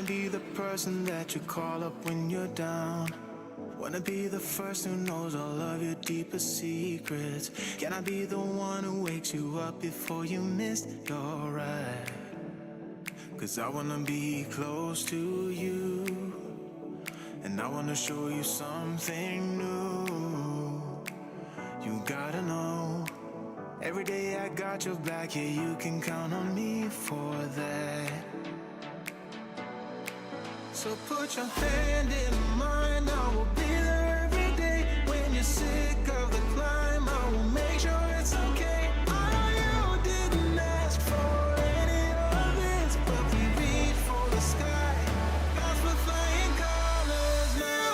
be the person that you call up when you're down. Wanna be the first who knows all of your deepest secrets. Can I be the one who wakes you up before you missed your ride? Cause I wanna be close to you, and I wanna show you something new. You gotta know, every day I got your back, yeah, you can count on me for that. So put your hand in mine, I will be there every day. When you're sick of the climb, I will make sure it's okay. I know you didn't ask for any of this, but we reach for the sky. Cause we're flying colors now.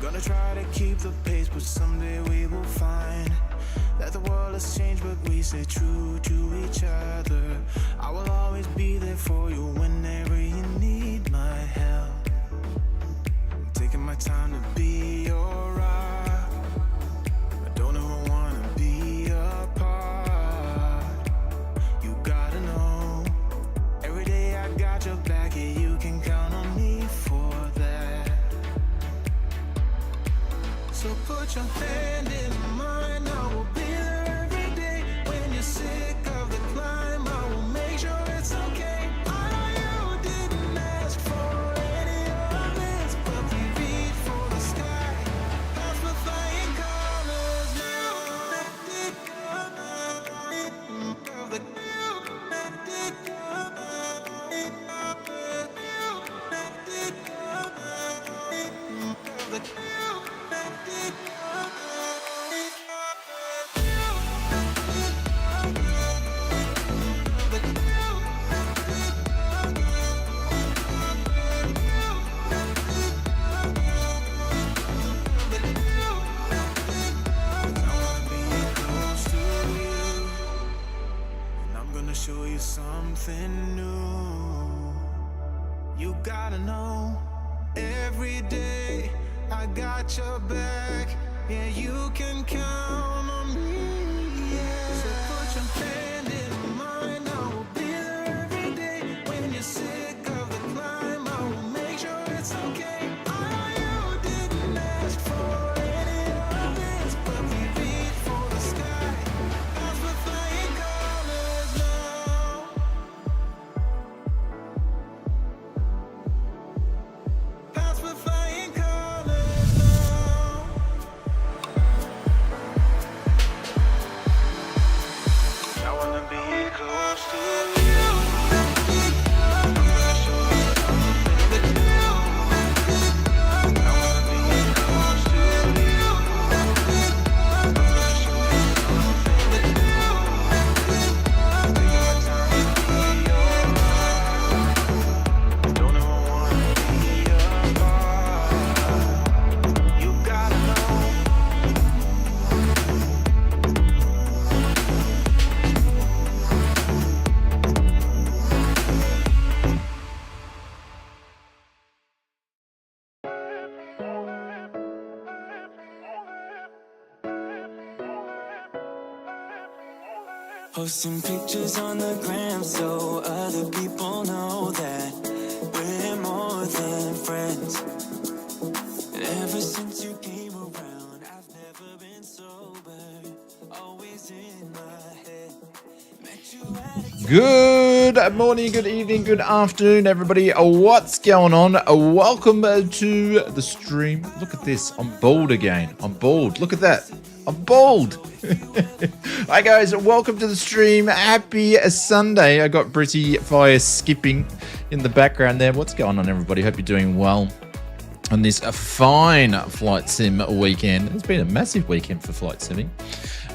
Gonna try to keep the pace, but someday we will find that the world has changed, but we stay true to each other. I will always be there for you whenever you need my help. I'm taking my time to be your rock. I don't ever wanna be apart. You gotta know, every day I got your back, yeah, you can count on me for that. So put your hand in mine, I will be there every day. When you're sick of the climb, I will make sure it's okay. I know you didn't ask for any of this, but we reach for the sky. Cause we're flying colors now. Show you something new. You gotta know, every day I got your back. Yeah, you can count on me. Yeah. So put your hand in mine, I will be there every day. When you're sick of the climb, I will make sure it's okay. I know you didn't ask for any of this, but we reach for the sky. Cause we're flying colors now. Cause we're flying colors now. I wanna be close to you. I'm gonna show you something new. I wanna be close to you. I'm gonna show you something new. Taking my time to be your rock. Don't ever wanna be apart. You gotta know. Posting pictures on the gram so other people know that we're more than friends. Ever since you came around, I've never been sober, always in my head. Met you at a Good morning, good evening, good afternoon, everybody. What's going on? Welcome to the stream. Look at this. I'm bald again. I'm bald. Look at that. I'm bald. Hi, guys. Welcome to the stream. Happy Sunday. I got Britty Fire skipping in the background there. What's going on, everybody? Hope you're doing well on this fine flight sim weekend. It's been a massive weekend for flight simming.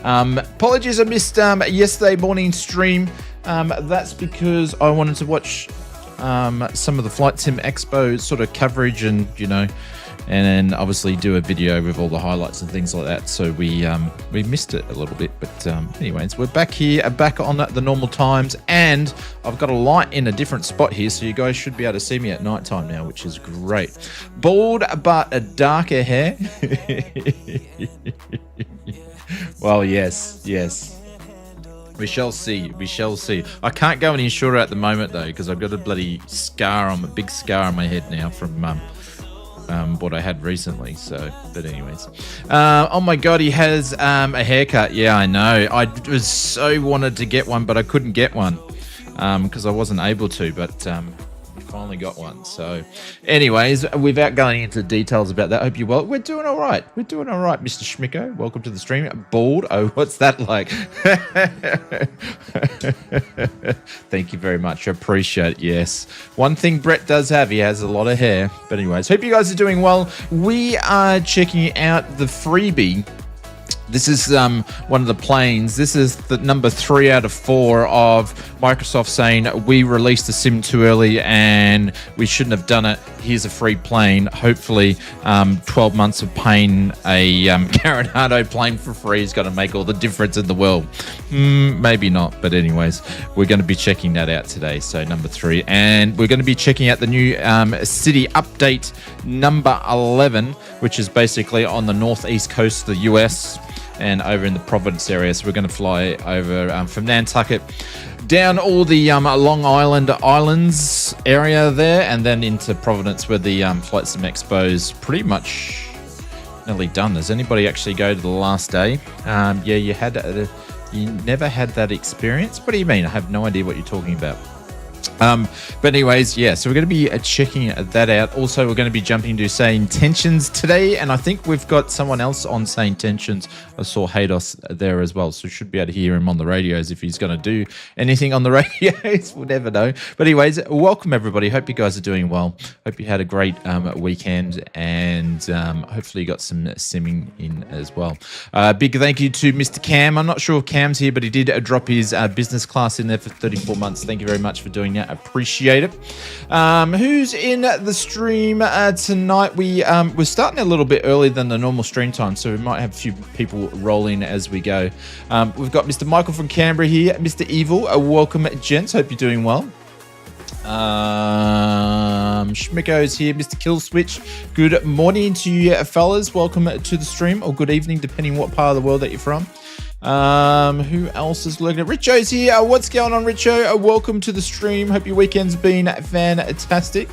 Apologies, I missed yesterday morning stream. That's because I wanted to watch some of the Flight Sim Expo sort of coverage and, and then obviously do a video with all the highlights and things like that. So we missed it a little bit. But anyways, we're back here, back on the normal times. And I've got a light in a different spot here. So you guys should be able to see me at night time now, which is great. Bald but a darker hair. Well, yes. We shall see. I can't go any shorter at the moment, though, because I've got a bloody big scar on my head now from what I had recently. So, but anyways. Oh my God, he has a haircut. Yeah, I know. I was so wanted to get one, but I couldn't get one because I wasn't able to. But finally got one. So, anyways, without going into details about that, I hope you're well. We're doing all right. Mr. Schmicko. Welcome to the stream. Bald. Oh, what's that like? Thank you very much. I appreciate it. Yes. One thing Brett does have, he has a lot of hair. But anyways, hope you guys are doing well. We are checking out the freebie. This is one of the planes. This is the number 3 out of 4 of Microsoft saying we released the sim too early and we shouldn't have done it. Here's a free plane. Hopefully 12 months of paying a Coronado plane for free is going to make all the difference in the world. Maybe not, but anyways, we're going to be checking that out today. So number 3. And we're going to be checking out the new city update number 11, which is basically on the northeast coast of the US. And over in the Providence area. So we're going to fly over from Nantucket down all the Long Island islands area there and then into Providence where the Flight Sim Expo's pretty much nearly done. Does anybody actually go to the last day? Yeah, you never had that experience? What do you mean? I have no idea what you're talking about. But anyways, yeah, so we're going to be checking that out. Also, we're going to be jumping to Say Intentions today, and I think we've got someone else on Say Intentions. I saw Haydos there as well, so we should be able to hear him on the radios if he's going to do anything on the radios. We'll never know. But anyways, welcome everybody. Hope you guys are doing well. Hope you had a great weekend, and hopefully you got some simming in as well. Big thank you to Mr. Cam. I'm not sure if Cam's here, but he did drop his business class in there for 34 months. Thank you very much for doing that. Appreciate it. Who's in the stream tonight? We're starting a little bit earlier than the normal stream time, so we might have a few people roll in as we go. We've got Mr. Michael from Canberra here, Mr. Evil. Welcome, gents. Hope you're doing well. Schmicko's here, Mr. Killswitch. Good morning to you, fellas. Welcome to the stream, or good evening, depending what part of the world that you're from. Who else is looking at? Richo's here. What's going on, Richo? Welcome to the stream. Hope your weekend's been fantastic.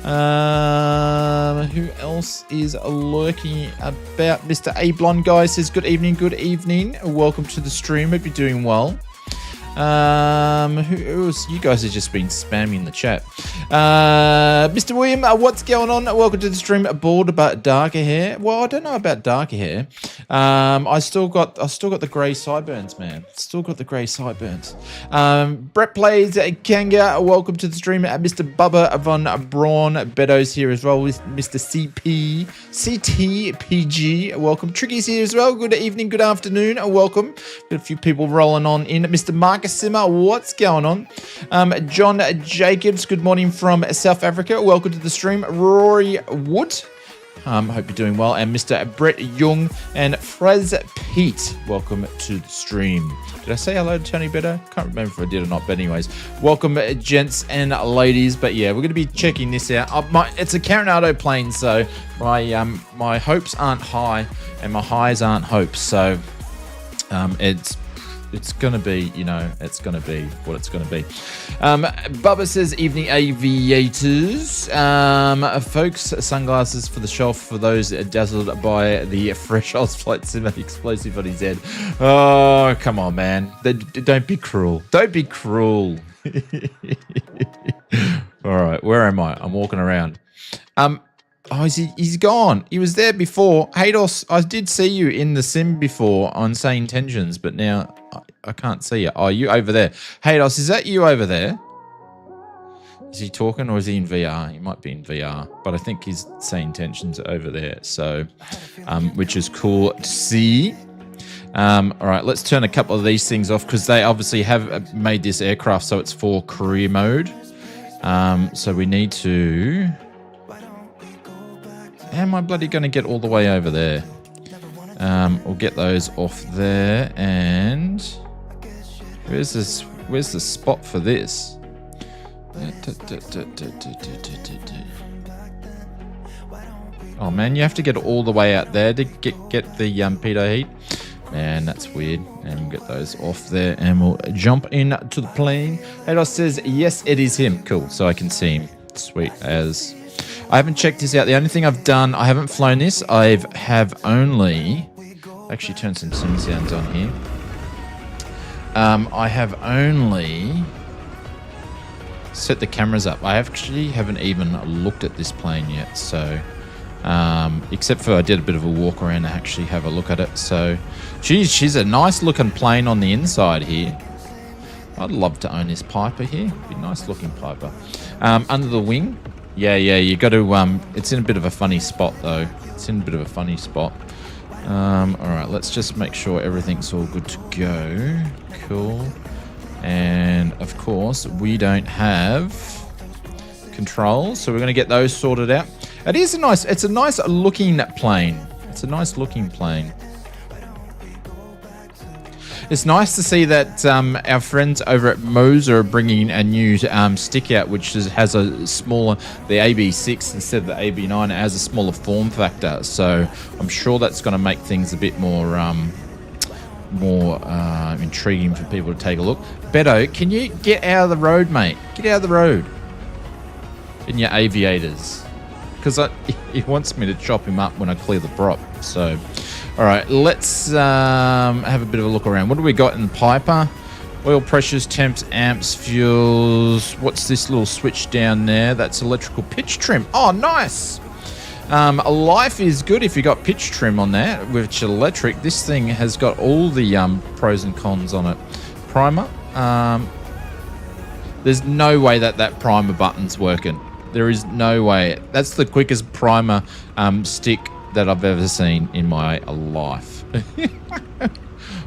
Who else is lurking about? Mr. A Blonde Guy says good evening. Welcome to the stream. Hope you're doing well. Who else? You guys have just been spamming the chat. Mr. William, what's going on? Welcome to the stream. Bald but darker hair. Well, I don't know about darker hair. I still got the grey sideburns, man. Still got the grey sideburns. Brett Plays Kanga. Welcome to the stream. Mr. Bubba Von Braun Beddoes here as well with Mr. CTPG. Welcome. Tricky's here as well. Good evening, good afternoon. Welcome. Got a few people rolling on in. Mr. Marcus Simmer, what's going on? John Jacobs, good morning from South Africa. Welcome to the stream. Rory Wood, hope you're doing well. And Mr. Brett Young and Fraz Pete, welcome to the stream. Did I say hello to Tony Better? Can't remember if I did or not, but anyways, welcome, gents and ladies. But yeah, we're going to be checking this out. It's a Coronado plane, so my hopes aren't high and my highs aren't hopes. So it's going to be, it's going to be what it's going to be. Bubba says, evening aviators. Folks, sunglasses for the shelf for those dazzled by the fresh Oz Flight Sim explosive on his head. Oh, come on, man. Don't be cruel. Don't be cruel. All right, where am I? I'm walking around. Oh, he's gone. He was there before. Haydos, I did see you in the sim before on Say Intentions, but now I can't see you. Oh, you over there. Haydos, is that you over there? Is he talking or is he in VR? He might be in VR, but I think he's Say Intentions over there. So, which is cool to see. All right, let's turn a couple of these things off because they obviously have made this aircraft so it's for career mode. So we need to... Am I bloody going to get all the way over there? We'll get those off there. And where's this? Where's the spot for this? Oh man, you have to get all the way out there to get the pitot heat. Man, that's weird. And we'll get those off there, and we'll jump into the plane. Add-ons says yes, it is him. Cool, so I can see him. Sweet as. I haven't checked this out. The only thing I've done, I haven't flown this. I have only actually turned some sim sounds on here. I have only set the cameras up. I actually haven't even looked at this plane yet. So, except for I did a bit of a walk around to actually have a look at it. So, geez, she's a nice looking plane on the inside here. I'd love to own this Piper here. Be a nice looking Piper. Under the wing. Yeah, you got to, it's in a bit of a funny spot, though. It's in a bit of a funny spot. All right, let's just make sure everything's all good to go. Cool. And, of course, we don't have controls, so we're going to get those sorted out. It's a nice looking plane. It's a nice looking plane. It's nice to see that our friends over at Moser are bringing a new stick out, which has a smaller, the AB6 instead of the AB9. It has a smaller form factor, so I'm sure that's going to make things a bit more intriguing for people to take a look. Beto, can you get out of the road, mate? Get out of the road in your aviators, because he wants me to chop him up when I clear the prop. So. All right, let's have a bit of a look around. What do we got in Piper? Oil pressures, temps, amps, fuels. What's this little switch down there? That's electrical pitch trim. Oh, nice. Life is good if you got pitch trim on that, which electric. This thing has got all the pros and cons on it. Primer. There's no way that primer button's working. There is no way. That's the quickest primer stick that I've ever seen in my life.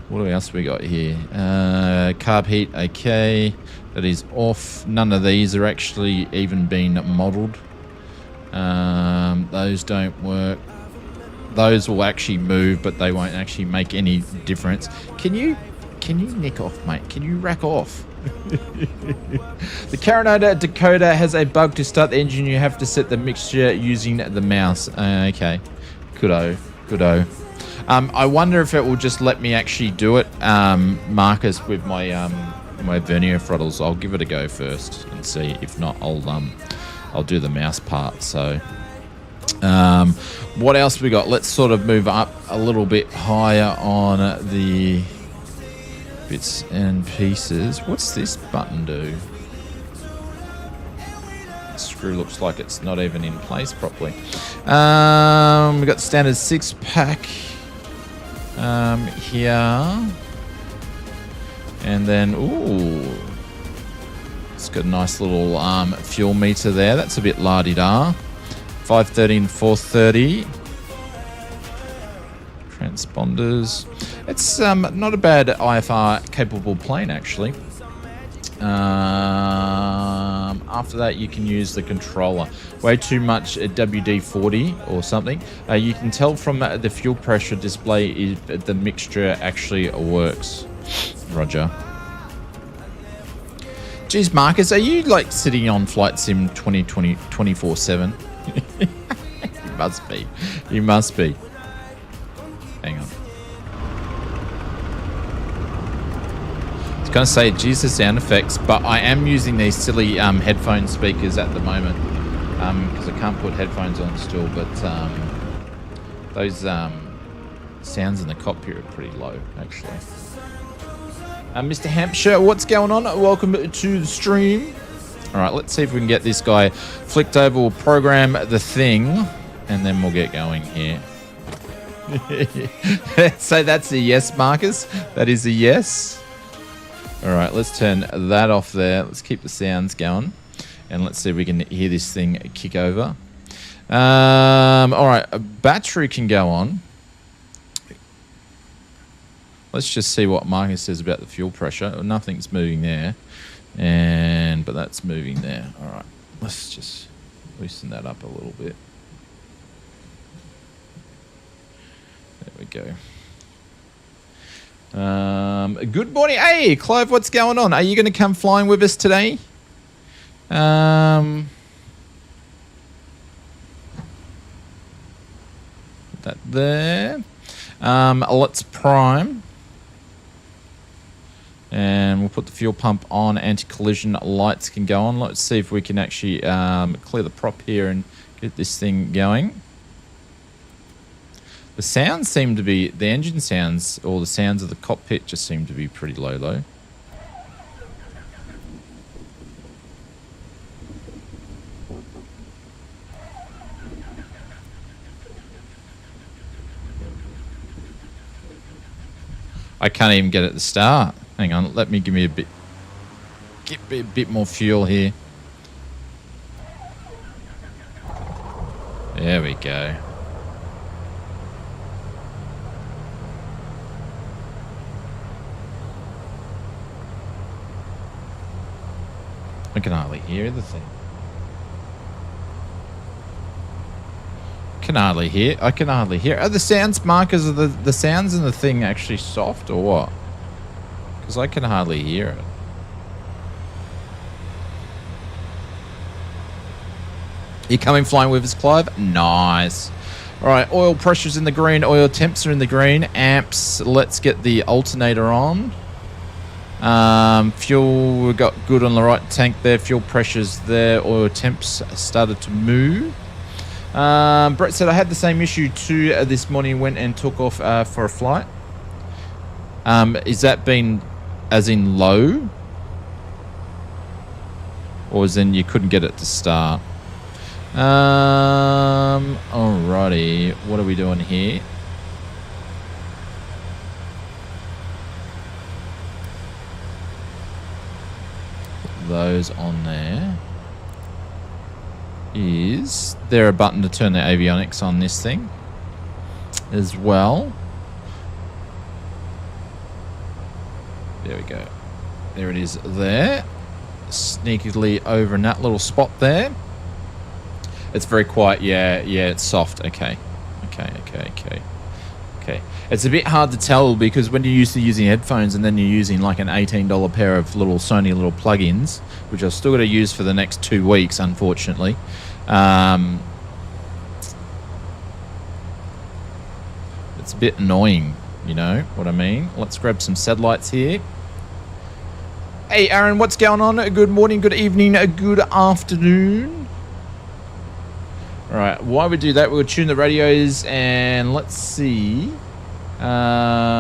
What else we got here? Carb heat, okay. That is off. None of these are actually even been modeled. Those don't work. Those will actually move, but they won't actually make any difference. Can you nick off, mate? Can you rack off? The Carinata Dakota has a bug to start the engine. You have to set the mixture using the mouse. Okay. Goodo. I wonder if it will just let me actually do it, Marcus, with my my vernier throttles. I'll give it a go first and see. If not, I'll do the mouse part. So, what else we got? Let's sort of move up a little bit higher on the bits and pieces. What's this button do? Screw looks like it's not even in place properly. We got the standard 6-pack here, and then it's got a nice little fuel meter there. That's a bit la-di-da. 530 and 430 transponders. It's not a bad IFR capable plane actually. After that, you can use the controller. Way too much WD-40 or something. You can tell from the fuel pressure display if the mixture actually works. Roger. Geez, Marcus, are you like sitting on Flight Sim 2020 24/7? You must be. You must be. Hang on. Gonna say Jesus sound effects, but I am using these silly headphone speakers at the moment because I can't put headphones on still, but those sounds in the cockpit are pretty low actually. Mr. Hampshire, what's going on? Welcome to the stream. All right, let's see if we can get this guy flicked over. We'll program the thing and then we'll get going here. So that's a yes, Marcus. That is a yes. All right, let's turn that off there. Let's keep the sounds going. And let's see if we can hear this thing kick over. All right, a battery can go on. Let's just see what Marcus says about the fuel pressure. Nothing's moving there, but that's moving there. All right, let's just loosen that up a little bit. There we go. Good morning. Hey, Clive, what's going on? Are you going to come flying with us today? That there. Let's prime. And we'll put the fuel pump on. Anti-collision lights can go on. Let's see if we can actually clear the prop here and get this thing going. The sounds seem to be, the engine sounds, or the sounds of the cockpit just seem to be pretty low. I can't even get it to start. Hang on, let me give me a bit more fuel here. There we go. I can hardly hear the thing. I can hardly hear. Are the sounds markers of the sounds in the thing actually soft or what? Because I can hardly hear it. You coming flying with us, Clive? Nice. All right, oil pressure's in the green. Oil temps are in the green. Amps, let's get the alternator on. Fuel, we got good on the right tank there. Fuel pressure's there. Oil temps started to move. Brett said, I had the same issue too this morning. Went and took off for a flight. Is that been as in low? Or as in you couldn't get it to start? Alrighty. What are we doing here? Those on there. Is there a button to turn the avionics on this thing as well? There we go. There it is there. Sneakily over in that little spot there. It's very quiet. Yeah, it's soft. Okay. It's a bit hard to tell because when you're used to using headphones and then you're using like an $18 pair of little Sony little plugins, which I've still got to use for the next 2 weeks, unfortunately. It's a bit annoying, you know what I mean? Let's grab some satellites here. Hey, Aaron, what's going on? Good morning, good evening, good afternoon. All right, while we do that, we'll tune the radios and let's see. Nantucket.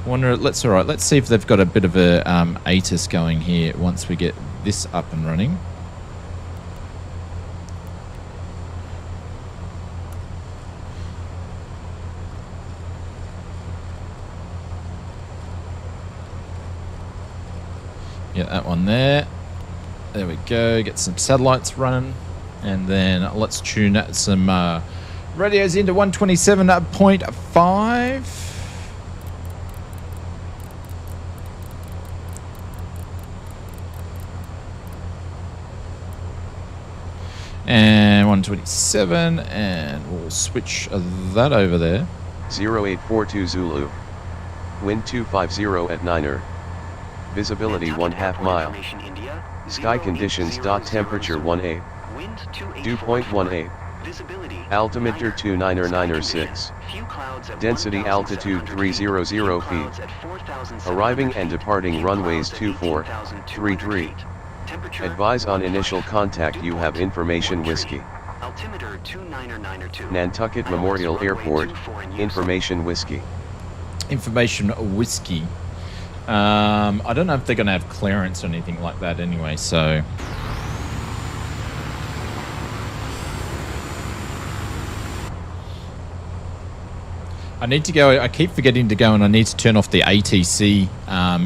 Wonder. Let's see if they've got a bit of a ATIS going here once we get this up and running. Yeah, that one there. There we go. Get some satellites running, and then let's tune some radios into 127.5. And 127, and we'll switch that over there. 0842 Zulu. Wind 250 at 9er. Visibility 1/2 mile. Sky conditions. Temperature 1A. Dew point 1A. Altimeter 29906. Density altitude 300 feet. Arriving and departing runways 2433. Advise on initial contact. You have information whiskey. Nantucket Memorial Airport, information whiskey. Information whiskey. I don't know if they're going to have clearance or anything like that anyway, so... I need to go, I keep forgetting to go and I need to turn off the ATC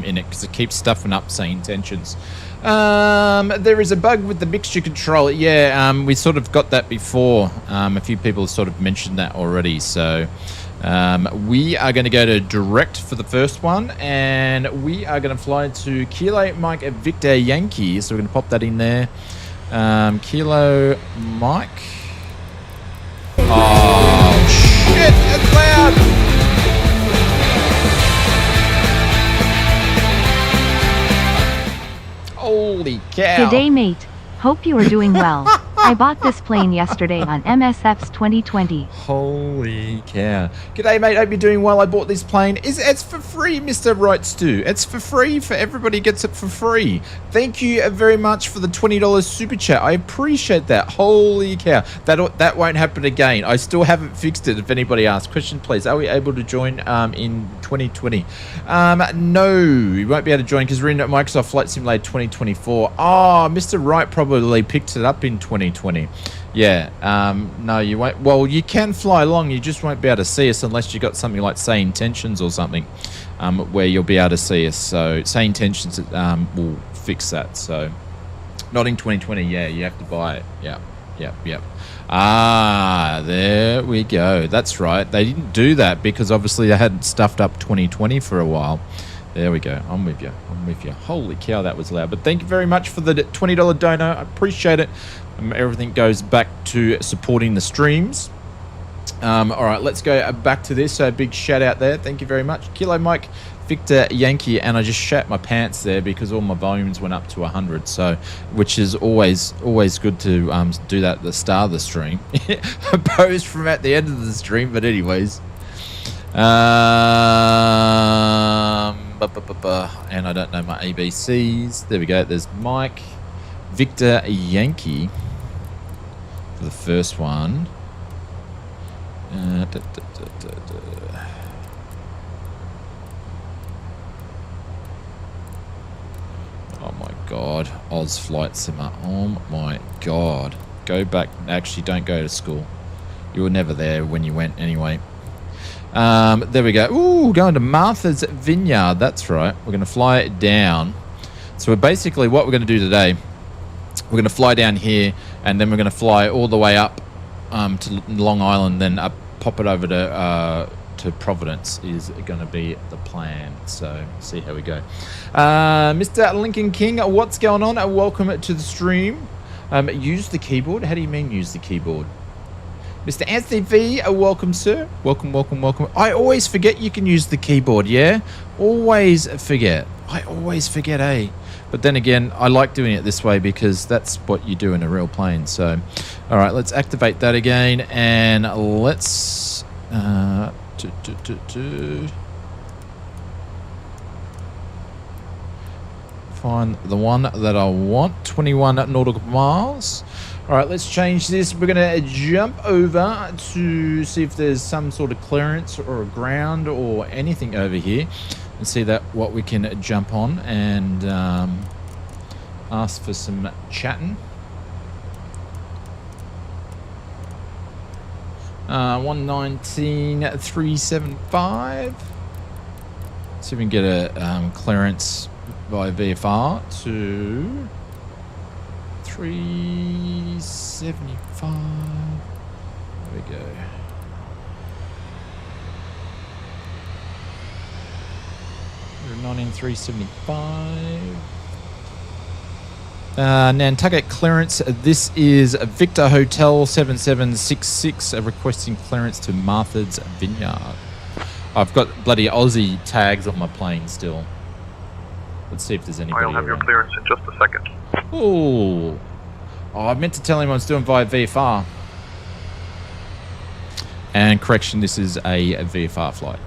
in it because it keeps stuffing up saying intentions. There is a bug with the mixture control. Yeah, we sort of got that before. A few people have sort of mentioned that already, so... We are going to go to direct for the first one, and we are going to fly to Kilo Mike Victor Yankee. So we're going to pop that in there. Kilo Mike. Oh, shit, it's loud. Holy cow. G'day mate, hope you are doing well. I bought this plane yesterday on MSF's 2020. Holy cow. G'day mate, hope you're doing well. I bought this plane. It's for free, Mr. Right Stew. It's for free, for everybody gets it for free. Thank you very much for the $20 super chat. I appreciate that. Holy cow. That won't happen again. I still haven't fixed it if anybody asks. Question please, are we able to join in 2020? No, we won't be able to join because we're in Microsoft Flight Simulator 2024. Oh, Mr. Wright probably picked it up in 2020. Yeah, no, you won't. Well, you can fly along, you just won't be able to see us unless you got something like Say Intentions or something, where you'll be able to see us. So Say Intentions will fix that. So not in 2020. Yeah, you have to buy it. Yep. Ah, there we go. That's right. They didn't do that because obviously they hadn't stuffed up 2020 for a while. There we go. I'm with you. Holy cow, that was loud. But thank you very much for the $20 donor. I appreciate it. Everything goes back to supporting the streams. All right, let's go back to this. So a big shout out there. Thank you very much. Kilo Mike Victor Yankee. And I just shat my pants there because all my volumes went up to 100. So, which is always good to do that at the start of the stream. Opposed from at the end of the stream. But anyways. And I don't know my ABCs. There we go. There's Mike Victor Yankee for the first one. Oh my god, Oz Flight Simmer. Oh my god. Go back. Actually, don't go to school. You were never there when you went anyway. There we go. Ooh, going to Martha's Vineyard. That's right. We're going to fly it down. So we're basically, what we're going to do today, we're going to fly down here, and then we're going to fly all the way up to Long Island, then up, pop it over to Providence is going to be the plan. So see how we go. Mr. Lincoln King, what's going on? Welcome to the stream. Use the keyboard. How do you mean use the keyboard? Mr. Anthony V, welcome, sir. Welcome. I always forget you can use the keyboard, yeah? Always forget. I always forget, eh? But then again, I like doing it this way because that's what you do in a real plane. So, all right, let's activate that again. And let's... find the one that I want. 21 nautical miles. All right, let's change this. We're going to jump over to see if there's some sort of clearance or a ground or anything over here and see that what we can jump on and ask for some chatting. 119.375. See if we can get a clearance by VFR to 375. There we go. We're 19375. Nantucket clearance. This is Victor Hotel 7766 requesting clearance to Martha's Vineyard. I've got bloody Aussie tags on my plane still. Let's see if there's anybody I'll have around. your clearance in just a second. Oh, I meant to tell him I was doing via VFR. And correction, this is a VFR flight.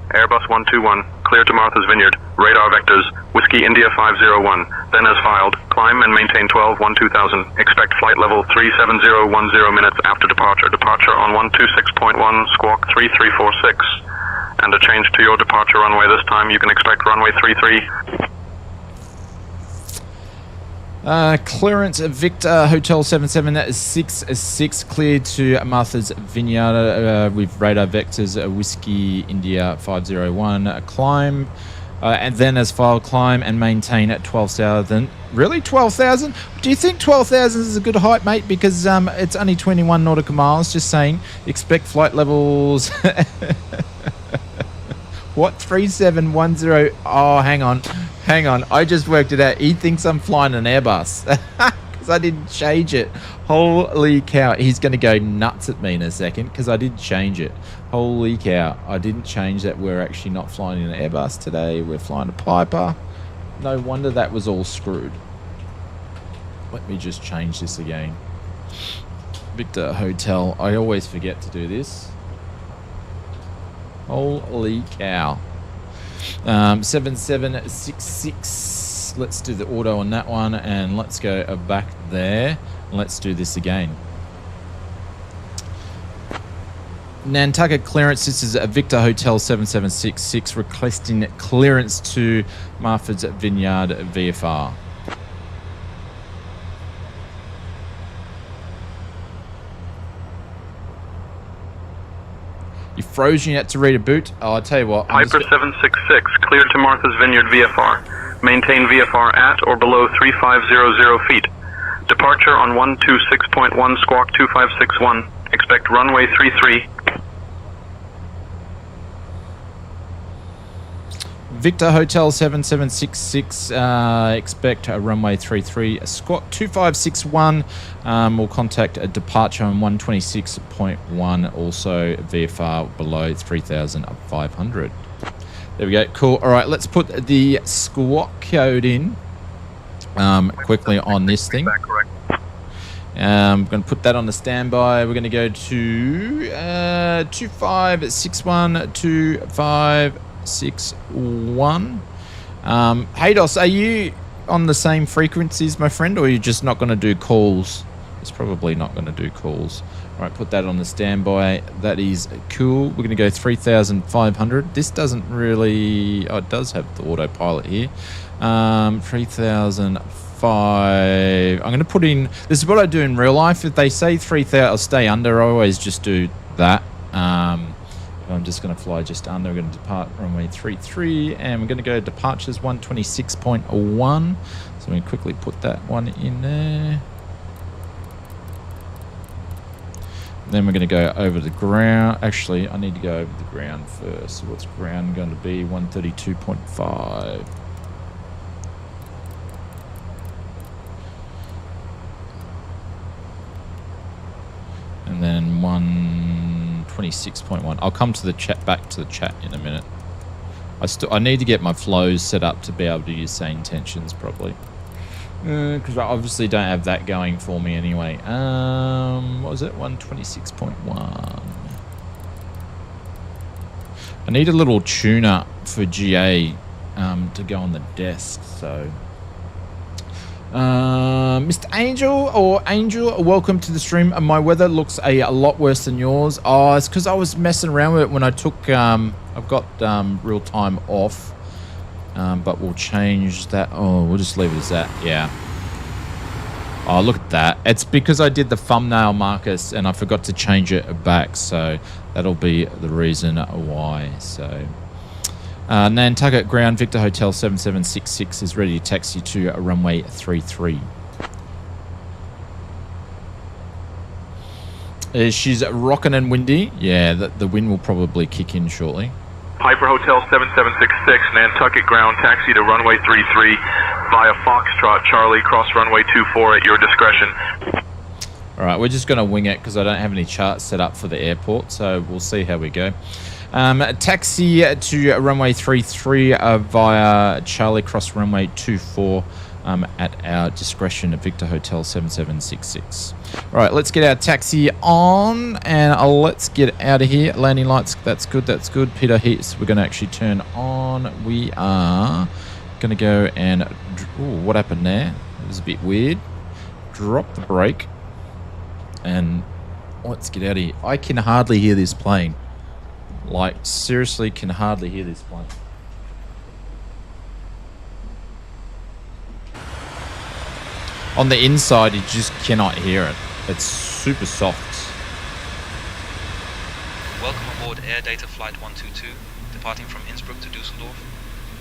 Airbus 121, clear to Martha's Vineyard. Radar vectors, Whiskey India 501. Then as filed, climb and maintain 12-1-2000. Expect flight level 37010 minutes after departure. Departure on 126.1, squawk 3346. And a change to your departure runway this time. You can expect runway 33. Clearance Victor Hotel 7766 cleared to Martha's Vineyard with radar vectors Whiskey India 501. Climb And then as file, climb and maintain at 12,000. Really? 12,000? Do you think 12,000 is a good height, mate? Because it's only 21 nautical miles. Just saying. Expect flight levels. What? 3710? Oh, hang on. I just worked it out. He thinks I'm flying an Airbus. Because I didn't change it. Holy cow. He's going to go nuts at me in a second because I didn't change it. Holy cow. I didn't change that. We're actually not flying an Airbus today. We're flying a Piper. No wonder that was all screwed. Let me just change this again. Victor Hotel. I always forget to do this. Holy cow. 7766. Let's do the auto on that one, and let's go back there. Let's do this again. Nantucket clearance. This is a Victor Hotel 7766 requesting clearance to Martha's Vineyard VFR. You frozen yet to read a boot? Oh, I'll tell you what. Piper 766, clear to Martha's Vineyard VFR. Maintain VFR at or below 3500 feet. Departure on 126.1 squawk 2561. Expect runway 33. Victor Hotel 7766, expect a runway 33, squawk 2561. We'll contact a departure on 126.1, also VFR below 3,500. There we go, cool. All right, let's put the squawk code in quickly on this thing. I'm going to put that on the standby. We're going to go to 2561, 2561. Haydos, are you on the same frequencies, my friend, or are you just not going to do calls? It's probably not going to do calls. All right, put that on the standby. That is cool. We're going to go 3,500. This doesn't really... Oh, it does have the autopilot here. 3,005. I'm going to put in... This is what I do in real life. If they say 3,000, I'll stay under. I always just do that. I'm just going to fly just under. We're going to depart runway 33, and we're going to go departures 126.1. So I'm going to quickly put that one in there. Then we're going to go over the ground. Actually, I need to go over the ground first. So what's ground going to be? 132.5. And then 126.1. I'll come to the chat, back to the chat in a minute. I need to get my flows set up to be able to use sane tensions properly. Because I obviously don't have that going for me anyway. What was it? 126.1. I need a little tuner for GA to go on the desk. So, Mr. Angel, welcome to the stream. My weather looks a lot worse than yours. Oh, it's because I was messing around with it when I took. I've got real time off. But we'll change that. Oh, we'll just leave it as that. Yeah. Oh, look at that. It's because I did the thumbnail, Marcus, and I forgot to change it back. So that'll be the reason why. So Nantucket ground, Victor Hotel 7766 is ready to taxi to runway 33. She's rocking and windy. Yeah, the wind will probably kick in shortly. Piper Hotel 7766, Nantucket ground, taxi to runway 33 via Foxtrot Charlie, cross runway 24 at your discretion. All right, we're just going to wing it because I don't have any charts set up for the airport, so we'll see how we go. Taxi to runway 33 via Charlie, cross runway 24 at our discretion at Victor Hotel 7766. All right, let's get our taxi on and let's get out of here. Landing lights, that's good, that's good. Peter heats, we're going to actually turn on. We are going to go and... Ooh, what happened there? It was a bit weird. Drop the brake and let's get out of here. I can hardly hear this plane. Like, seriously can hardly hear this plane. On the inside, you just cannot hear it. It's super soft. Welcome aboard Air Data Flight 122, departing from Innsbruck to Dusseldorf.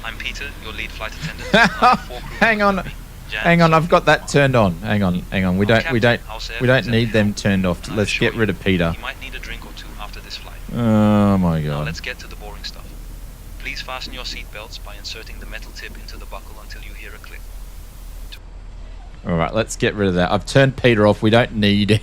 I'm Peter, your lead flight attendant. I have 4 crew Hang on. members with me. Jan, Hang on, I've got that turned on. Hang on. We don't Captain, need them turned off. I Let's assure get rid of Peter. You might need a drink or two after this flight. Oh my Now god. let's get to the boring stuff. Please fasten your seatbelts by inserting the metal tip into the buckle until you hear a click. All right, let's get rid of that. I've turned Peter off. We don't need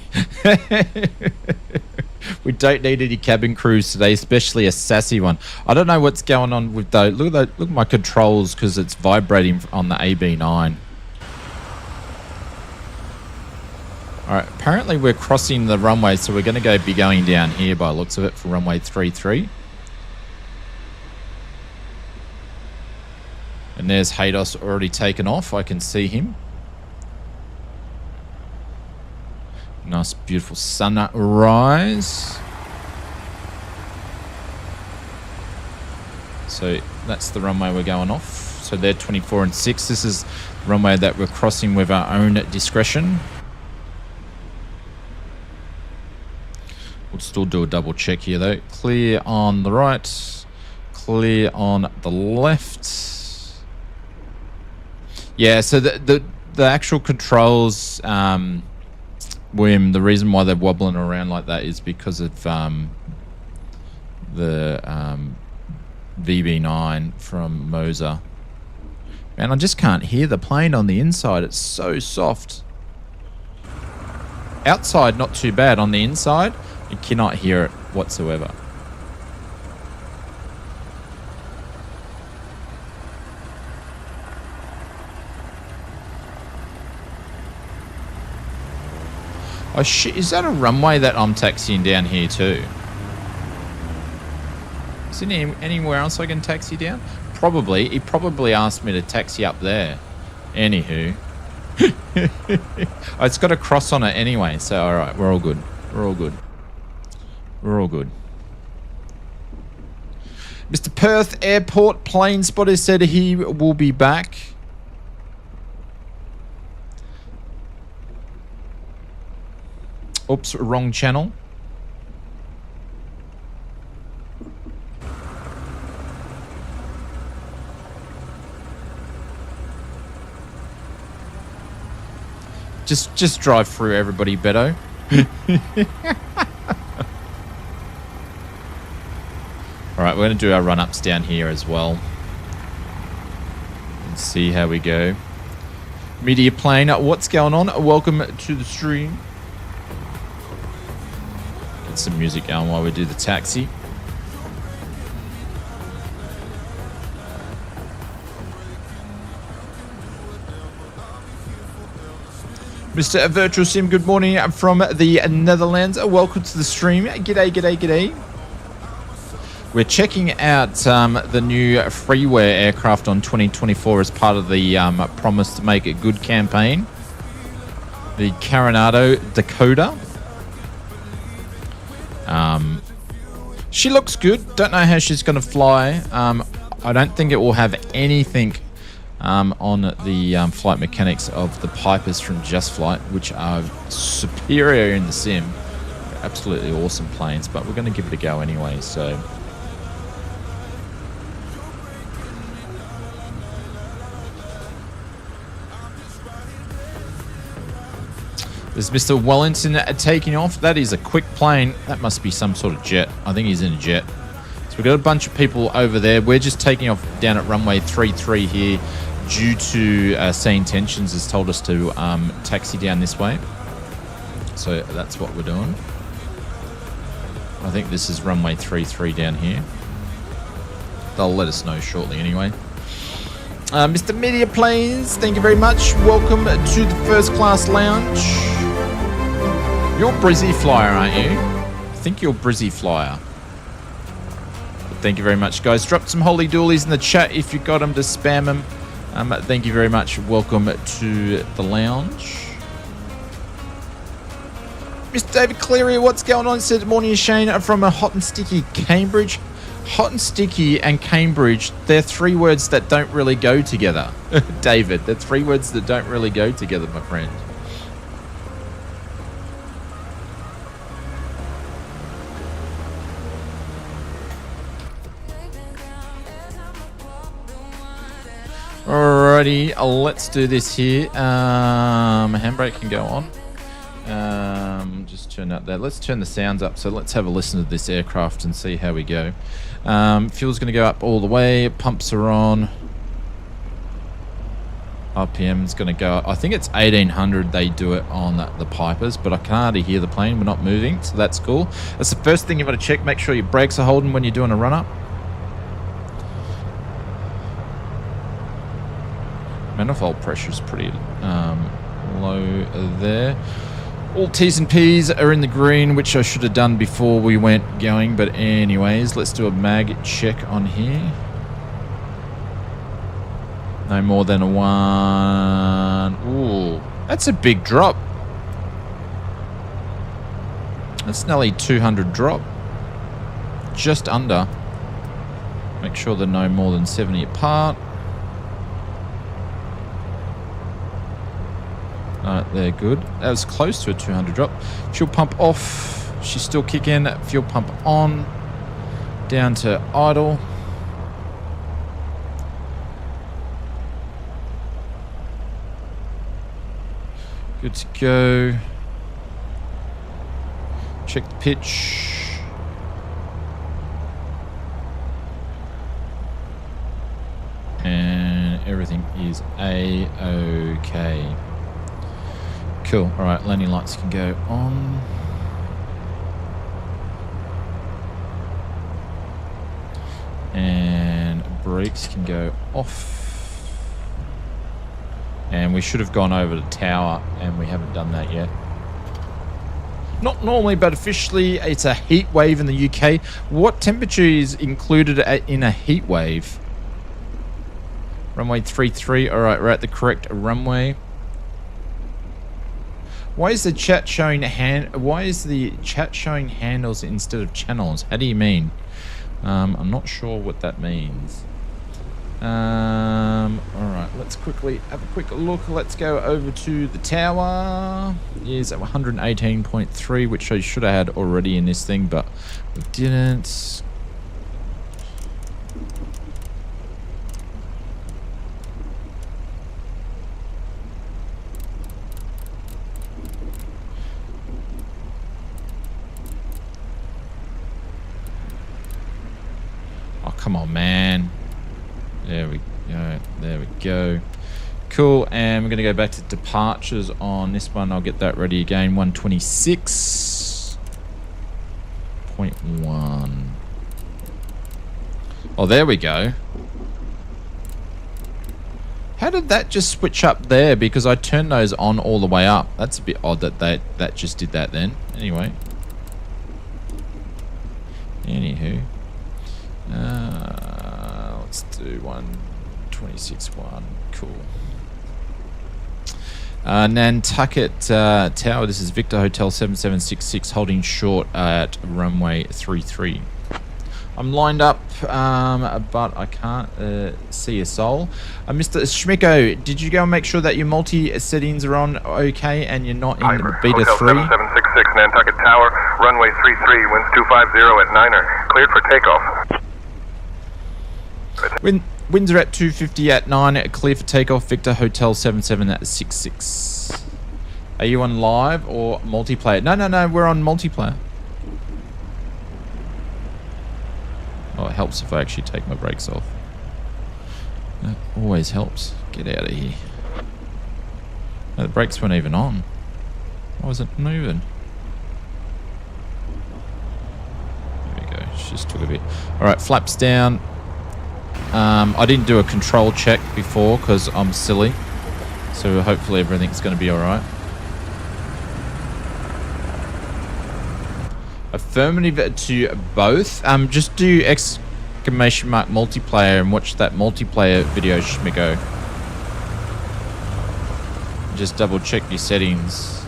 we don't need any cabin crews today, especially a sassy one. I don't know what's going on with those. Look at my controls because it's vibrating on the AB9. All right, apparently we're crossing the runway, so we're going to be going down here by the looks of it for runway 33. And there's Haydos already taken off. I can see him. Nice, beautiful sunrise. So that's the runway we're going off. So they're 24 and 6. This is the runway that we're crossing with our own discretion. We'll still do a double check here though. Clear on the right, clear on the left. Yeah, so the actual controls, William, the reason why they're wobbling around like that is because of the VB9 from Moser. Man, I just can't hear the plane on the inside. It's so soft. Outside, not too bad. On the inside, you cannot hear it whatsoever. Oh shit, is that a runway that I'm taxiing down here too? Is there anywhere else I can taxi down? Probably. He probably asked me to taxi up there. Anywho. Oh, it's got a cross on it anyway, so alright, we're all good. We're all good. We're all good. Mr. Perth Airport plane spotter said he will be back. Oops, wrong channel. Just drive through everybody, Beto. Alright, we're going to do our run-ups down here as well. Let's see how we go. Media plane, what's going on? Welcome to the stream. Get some music going while we do the taxi. Mr. Virtual Sim, good morning from the Netherlands. Welcome to the stream. G'day, g'day, g'day. We're checking out the new freeware aircraft on 2024 as part of the Promise to Make It Good campaign. The Coronado Dakota. She looks good. Don't know how she's going to fly. I don't think it will have anything on the flight mechanics of the Pipers from Just Flight, which are superior in the sim. Absolutely awesome planes, but we're going to give it a go anyway, so... There's Mr. Wellington taking off. That is a quick plane. That must be some sort of jet. I think he's in a jet. So we've got a bunch of people over there. We're just taking off down at runway 33 here due to Sea Intentions has told us to taxi down this way. So that's what we're doing. I think this is runway 33 down here. They'll let us know shortly anyway. Mr. Media Planes, thank you very much. Welcome to the first class lounge. You're Brizzy Flyer, aren't you? I think you're Brizzy Flyer. But thank you very much, guys. Drop some holy doolies in the chat if you got them to spam them. Thank you very much. Welcome to the lounge. Mr. David Cleary, what's going on? Said morning, Shane, from a hot and sticky Cambridge. Hot and sticky and Cambridge, they're three words that don't really go together. David, they're three words that don't really go together, my friend. Alrighty, let's do this here. Handbrake can go on. Just turn up there. Let's turn the sounds up. So let's have a listen to this aircraft and see how we go. Fuel's going to go up all the way. Pumps are on. RPM's going to go. I think it's 1800. They do it on the Pipers, but I can hardly hear the plane. We're not moving, so that's cool. That's the first thing you've got to check. Make sure your brakes are holding when you're doing a run up. Manifold pressure is pretty low there. All T's and P's are in the green, which I should have done before we went going. But anyways, let's do a mag check on here. No more than a 1. Ooh, that's a big drop. That's nearly 200 drop. Just under. Make sure they're no more than 70 apart. Alright, they're good. That was close to a 200 drop. Fuel pump off. She's still kicking. Fuel pump on. Down to idle. Good to go. Check the pitch. And everything is A-OK. Cool. All right, landing lights can go on. And brakes can go off. And we should have gone over the tower, and we haven't done that yet. Not normally, but officially, it's a heat wave in the UK. What temperature is included in a heat wave? Runway 33. All right, we're at the correct runway. Why is the chat showing handles instead of channels? How do you mean? I'm not sure what that means. All right, let's quickly have a quick look. Let's go over to the tower. Is at 118.3, which I should have had already in this thing, but we didn't. Come on, man. There we go. There we go. Cool. And we're going to go back to departures on this one. I'll get that ready again. 126.1. Oh, there we go. How did that just switch up there? Because I turned those on all the way up. That's a bit odd that that just did that then. Anyway. Anywho. Let's do 126.1. Cool. Nantucket Tower. This is Victor Hotel 7766 holding short at runway 33. I'm lined up, but I can't see a soul. Mr. Schmicko, did you go and make sure that your multi settings are on okay and you're not in beta Hotel 3? 7766 Nantucket Tower, runway 33, winds 250 at 9er, cleared for takeoff. Winds are at 250 at 9, clear for takeoff. Victor Hotel 77 at 66. Are you on live or multiplayer? No, we're on multiplayer. Oh, it helps if I actually take my brakes off. That always helps. Get out of here. No, the brakes weren't even on. Why was it moving? There we go. It just took a bit. Alright, flaps down. I didn't do a control check before because I'm silly. So hopefully everything's going to be alright. Affirmative to both. Just do exclamation mark multiplayer and watch that multiplayer video, Schmigo. Just double check your settings.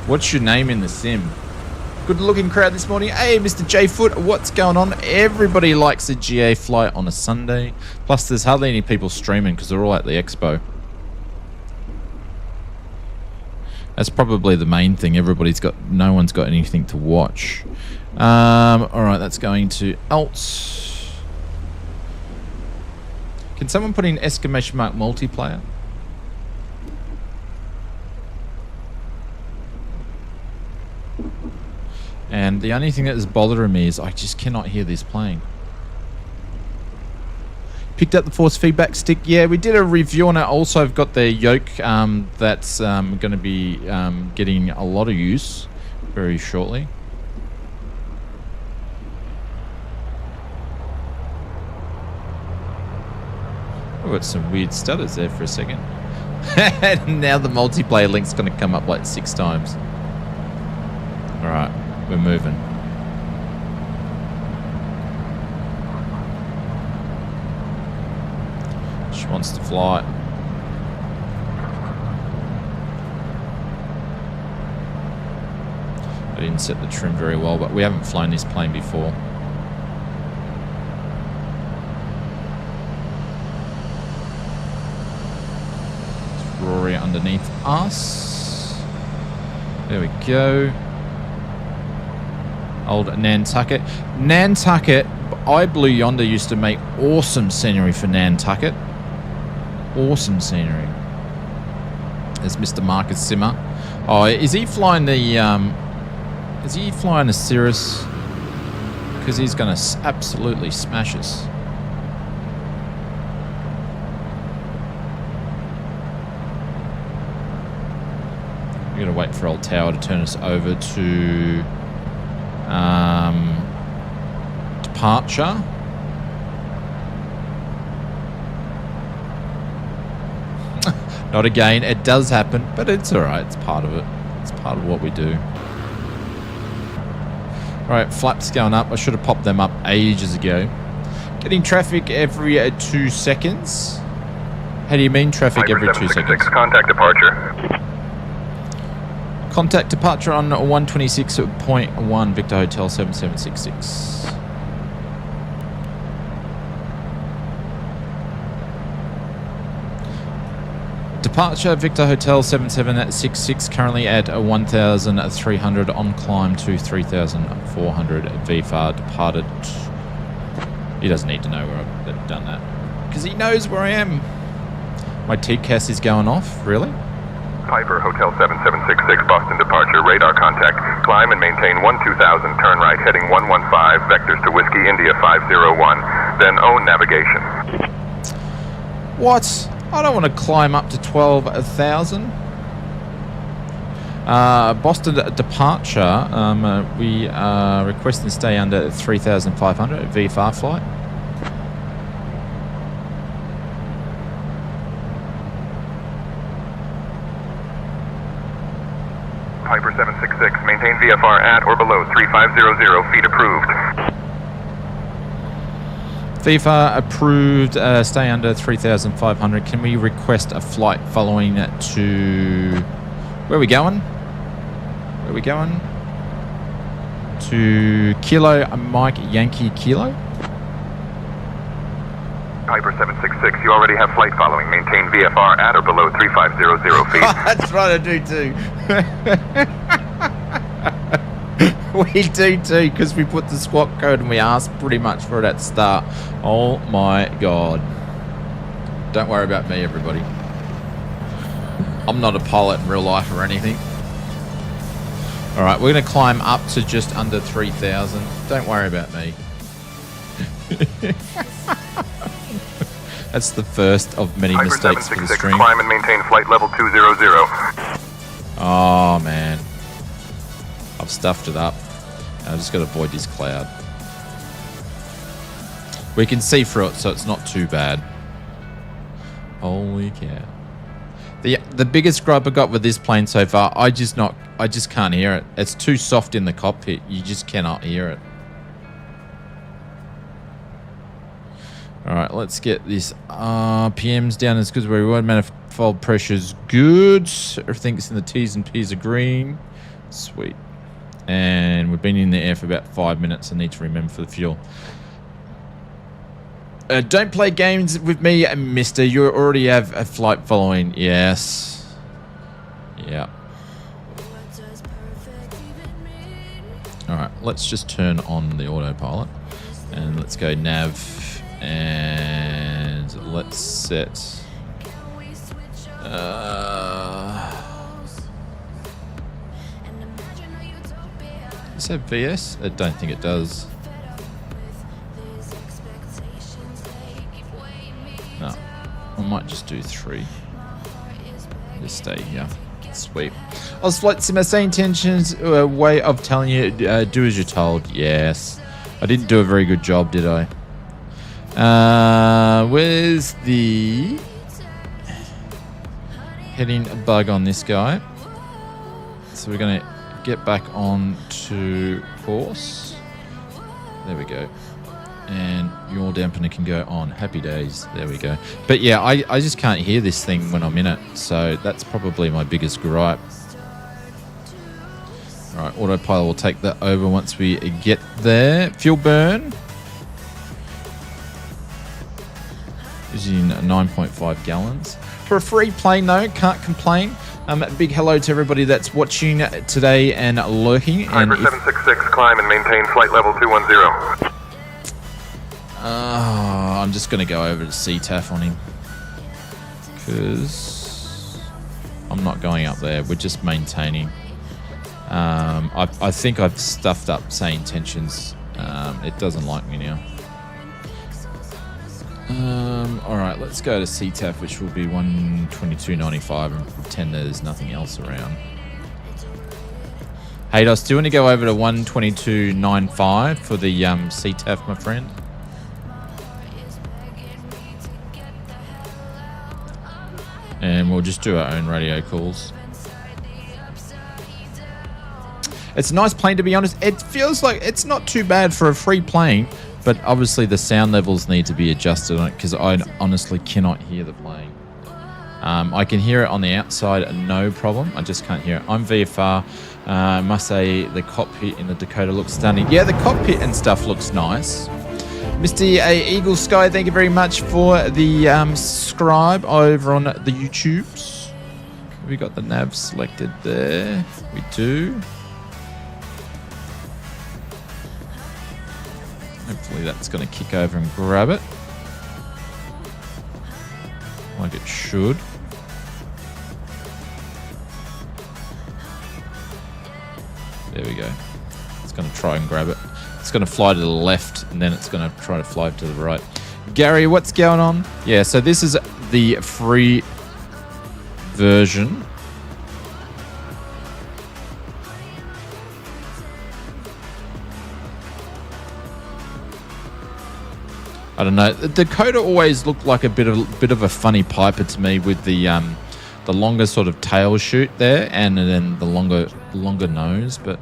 What's your name in the sim? Good looking crowd this morning. Hey, Mr. J Foot, what's going on? Everybody likes a GA flight on a Sunday. Plus, there's hardly any people streaming because they're all at the expo. That's probably the main thing. No one's got anything to watch. All right, that's going to alt. Can someone put in exclamation mark multiplayer? And the only thing that is bothering me is I just cannot hear this plane. Picked up the force feedback stick. Yeah, we did a review on it. Also, I've got the yoke that's going to be getting a lot of use very shortly. We've got some weird stutters there for a second. And now the multiplayer link's going to come up like 6 times. Alright, we're moving. She wants to fly. I didn't set the trim very well, but we haven't flown this plane before. Rory underneath us. There we go. Old Nantucket. Nantucket, I Blue Yonder used to make awesome scenery for Nantucket. Awesome scenery. There's Mr. Marcus Simmer. Oh, is he flying the is he flying a Cirrus? Because he's gonna absolutely smash us. We're gonna wait for old Tower to turn us over to departure. Not again. It does happen, but it's alright. It's part of it. It's part of what we do. Alright, flaps going up. I should have popped them up ages ago. Getting traffic every 2 seconds. How do you mean traffic every 2 seconds? Contact departure. Contact departure on 126.1 Victor Hotel 7766. Departure Victor Hotel 7766, currently at 1,300 on climb to 3,400 VFAR departed. He doesn't need to know where I've done that because he knows where I am. My TCAS is going off, really? Piper Hotel 7766, Boston departure, radar contact, climb and maintain 12,000, turn right, heading 115, vectors to Whiskey India 501, then own navigation. What? I don't want to climb up to 12,000. Boston departure, we are requesting to stay under 3,500 VFR flight. Piper 766, maintain VFR at or below 3500 feet approved. VFR approved, stay under 3,500. Can we request a flight following to... Where are we going? Where are we going? To Kilo Mike Yankee Kilo? Piper 766, you already have flight following. Maintain VFR at or below 3500 feet. That's right, I do too. We do too, because we put the squawk code and we asked pretty much for it at the start. Oh my god. Don't worry about me, everybody. I'm not a pilot in real life or anything. Alright, we're going to climb up to just under 3,000. Don't worry about me. That's the first of many Piper mistakes for the 766, stream. climb and maintain flight level 200. Oh man. I've stuffed it up. I just got to avoid this cloud. We can see through it, so it's not too bad. Holy cow. The biggest gripe I got with this plane so far, I just can't hear it. It's too soft in the cockpit. You just cannot hear it. Alright, let's get this RPMs down as good as we want. Manifold pressure's good. Everything's in the T's and P's are green. Sweet. And we've been in the air for about 5 minutes. I need to remember for the fuel. Don't play games with me, mister. You already have a flight following. Yes. Yeah. Alright, let's just turn on the autopilot. And let's go nav and And let's set... does it have VS? I don't think it does. No. I might just do 3. Just stay here. Sweet. Osflight Simmer, say intentions, way of telling you, do as you're told. Yes. I didn't do a very good job, did I? Where's the heading bug on this guy? So we're going to get back on to course. There we go. And your dampener can go on. Happy days. There we go. But yeah, I just can't hear this thing when I'm in it. So that's probably my biggest gripe. All right, autopilot will take that over once we get there. Fuel burn. Using 9.5 gallons. For a free plane though, can't complain. Big hello to everybody that's watching today and lurking. Hyper 766, climb and maintain flight level 210. I'm just going to go over to CTAF on him. Because I'm not going up there. We're just maintaining. I think I've stuffed up say intentions. It doesn't like me now. Alright, let's go to CTAF, which will be 122.95 and pretend there's nothing else around. Hey, Dos, do you want to go over to 122.95 for the CTAF, my friend? And we'll just do our own radio calls. It's a nice plane, to be honest. It feels like it's not too bad for a free plane, but obviously the sound levels need to be adjusted on it because I honestly cannot hear the plane. I can hear it on the outside, no problem. I just can't hear it. I'm VFR. I must say the cockpit in the Dakota looks stunning. Yeah, the cockpit and stuff looks nice. Mr. Eagle Sky, thank you very much for the subscribe over on the YouTubes. We got the nav selected there. We do. Hopefully that's going to kick over and grab it. Like it should. There we go. It's going to try and grab it. It's going to fly to the left and then it's going to try to fly to the right. Gary, what's going on? Yeah, so this is the free version. I don't know. The Dakota always looked like a bit of a funny piper to me with the longer sort of tail shoot there and then the longer nose, but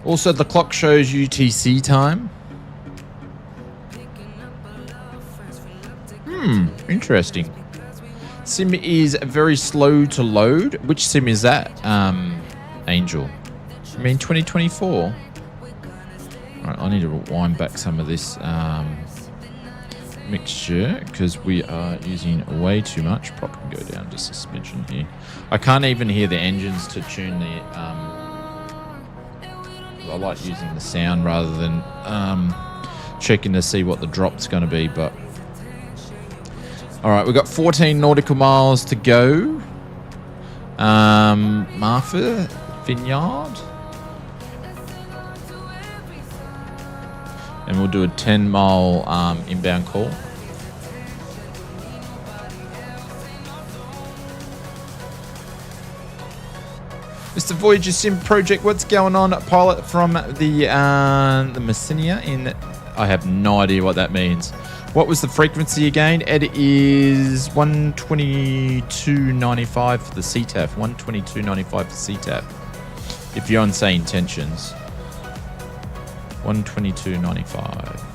also the clock shows UTC time. Interesting. Sim is very slow to load. Which sim is that? Angel. I mean 2024. Alright, I need to wind back some of this mixture because we are using way too much. Prop can go down just a smidgen here. I can't even hear the engines to tune the I like using the sound rather than checking to see what the drop's going to be. But all right, we've got 14 nautical miles to go. Martha, Vineyard, and we'll do a 10-mile inbound call. Mr. Voyager Sim Project, what's going on? Pilot from the Messinia in... I have no idea what that means. What was the frequency again? It is 122.95 for the CTAF. 122.95 for CTAF. If you're on, say, intentions. 122.95.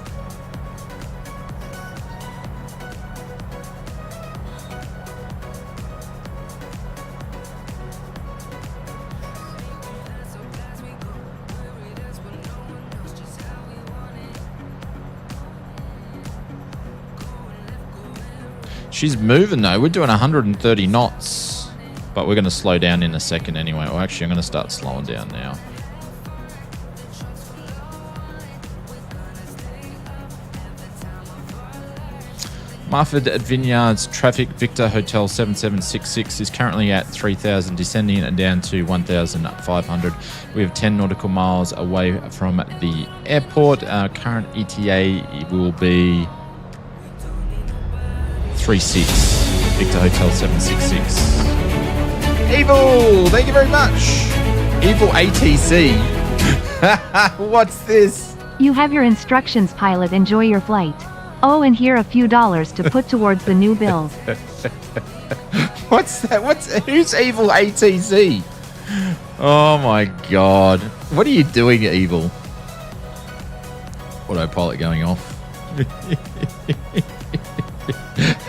She's moving though. We're doing 130 knots, but we're going to slow down in a second anyway. Well, actually, I'm going to start slowing down now. Marford at Vineyard's traffic Victor Hotel 7766 is currently at 3,000, descending and down to 1,500. We have 10 nautical miles away from the airport. Our current ETA will be 36, Victor Hotel 766. Evil, thank you very much. Evil ATC. What's this? You have your instructions, pilot. Enjoy your flight. Oh, and here a few dollars to put towards the new build. What's that? Who's Evil ATC? Oh my god. What are you doing, Evil? Autopilot going off.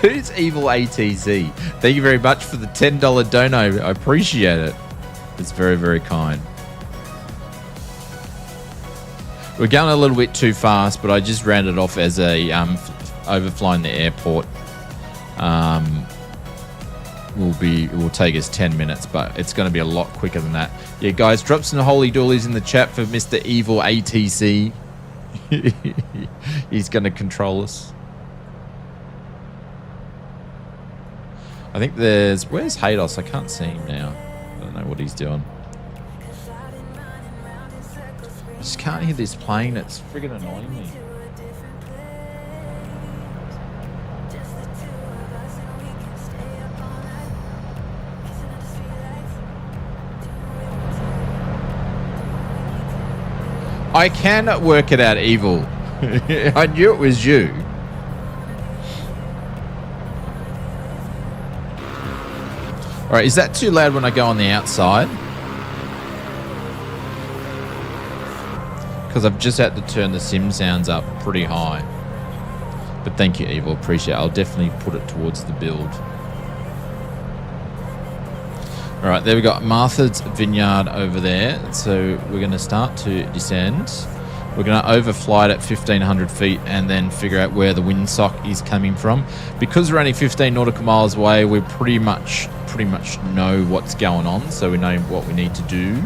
Who's Evil ATC? Thank you very much for the $10 dono. I appreciate it. It's very, very kind. We're going a little bit too fast, but I just ran it off as a overflying the airport. It will take us 10 minutes, but it's going to be a lot quicker than that. Yeah, guys, drop some holy doolies in the chat for Mr. Evil ATC. He's going to control us. I think where's Hados? I can't see him now. I don't know what he's doing. I just can't hear this plane. It's friggin' annoying me. I can work it out, Evil. I knew it was you. Alright, is that too loud when I go on the outside? Because I've just had to turn the sim sounds up pretty high. But thank you, Evil. Appreciate it. I'll definitely put it towards the build. Alright, there we got Martha's Vineyard over there. So we're going to start to descend. We're going to overfly it at 1,500 feet and then figure out where the windsock is coming from. Because we're only 15 nautical miles away, we pretty much know what's going on. So we know what we need to do.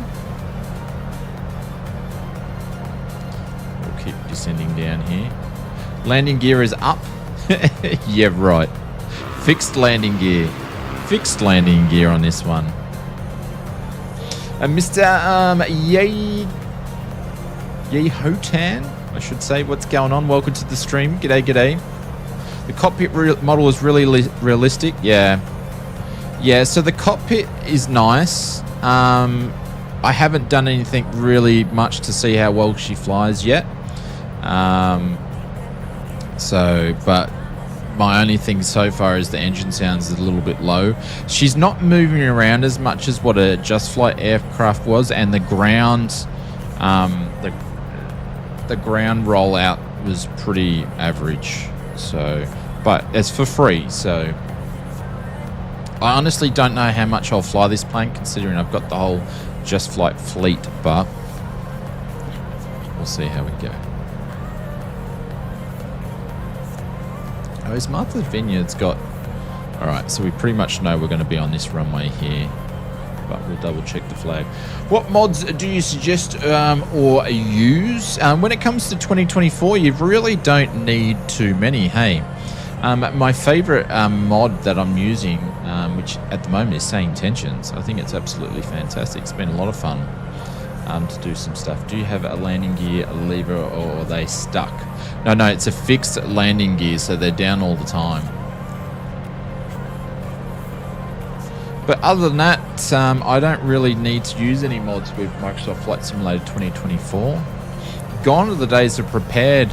Keep descending down here. Landing gear is up. Yeah, right. Fixed landing gear. Fixed landing gear on this one. Mr. Yehotan, I should say. What's going on? Welcome to the stream. G'day, g'day. The cockpit model is really realistic. Yeah. Yeah, so the cockpit is nice. I haven't done anything really much to see how well she flies yet. But my only thing so far is the engine sounds a little bit low. She's not moving around as much as what a Just Flight aircraft was, and the ground, the ground rollout was pretty average. So, but it's for free, so I honestly don't know how much I'll fly this plane, considering I've got the whole Just Flight fleet, but we'll see how we go. Oh, is Martha's Vineyard's got... Alright, so we pretty much know we're going to be on this runway here, but we'll double check the flag. What mods do you suggest or use? When it comes to 2024, you really don't need too many, hey. My favorite mod that I'm using, which at the moment is Same Tensions, I think it's absolutely fantastic. It's been a lot of fun to do some stuff. Do you have a landing gear lever, or are they stuck? No, it's a fixed landing gear, so they're down all the time. But other than that, I don't really need to use any mods with Microsoft Flight Simulator 2024. Gone are the days of Prepared,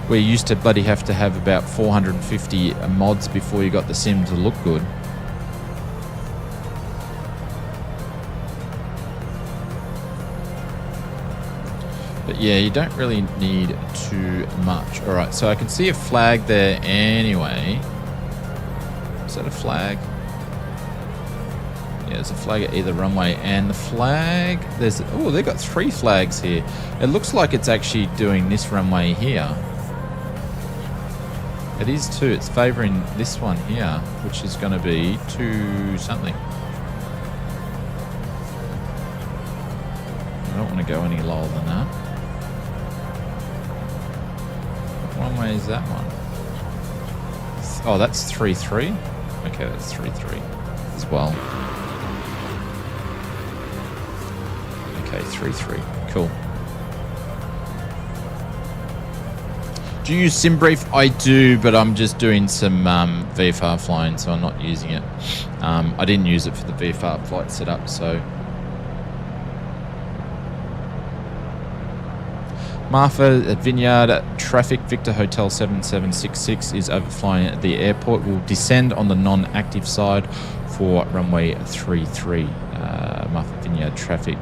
where you used to bloody have to have about 450 mods before you got the sim to look good. But yeah, you don't really need too much. Alright, so I can see a flag there anyway. Is that a flag? Yeah, there's a flag at either runway, and the flag, they've got 3 flags here. It looks like it's actually doing this runway here. It is too. It's favouring this one here, which is going to be 2 something. I don't want to go any lower than that. What runway is that one? Oh, that's 3-3. Okay, that's 3-3 as well. Okay, 3-3. Cool. Do you use SimBrief? I do, but I'm just doing some VFR flying, so I'm not using it. I didn't use it for the VFR flight setup, so. Martha at Vineyard, traffic Victor Hotel 7766 is overflying at the airport. Will descend on the non-active side for runway 33. Martha Vineyard traffic.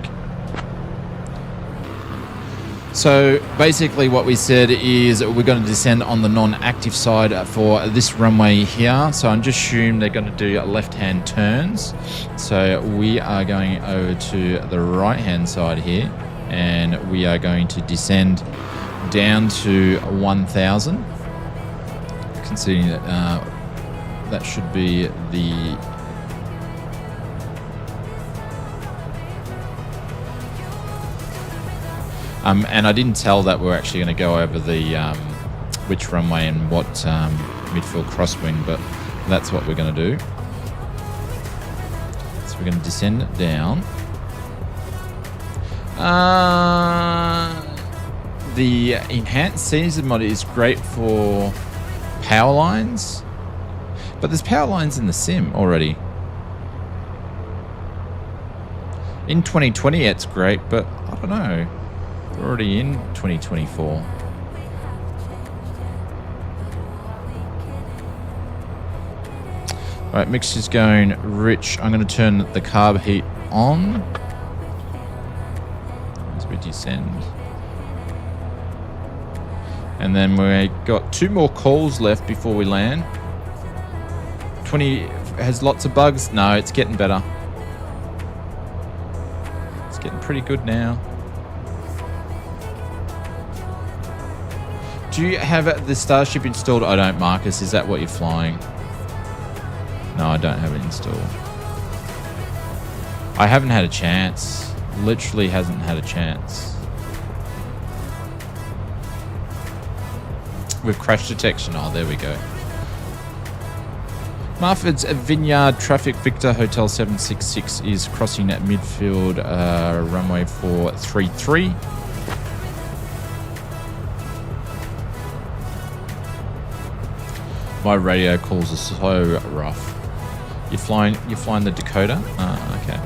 So basically what we said is we're going to descend on the non-active side for this runway here. So I'm just assuming they're going to do left-hand turns. So we are going over to the right-hand side here, and we are going to descend down to 1,000. Considering that that should be the and I didn't tell that we're actually going to go over the which runway and what midfield crosswind, but that's what we're going to do. So we're going to descend down. The enhanced season mod is great for power lines, but there's power lines in the sim already. In 2020 it's great, but I don't know. We're already in 2024. Right, mixture's going rich. I'm going to turn the carb heat on as we descend. And then we got 2 more calls left before we land. 20 has lots of bugs. No, it's getting better. It's getting pretty good now. Do you have the Starship installed? I don't, Marcus. Is that what you're flying? No, I don't have it installed. I haven't had a chance. Literally hasn't had a chance. With crash detection. Oh, there we go. Marford's Vineyard traffic Victor Hotel 766 is crossing at midfield runway 433. My radio calls are so rough. You're flying the Dakota? Okay.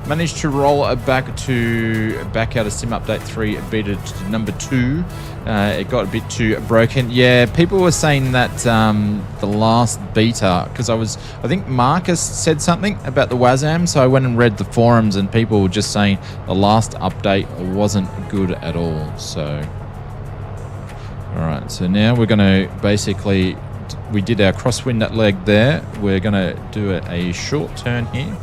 Managed to roll it back out of Sim Update 3 beta to number 2. It got a bit too broken. Yeah, people were saying that the last beta, because I think Marcus said something about the WASM, so I went and read the forums and people were just saying the last update wasn't good at all. So, alright, so now we're going to basically, we did our crosswind leg there. We're going to do a short turn here.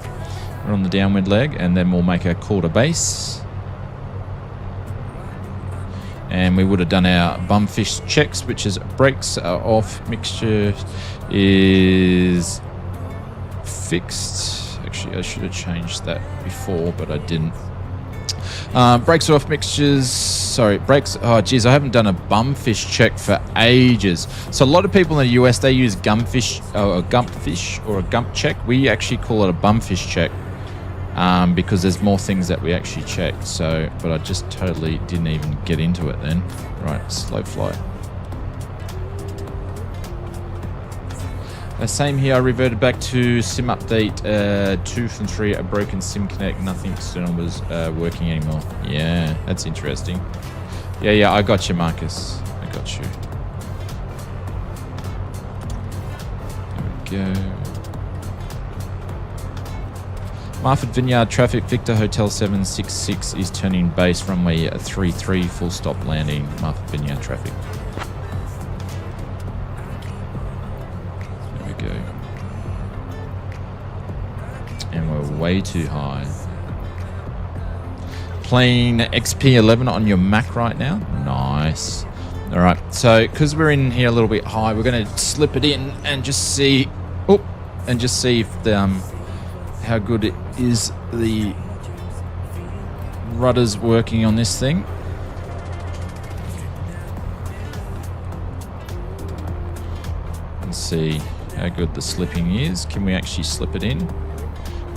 We're on the downwind leg, and then we'll make a call to base. And we would have done our bumfish checks, which is brakes are off, mixture is fixed. Actually, I should have changed that before, but I didn't. Brakes are off, mixtures. Sorry, brakes. Oh, geez, I haven't done a bumfish check for ages. So a lot of people in the US, they use gumpfish or a gump check. We actually call it a bumfish check. Because there's more things that we actually checked. So, but I just totally didn't even get into it then. Right, slow flight. Same here, I reverted back to Sim Update 2 from 3, a broken Sim Connect, nothing external was working anymore. Yeah, that's interesting. Yeah, I got you, Marcus. I got you. There we go. Marford Vineyard traffic Victor Hotel 766 is turning base runway 33 full stop landing. Marford Vineyard traffic. There we go. And we're way too high. Playing XP11 on your Mac right now. Nice. All right. So because we're in here a little bit high, we're going to slip it in and just see. If the how good it is the rudders working on this thing. see how good the slipping is. Can we actually slip it in?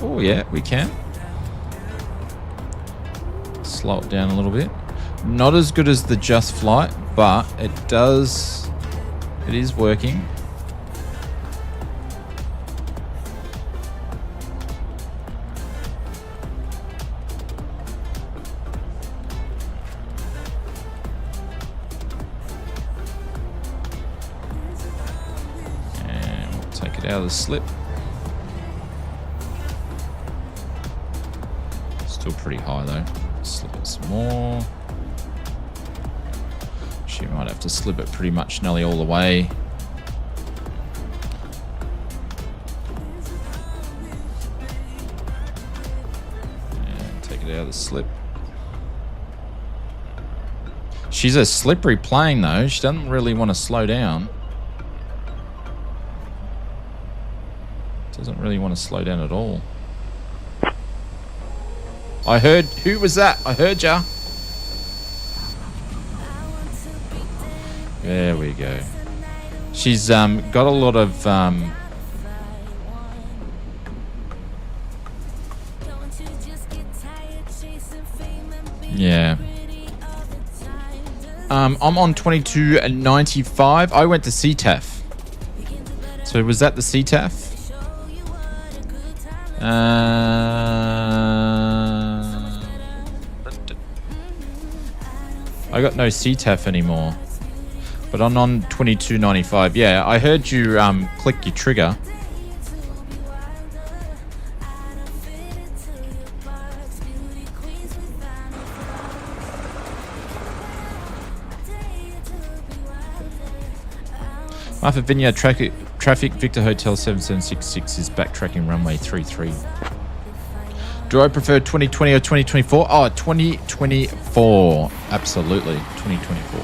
Oh yeah, we can. Slow it down a little bit. Not as good as the Just Flight, but it is working. Take it out of the slip. Still pretty high though. Slip it some more. She might have to slip it pretty much nearly all the way. And take it out of the slip. She's a slippery plane though. She doesn't really want to slow down. Doesn't really want to slow down at all. I heard... Who was that? I heard ya. There we go. She's got a lot of... yeah. I'm on 2295. I went to CTAF. So was that the CTAF? I got no CTAF anymore, but I'm on 2295. Yeah, I heard you click your trigger. After Vineyard traffic, Victor Hotel 7766 is backtracking runway 33. Do I prefer 2020 or 2024? Oh, 2024. Absolutely, 2024.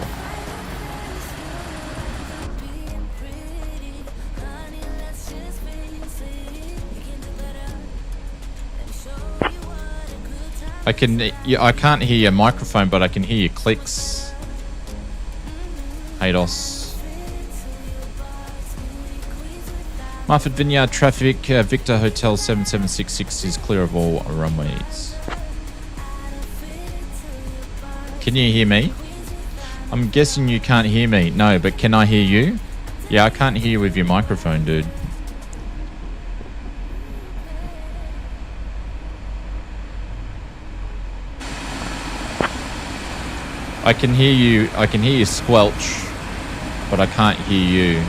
I can't hear your microphone, but I can hear your clicks. Hados. Marford Vineyard traffic, Victor Hotel 7766 is clear of all runways. Can you hear me? I'm guessing you can't hear me. No, but can I hear you? Yeah, I can't hear you with your microphone, dude. I can hear you squelch, but I can't hear you.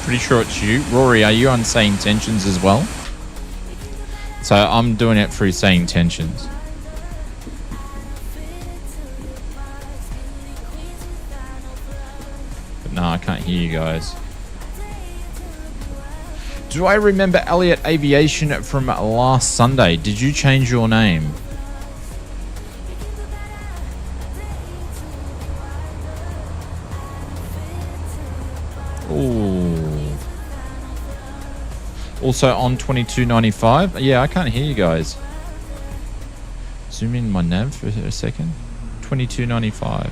Pretty sure it's you. Rory, are you on Saying Tensions as well? So I'm doing it through Saying Tensions. But no, I can't hear you guys. Do I remember Elliott Aviation from last Sunday? Did you change your name? Ooh. Also on 2295. Yeah, I can't hear you guys. Zoom in my nav for a second. 2295.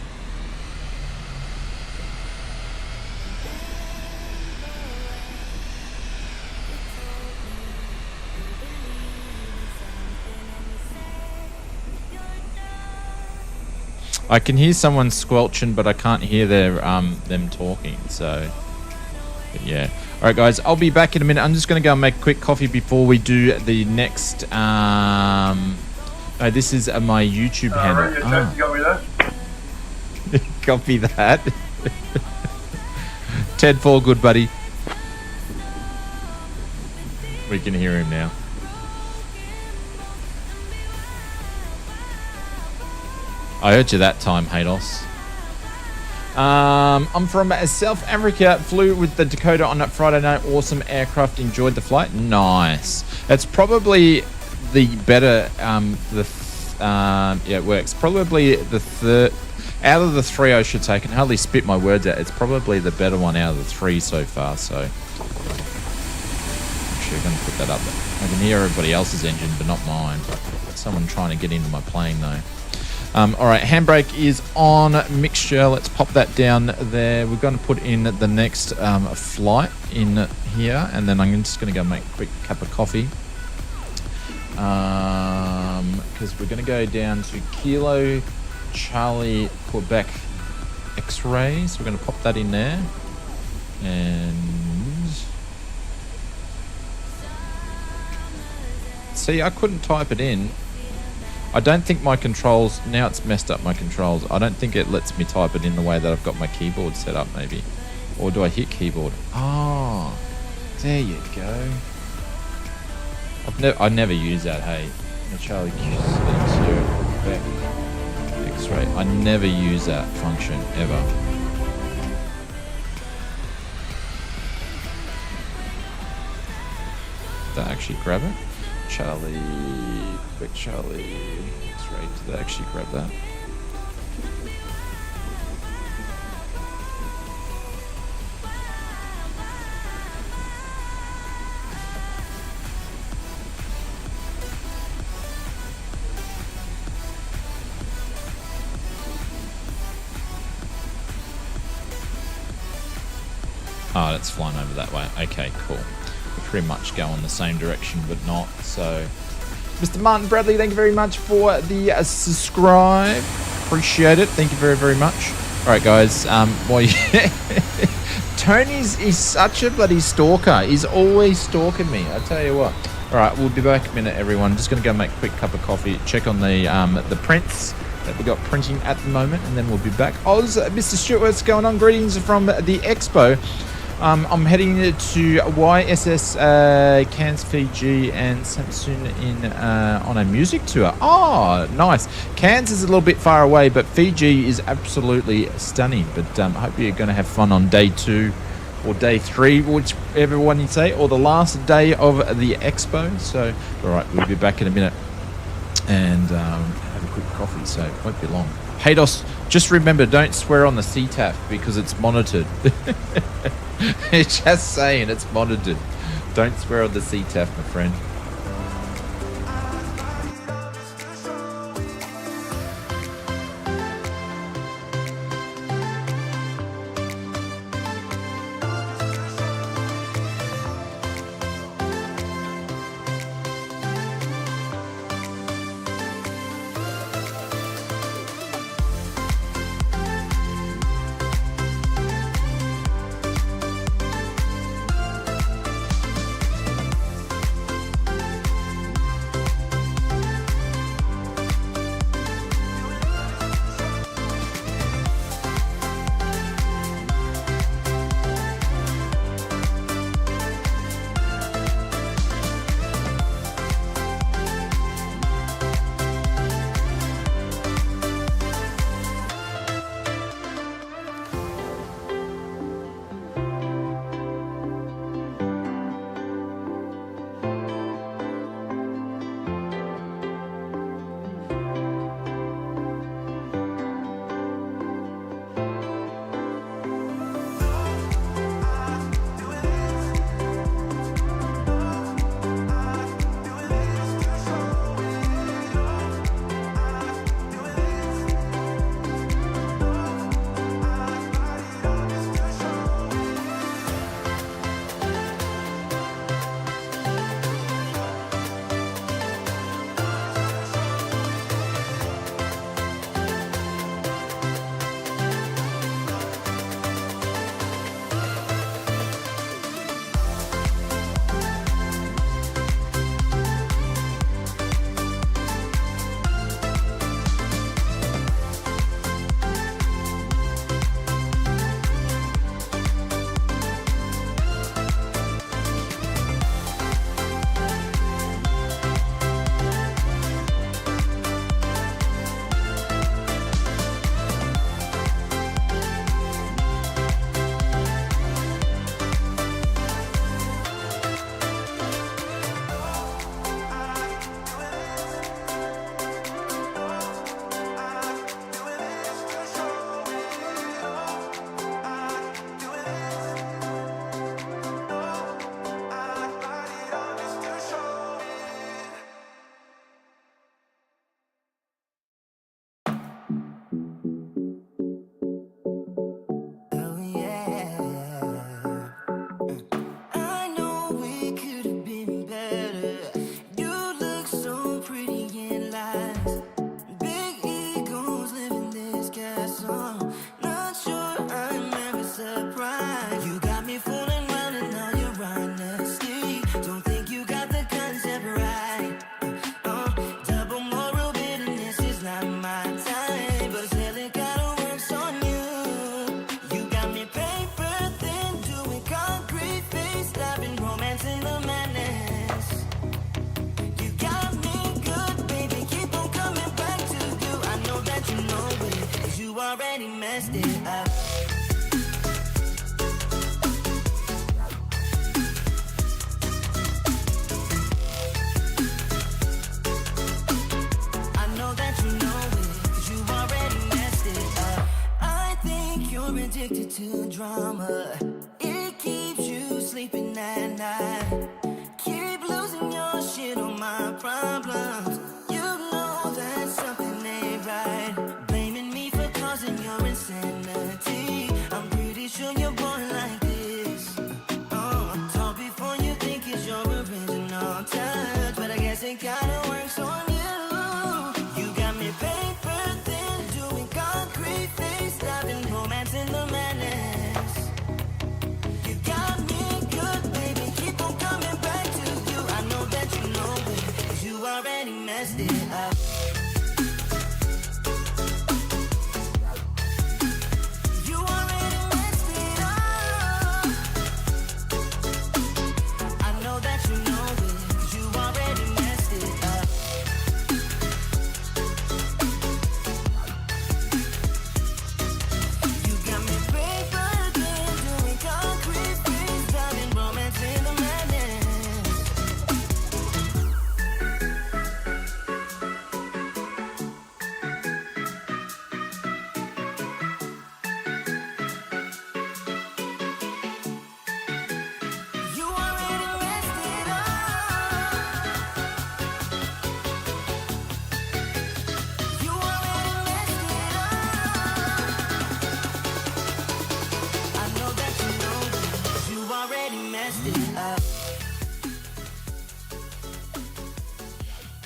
I can hear someone squelching, but I can't hear their them talking. So, but yeah. All right, guys. I'll be back in a minute. I'm just going to go and make a quick coffee before we do the next. No, this is my YouTube handle. You got me there? Copy that. Ted, for good, buddy. We can hear him now. I heard you that time, Hados. I'm from South Africa. Flew with the Dakota on that Friday night. Awesome aircraft. Enjoyed the flight. Nice. It's probably the better. Yeah, it works. Probably the third. Out of the 3, I should say, I can hardly spit my words out. It's probably the better one out of the 3 so far. So actually, I'm going to put that up. I can hear everybody else's engine, but not mine. Someone trying to get into my plane though. All right, handbrake is on. Mixture, let's pop that down there. We're going to put in the next flight in here, and then I'm just going to go make a quick cup of coffee. Because we're going to go down to Kilo Charlie Quebec X-ray. So we're going to pop that in there. And see, I couldn't type it in. I don't think my controls, now it's messed up my controls. I don't think it lets me type it in the way that I've got my keyboard set up maybe. Or do I hit keyboard? Oh, there you go. I never use that, hey. Charlie X-ray. I never use that function, ever. Did that actually grab it? Charlie, quick Charlie, X-ray, did that actually grab that? Oh, that's flying over that way. Okay, cool. Pretty much go in the same direction, but not. So, Mr. Martin Bradley, thank you very much for the subscribe. Appreciate it. Thank you very, very much. All right, guys. Tony's is such a bloody stalker. He's always stalking me. I tell you what. All right, we'll be back in a minute, everyone. Just going to go make a quick cup of coffee. Check on the prints that we got printing at the moment, and then we'll be back. Oz, Mr. Stewart, what's going on? Greetings from the expo. I'm heading to YSS, Cairns, Fiji, and Samsun on a music tour. Oh, nice. Cairns is a little bit far away, but Fiji is absolutely stunning. But I hope you're going to have fun on day 2 or day 3, whichever one you say, or the last day of the expo. So, all right, we'll be back in a minute and have a quick coffee, so it won't be long. Haydos, just remember, don't swear on the CTAF because it's monitored. Just saying, it's monitored. Don't swear on the CTAF, my friend.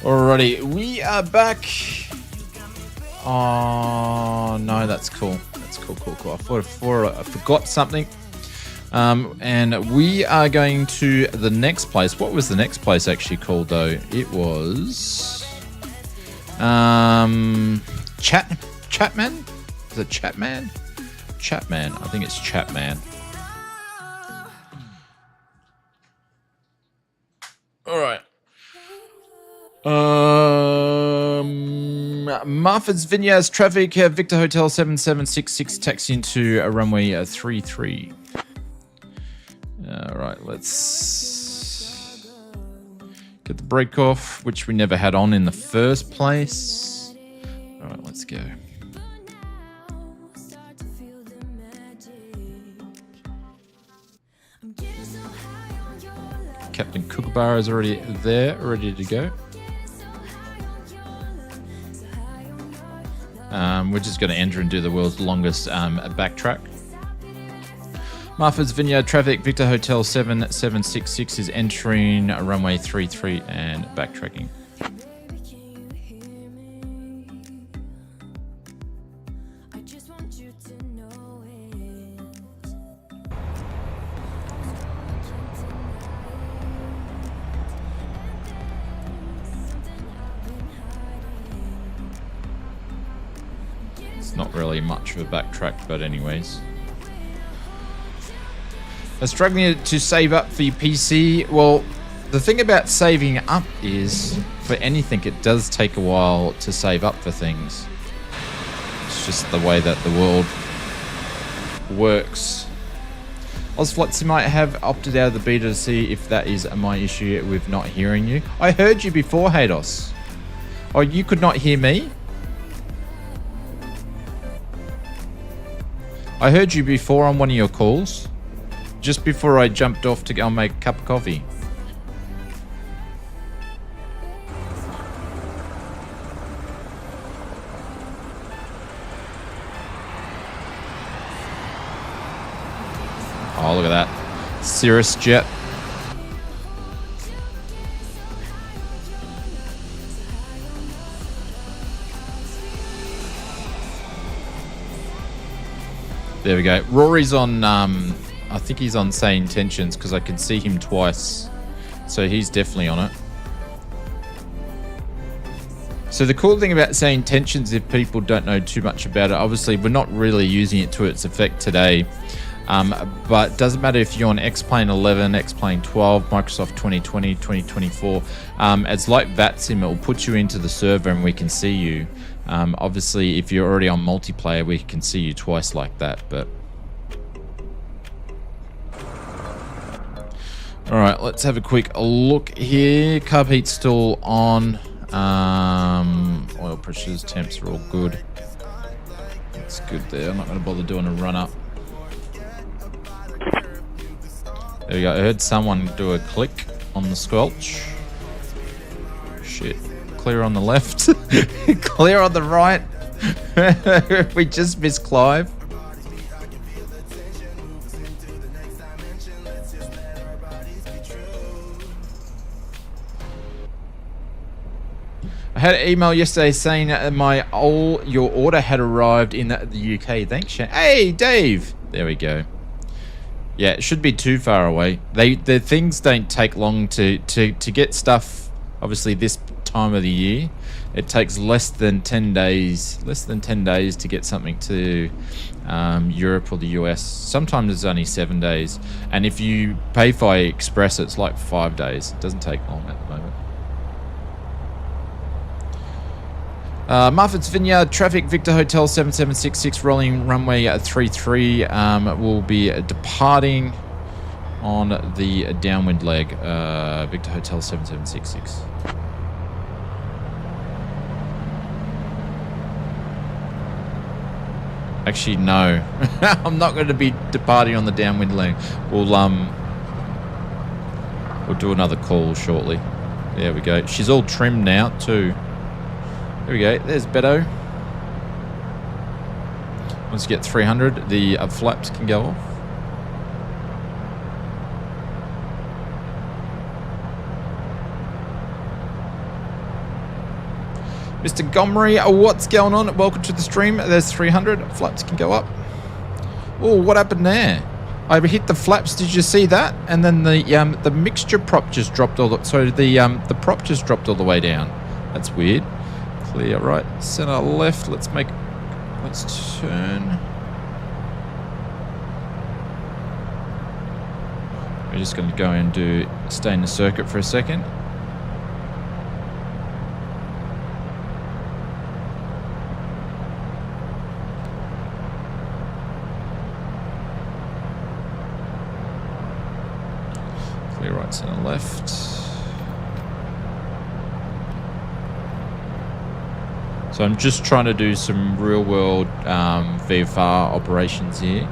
Alrighty, we are back. Oh no, that's cool. That's cool. I thought I forgot something. And we are going to the next place. What was the next place actually called though? It was Chapman? Is it Chapman? Chapman. I think it's Chapman. All right. Martha's Vineyard's traffic, Victor Hotel 7766, taxi into runway 33. All right, let's get the brake off, which we never had on in the first place. All right, let's go. Captain Kookaburra is already there, ready to go. We're just going to enter and do the world's longest backtrack. Martha's Vineyard traffic, Victor Hotel 7766 is entering runway 33 and backtracking. Not really much of a backtrack, but anyways. Struggling to save up for your PC. Well, the thing about saving up is, for anything, it does take a while to save up for things. It's just the way that the world works. Ozflutzy might have opted out of the beta to see if that is my issue with not hearing you. I heard you before, Hados. Oh, you could not hear me? I heard you before on one of your calls, just before I jumped off to go make a cup of coffee. Oh, look at that. Cirrus jet. There we go. Rory's on, I think he's on Say Intentions because I can see him twice. So he's definitely on it. So the cool thing about Say Intentions, if people don't know too much about it, obviously we're not really using it to its effect today. But it doesn't matter if you're on X-Plane 11, X-Plane 12, Microsoft 2020, 2024. It's like VATSIM, it will put you into the server and we can see you. Obviously, if you're already on multiplayer, we can see you twice like that, but... Alright, let's have a quick look here. Carb heat's still on. Oil pressures, temps are all good. That's good there. I'm not going to bother doing a run-up. There we go. I heard someone do a click on the squelch. Shit. Clear on the left. Clear on the right. We just missed Clive. I had an email yesterday saying that your order had arrived in the UK. Thanks, Shane. Hey, Dave. There we go. Yeah, it should be too far away. The things don't take long to get stuff. Obviously, this time of the year, it takes less than 10 days. Less than 10 days to get something to Europe or the US. Sometimes it's only 7 days, and if you pay via Express, it's like 5 days. It doesn't take long at the moment. Martha's Vineyard traffic, Victor Hotel 7766 rolling runway 33 will be departing on the downwind leg, Victor Hotel 7766. Actually, no. I'm not going to be departing on the downwind leg. We'll do another call shortly. There we go. She's all trimmed now too. There we go. There's Beto. Once you get 300, the flaps can go off. Mr. Gomery, what's going on? Welcome to the stream. There's 300. Flaps can go up. Oh, what happened there? I hit the flaps. Did you see that? And then the mixture prop just dropped all the... So the prop just dropped all the way down. That's weird. Clear right, center left. Let's turn. We're just going to go and stay in the circuit for a second. Clear right, center left. So I'm just trying to do some real world VFR operations here.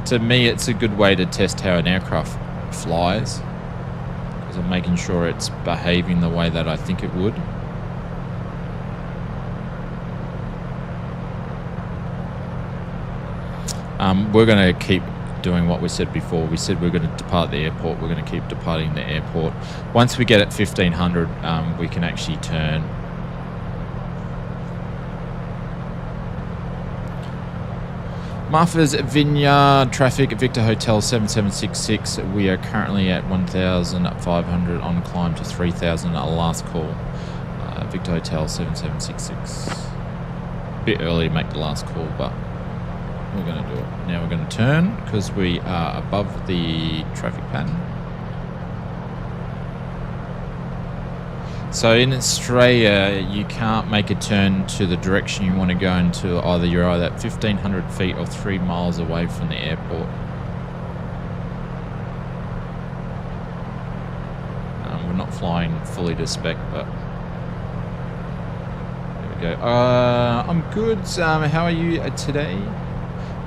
To me, it's a good way to test how an aircraft flies, because I'm making sure it's behaving the way that I think it would. We're going to keep doing what we said before. We said we're going to depart the airport. We're going to keep departing the airport. Once we get at 1500, we can actually turn. Martha's Vineyard traffic, Victor Hotel 7766. We are currently at 1,500 on climb to 3,000. Last call. Victor Hotel 7766. A bit early to make the last call, but we're going to do it. Now we're going to turn because we are above the traffic pattern. So in Australia, you can't make a turn to the direction you want to go until you're either at 1,500 feet or 3 miles away from the airport. We're not flying fully to spec, but there we go. I'm good. How are you today?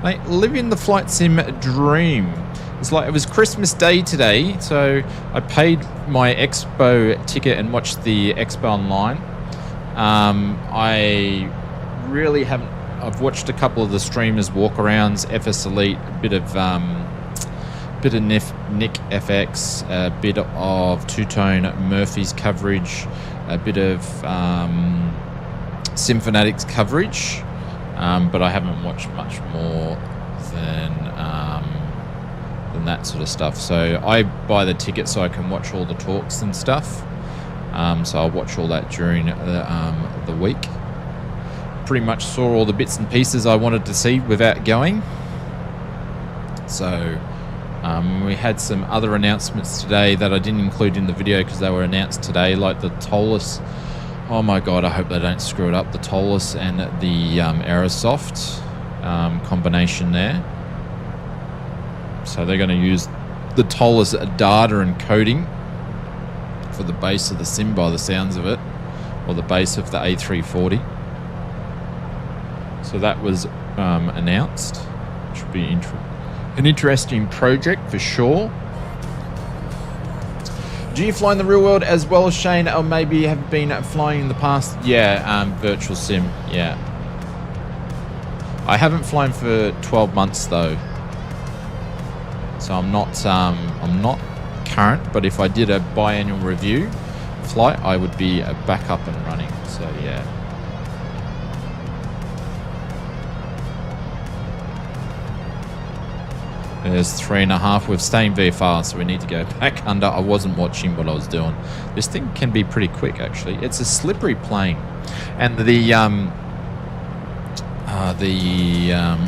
Mate, living the flight sim dream. It's like it was Christmas Day today, so I paid my expo ticket and watched the expo online. I really haven't. I've watched a couple of the streamers walk arounds, FS Elite, a bit of Nick FX, a bit of two-tone Murphy's coverage, a bit of Symphonatics coverage. But I haven't watched much more than that sort of stuff. So I buy the ticket so I can watch all the talks and stuff. So I'll watch all that during the week. Pretty much saw all the bits and pieces I wanted to see without going. So we had some other announcements today that I didn't include in the video because they were announced today, like the Tolus. Oh my god, I hope they don't screw it up. The Tolus and the Aerosoft combination there. So they're going to use the Tolus data and coding for the base of the sim by the sounds of it, or the base of the A340. So that was announced. Should be an interesting project for sure. Do you fly in the real world as well, Shane, or maybe have been flying in the past? Yeah, virtual sim, yeah. I haven't flown for 12 months though, so I'm not current. But if I did a biannual review flight, I would be back up and running. So yeah. There's 3.5. We're staying VFR, so we need to go back under. I wasn't watching what I was doing. This thing can be pretty quick, actually. It's a slippery plane, and the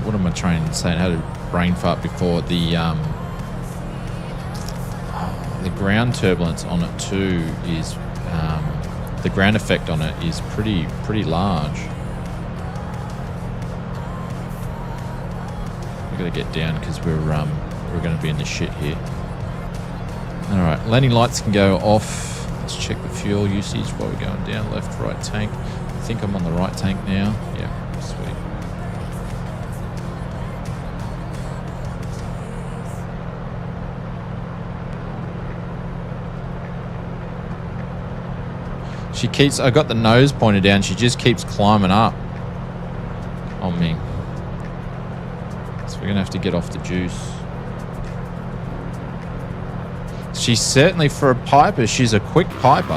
what am I trying to say? I had a brain fart before. The ground turbulence on it too is the ground effect on it is pretty large. Got to get down because we're going to be in the shit here. All right, landing lights can go off. Let's check the fuel usage while we're going down. Left, right tank. I think I'm on the right tank now. Yeah, sweet. She keeps. I got the nose pointed down. She just keeps climbing up on me. We're going to have to get off the juice. She's certainly, for a piper, she's a quick piper.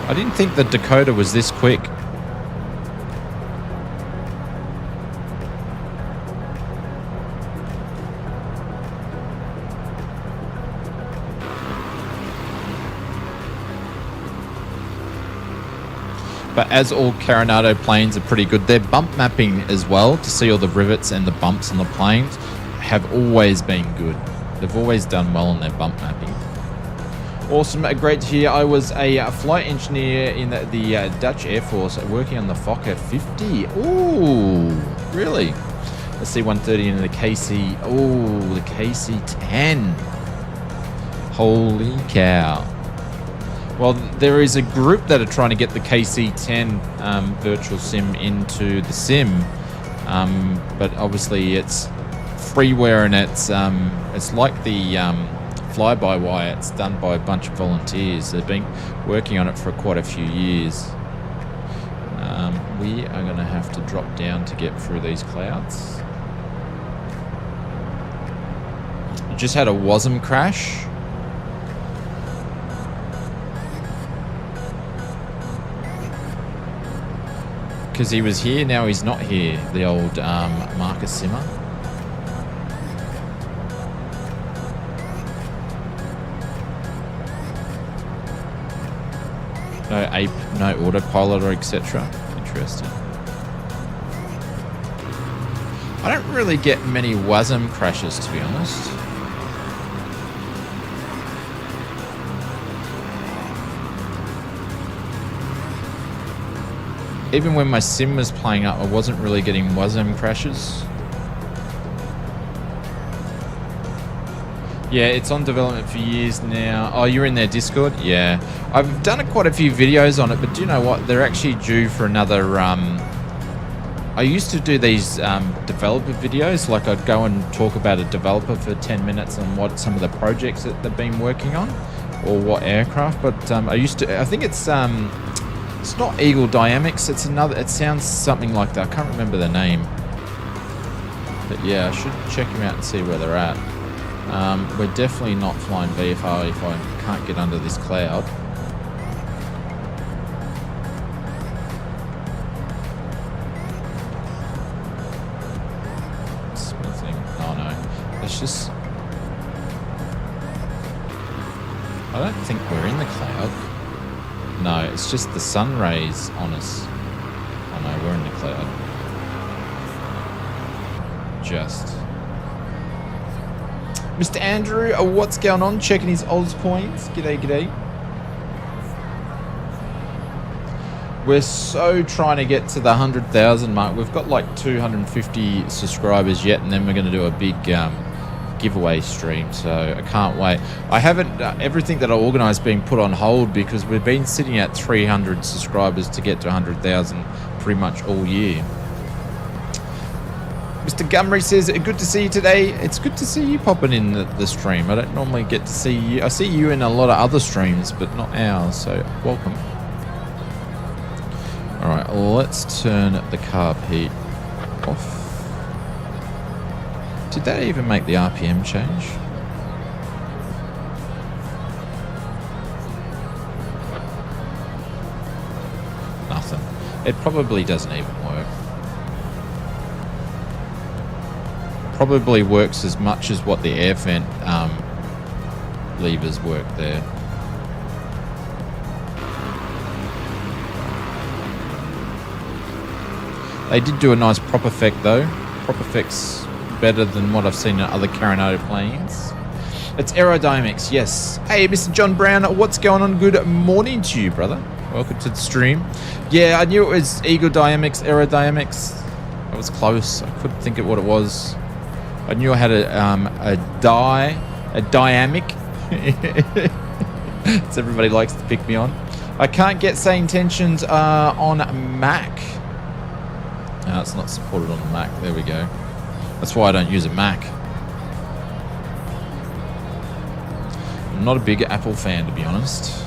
I didn't think the Dakota was this quick. But as all Coronado planes are pretty good, their bump mapping as well, to see all the rivets and the bumps on the planes, have always been good. They've always done well on their bump mapping. Awesome, great to hear. I was a flight engineer in the Dutch Air Force working on the Fokker 50. Ooh, really? The C-130 and the KC. Oh, the KC-10. Holy cow. Well, there is a group that are trying to get the KC-10 virtual sim into the sim, but obviously it's freeware and it's like the fly-by-wire. It's done by a bunch of volunteers. They've been working on it for quite a few years. We are going to have to drop down to get through these clouds. Just had a WASM crash. Because he was here, now he's not here. The old Marcus Simmer. No ape, no autopilot or etc. Interesting. I don't really get many WASM crashes, to be honest. Even when my sim was playing up, I wasn't really getting WASM crashes. Yeah, it's on development for years now. Oh, you're in their Discord? Yeah. I've done quite a few videos on it, but do you know what? They're actually due for another... I used to do these developer videos, like I'd go and talk about a developer for 10 minutes on what some of the projects that they've been working on, or what aircraft, but I think it's not Eagle Dynamics, it's another, it sounds something like that. I can't remember the name. But yeah, I should check them out and see where they're at. We're definitely not flying VFR if I can't get under this cloud. Smithing. Oh no. It's just... I don't think we're in the cloud. No, it's just the sun rays on us. Oh no, we're in the cloud. Just. Mr. Andrew, what's going on? Checking his Oz coins. G'day, g'day. We're so trying to get to the 100,000 mark. We've got like 250 subscribers yet, and then we're going to do a big giveaway stream, so I can't wait. I haven't everything that I organised being put on hold because we've been sitting at 300 subscribers to get to 100,000 pretty much all year. Mr. Gumry says, good to see you today. It's good to see you popping in the stream. I don't normally get to see you. I see you in a lot of other streams, but not ours, so welcome. Alright, let's turn the carb heat off. Did that even make the RPM change? Nothing. It probably doesn't even work. Probably works as much as what the air vent levers work there. They did do a nice prop effect though. Prop effect's better than what I've seen in other Coronado planes. It's aerodynamics, yes. Hey, Mr. John Brown, what's going on? Good morning to you, brother. Welcome to the stream. Yeah, I knew it was Eagle Dynamics, aerodynamics. I was close. I couldn't think of what it was. I knew I had a dynamic. So everybody likes to pick me on. I can't get same tensions on Mac. No, it's not supported on the Mac. There we go. That's why I don't use a Mac. I'm not a big Apple fan, to be honest.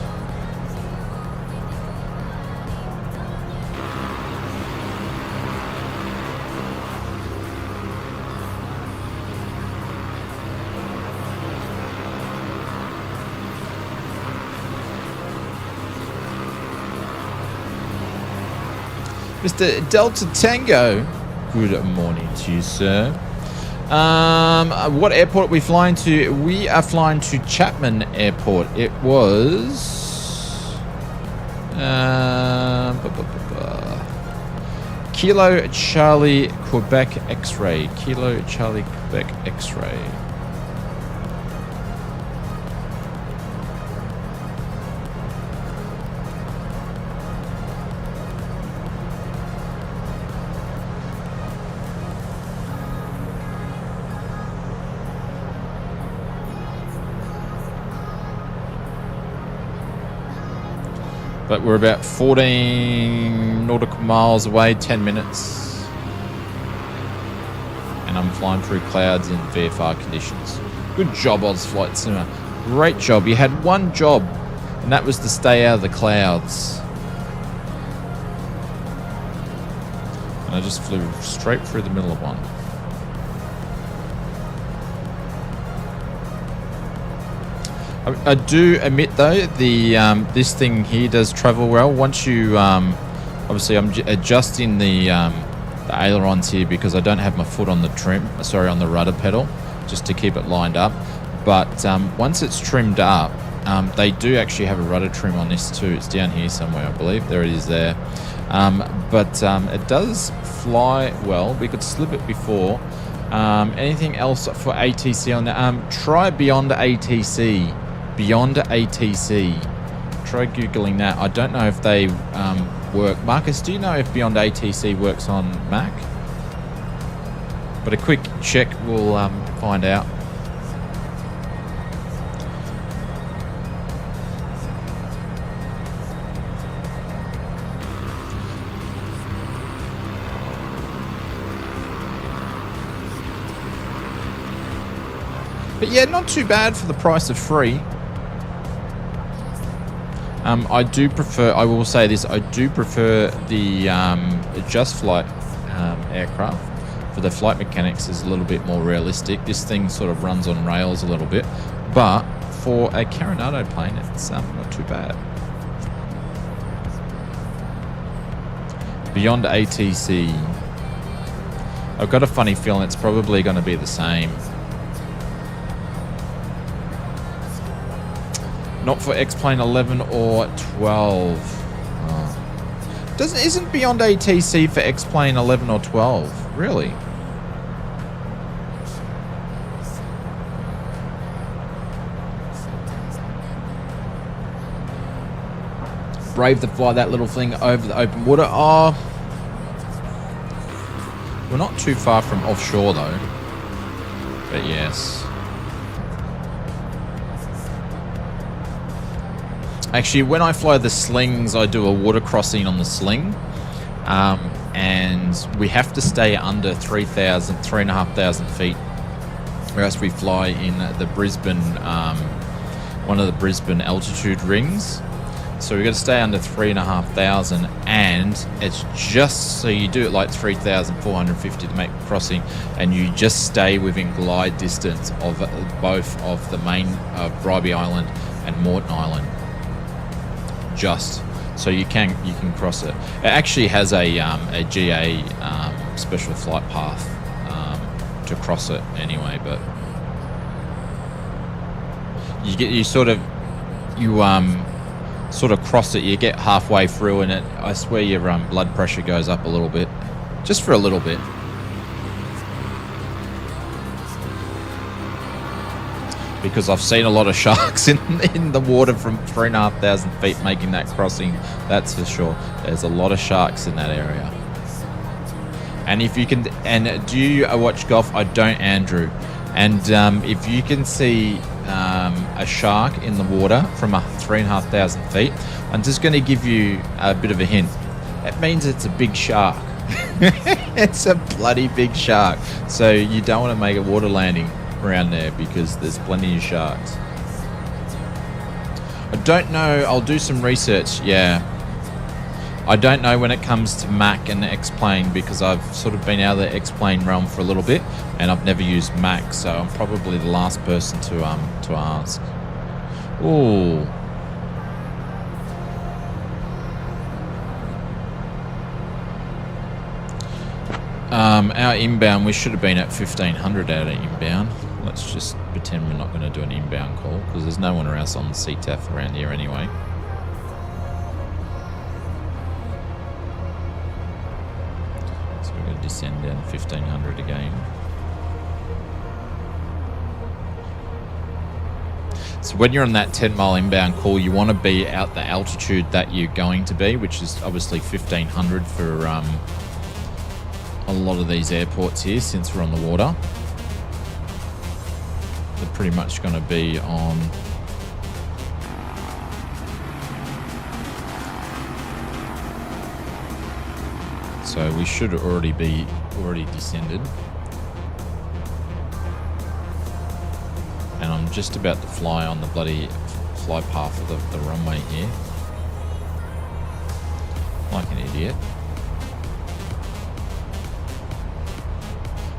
Mr. Delta Tango. Good morning to you, sir. What airport are we flying to? We are flying to Chapman Airport. It was... Kilo Charlie Quebec X-ray. Kilo Charlie Quebec X-ray. But we're about 14 nautical miles away, 10 minutes. And I'm flying through clouds in VFR conditions. Good job, Oz Flight Simmer. Great job. You had one job, and that was to stay out of the clouds. And I just flew straight through the middle of one. I do admit though, the this thing here does travel well. Once you obviously I'm adjusting the ailerons here because I don't have my foot on the on the rudder pedal, just to keep it lined up. But once it's trimmed up, they do actually have a rudder trim on this too. It's down here somewhere, I believe. There it is there. But it does fly well. We could slip it before. Anything else for ATC on that? Try Beyond ATC. Beyond ATC. Try Googling that. I don't know if they work. Marcus, do you know if Beyond ATC works on Mac? But a quick check will find out. But yeah, not too bad for the price of free. I do prefer, I will say this, I do prefer the Just Flight aircraft. For the flight mechanics is a little bit more realistic. This thing sort of runs on rails a little bit. But for a Carinado plane, it's not too bad. Beyond ATC. I've got a funny feeling it's probably going to be the same. Not for X-Plane 11 or 12. Oh. Isn't Beyond ATC for X-Plane 11 or 12? Really? Brave to fly that little thing over the open water. Oh, we're not too far from offshore though. But yes. Actually, when I fly the slings, I do a water crossing on the sling. And we have to stay under 3,500 feet. Or else we fly in the Brisbane, one of the Brisbane altitude rings. So we've got to stay under 3,500, and it's just so you do it like 3,450 to make the crossing, and you just stay within glide distance of both of the main Bribie Island and Moreton Island. Just so you can cross it. It actually has a GA special flight path to cross it anyway, but you sort of cross it. You get halfway through, and I swear your blood pressure goes up a little bit, just for a little bit. Because I've seen a lot of sharks in the water from 3,500 feet making that crossing. That's for sure. There's a lot of sharks in that area. And if you can, and do you watch golf? I don't, Andrew. And if you can see a shark in the water from 3,500 feet, I'm just going to give you a bit of a hint. It means it's a big shark. It's a bloody big shark. So you don't want to make a water landing around there because there's plenty of sharks. I don't know. I'll do some research. Yeah. I don't know when it comes to Mac and X-Plane because I've sort of been out of the X-Plane realm for a little bit and I've never used Mac, so I'm probably the last person to ask. Ooh. Our inbound, we should have been at 1500 out of inbound. Let's just pretend we're not going to do an inbound call because there's no one else on the CTAF around here anyway. So we're going to descend down 1500 again. So when you're on that 10-mile inbound call, you want to be at the altitude that you're going to be, which is obviously 1500 for a lot of these airports here since we're on the water. They're pretty much going to be on so we should already be descended. And I'm just about to fly on the bloody fly path of the runway here. Like an idiot.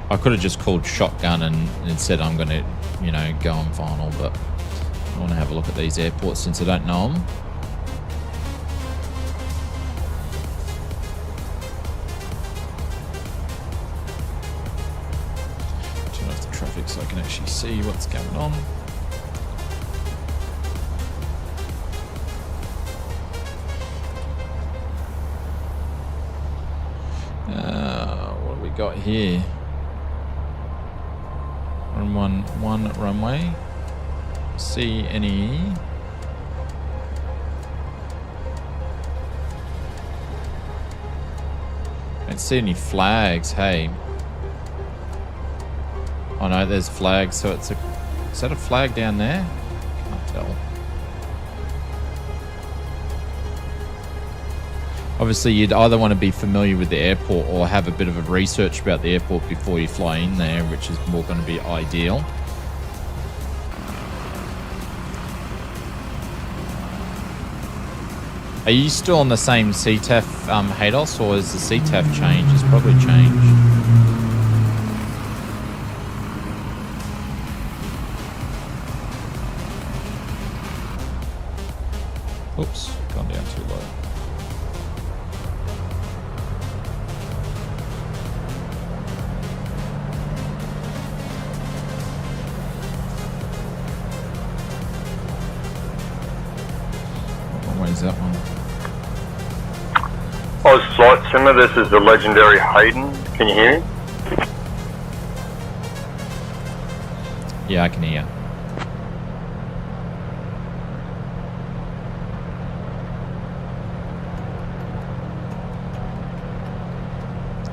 I could have just called shotgun and said I'm going to, you know, go on final, but I want to have a look at these airports since I don't know them. Turn off the traffic so I can actually see what's going on. What have we got here? One runway. See any? Don't see any flags. Hey. Oh no, there's flags. So it's a. Is that a flag down there? Can't tell. Obviously, you'd either want to be familiar with the airport or have a bit of a research about the airport before you fly in there, which is more going to be ideal. Are you still on the same CTAF, Hados, or is the CTAF changed? It's probably changed. Oops, gone down too low. Where's that one? Oz Flight Simmer, this is the legendary Hayden. Can you hear me? Yeah, I can hear.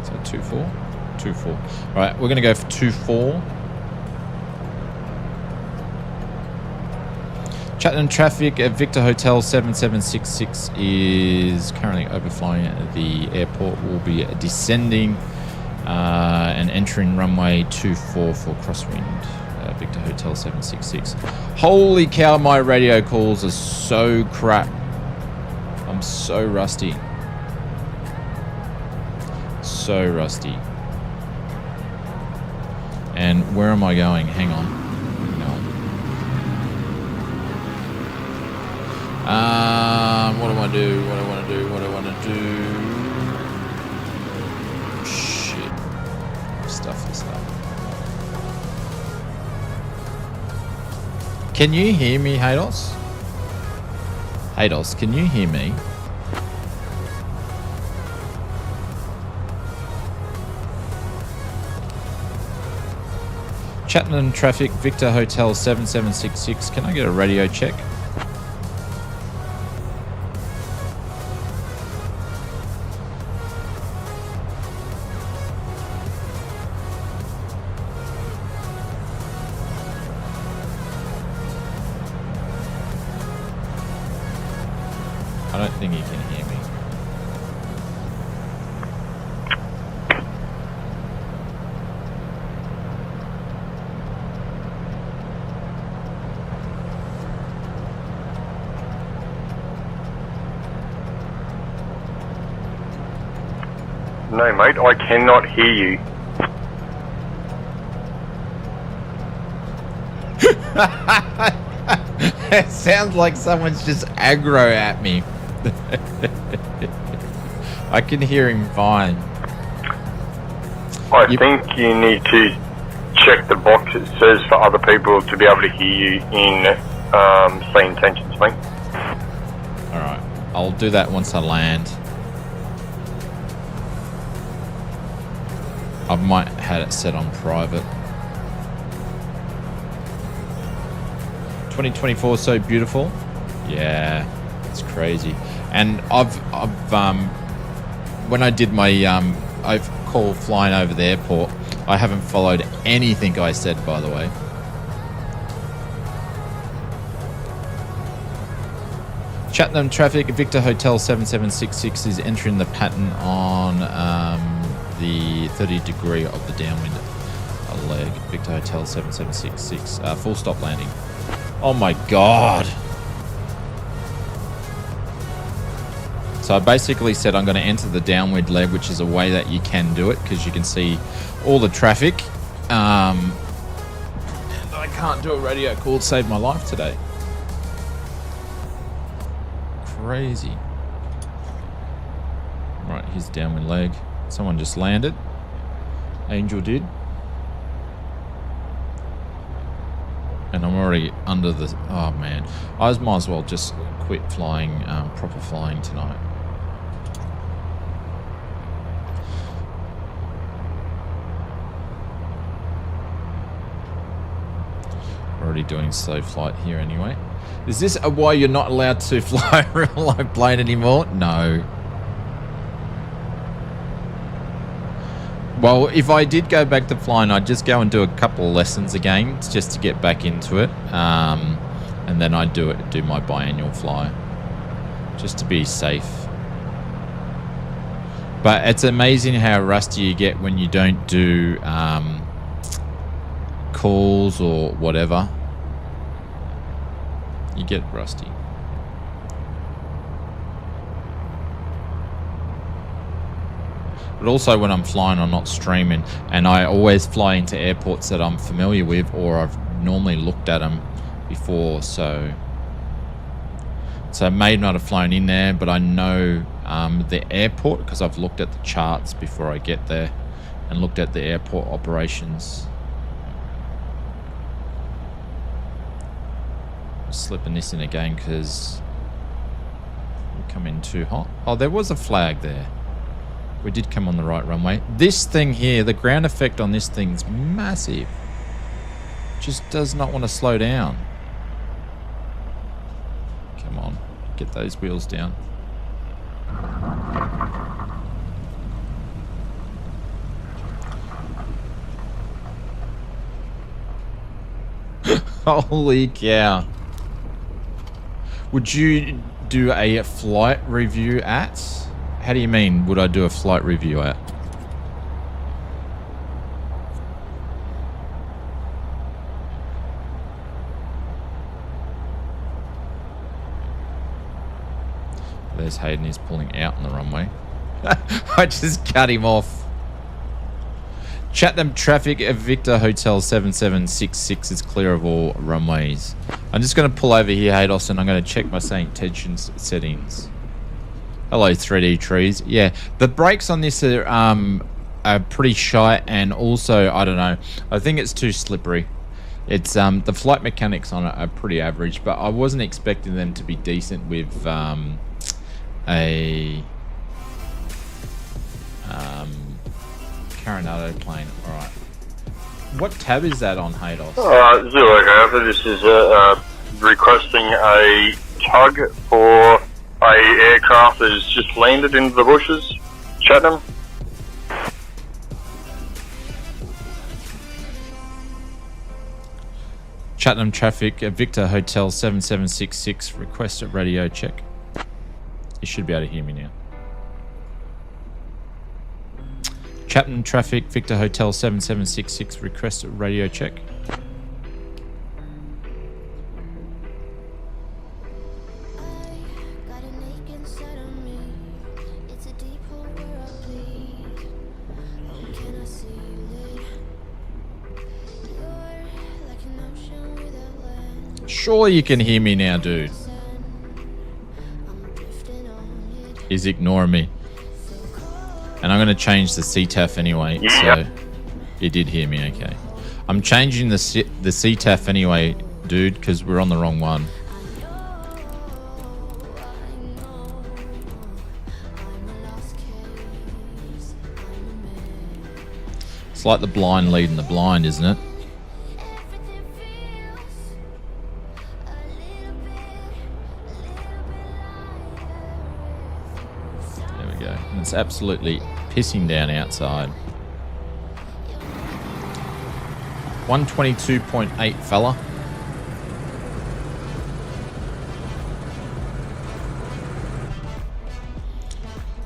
So 2-4? 2-4. Alright, we're going to go for 2-4. Chatton traffic at Victor Hotel 7766 is currently overflying the airport. We'll be descending and entering runway 24 for crosswind. Victor Hotel 766. Holy cow, my radio calls are so crap. I'm so rusty. So rusty. And where am I going? Hang on. What do I do? What do I want to do? What do I want to do? Shit. Stuff this up. Can you hear me, Hados? Hados, can you hear me? Chatton traffic, Victor Hotel 7766. Can I get a radio check? I don't think you can hear me. No, mate, I cannot hear you. It sounds like someone's just aggro at me. I can hear him fine. I think you need to check the box that says for other people to be able to hear you in say intentions, mate. Alright, I'll do that once I land. I might have it set on private. 2024 so beautiful. Yeah, it's crazy. And I've when I did my I've called flying over the airport, I haven't followed anything I said, by the way. Chatham traffic, Victor Hotel 7766 is entering the pattern on the 30 degree of the downwind leg. Victor Hotel 7766, full stop landing. Oh my God. So I basically said I'm going to enter the downwind leg, which is a way that you can do it because you can see all the traffic. And I can't do a radio call to save my life today. Crazy. Right, here's downwind leg. Someone just landed. Angel did. And I'm already under the... Oh, man. I might as well just quit flying, proper flying tonight. Already doing slow flight here anyway. Is this why you're not allowed to fly a real live plane anymore? No. Well, if I did go back to flying, I'd just go and do a couple of lessons again just to get back into it. And then I'd do my biannual fly just to be safe. But it's amazing how rusty you get when you don't do calls or whatever. You get rusty. But also when I'm flying, I'm not streaming, and I always fly into airports that I'm familiar with or I've normally looked at them before, so I may not have flown in there, but I know the airport because I've looked at the charts before I get there and looked at the airport operations. Slipping this in again because we come in too hot. Oh, there was a flag there. We did come on the right runway. This thing here, the ground effect on this thing's massive. Just does not want to slow down. Come on, get those wheels down. Holy cow. Would you do a flight review at? How do you mean, would I do a flight review at? There's Hayden, he's pulling out on the runway. I just cut him off. Chatham traffic at Victor Hotel 7766 is clear of all runways. I'm just going to pull over here, Haydos, and I'm going to check my tension settings. Hello, 3D trees. Yeah, the brakes on this are pretty shy, and also, I don't know, I think it's too slippery. It's the flight mechanics on it are pretty average, but I wasn't expecting them to be decent with a Coronado plane. All right. What tab is that on, Haydos? Zero Alpha, this is requesting a tug for a aircraft that has just landed into the bushes. Chatham. Chatham traffic at Victor Hotel 7766. Request a radio check. You should be able to hear me now. Chatham traffic, Victor Hotel 7766. Request a radio check. Surely you can hear me now, dude. He's ignoring me. And I'm going to change the CTAF anyway. Yeah. So you did hear me, okay. I'm changing the CTAF anyway, dude, because we're on the wrong one. It's like the blind leading the blind, isn't it? There we go. And it's absolutely pissing down outside. 122.8, fella.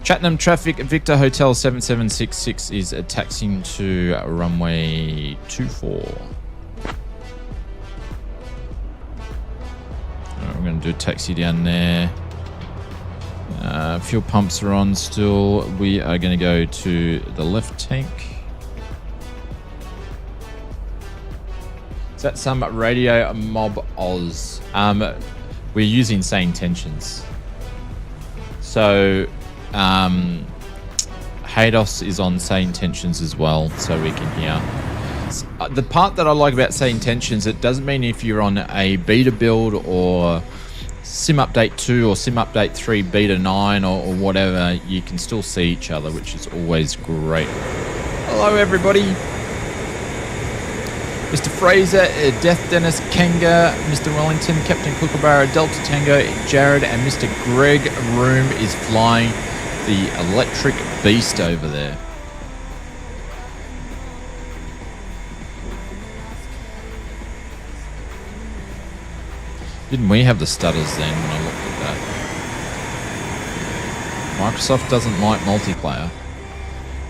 Cheltenham traffic, Victor Hotel 7766 is taxiing to runway 24. Alright, we're going to do a taxi down there. Fuel pumps are on still. We are going to go to the left tank. Is that some Radio Mob Oz? We're using Sane Tensions. So Hados is on Sane Tensions as well, so we can hear. The part that I like about Sane Tensions, it doesn't mean if you're on a beta build or Sim Update 2 or Sim Update 3 beta 9 or whatever, you can still see each other, which is always great. Hello everybody. Mr. Fraser, Death Dennis, Kenga, Mr. Wellington, Captain Kookaburra, Delta Tango, Jared, and Mr. Greg Room is flying the electric beast over there. Didn't we have the stutters then when I looked at that? Microsoft doesn't like multiplayer,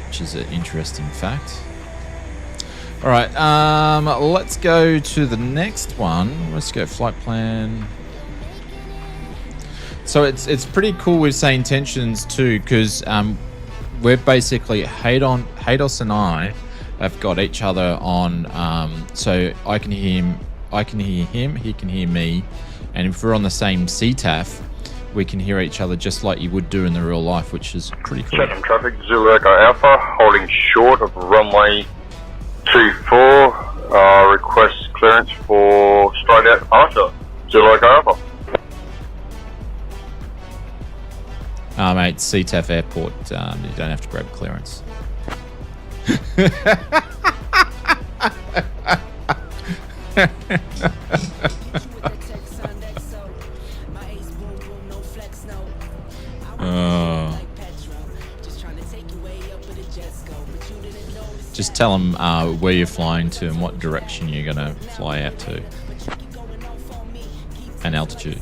which is an interesting fact. All right, let's go to the next one. Let's go flight plan. So it's pretty cool with Sane Tensions too, because we're basically Hados and I have got each other on. So I can hear him, he can hear me, and if we're on the same CTAF, we can hear each other just like you would do in the real life, which is pretty cool. Cheltenham traffic, Zulu Echo Alpha, holding short of runway 24, request clearance for straight out departure, Zulu Echo Alpha. Mate, CTAF Airport, you don't have to grab clearance. Just tell them where you're flying to and what direction you're going to fly out to. And altitude.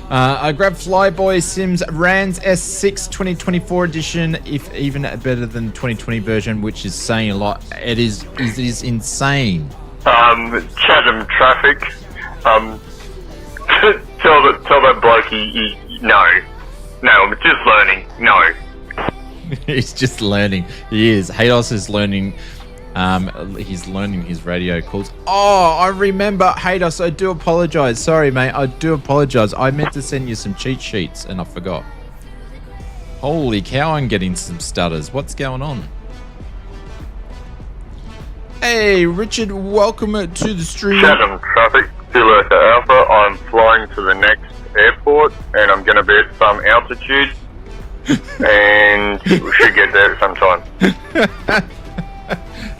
I grabbed Flyboy Sims Rands S6 2024 edition, if even better than the 2020 version, which is saying a lot. It is insane. Chatham traffic. Tell that bloke no, I'm just learning. No. He's just learning. He is. Hados is learning. He's learning his radio calls. Oh, I remember. Hados, I do apologize. Sorry, mate. I do apologize. I meant to send you some cheat sheets and I forgot. Holy cow, I'm getting some stutters. What's going on? Hey, Richard, welcome to the stream. Chatham traffic, Zulu Echo Alpha. I'm flying to the next airport and I'm going to be at some altitude and we should get there at some time.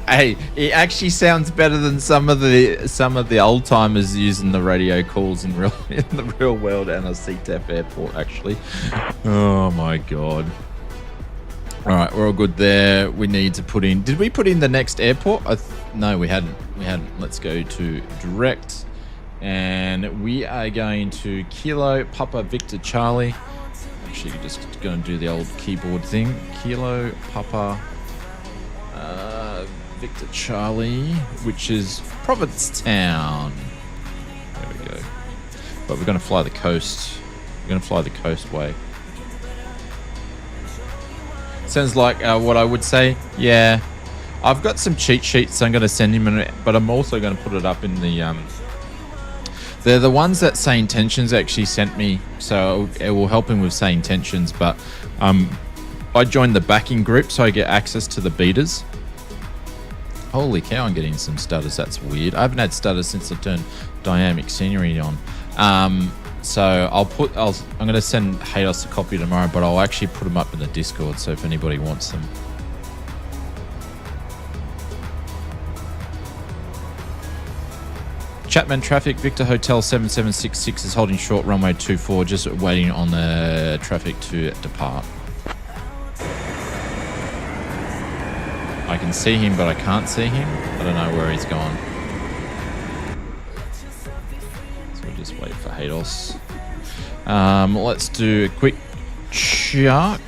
Hey, it actually sounds better than some of the old timers using the radio calls in the real world and a CTAF airport. Actually, oh my god! All right, we're all good there. We need to put in. Did we put in the next airport? No, we hadn't. We hadn't. Let's go to direct, and we are going to Kilo Papa Victor Charlie. Actually, just going to do the old keyboard thing. Kilo Papa. Victor Charlie, which is Provincetown. There we go. But we're going to fly the coast. We're going to fly the coast way. Sounds like what I would say. Yeah, I've got some cheat sheets I'm going to send him, but I'm also going to put it up in the They're the ones that Say Intentions actually sent me, so it will help him with Say Intentions. But I joined the backing group, so I get access to the beaters. Holy cow, I'm getting some stutters. That's weird. I haven't had stutters since I turned dynamic scenery on. So I'm going to send Hados a copy tomorrow, but I'll actually put them up in the Discord, so if anybody wants them. Chapman traffic, Victor Hotel 7766 is holding short runway 24, just waiting on the traffic to depart. I can see him, but I can't see him. I don't know where he's gone. So we'll just wait for Hados. Let's do a quick check.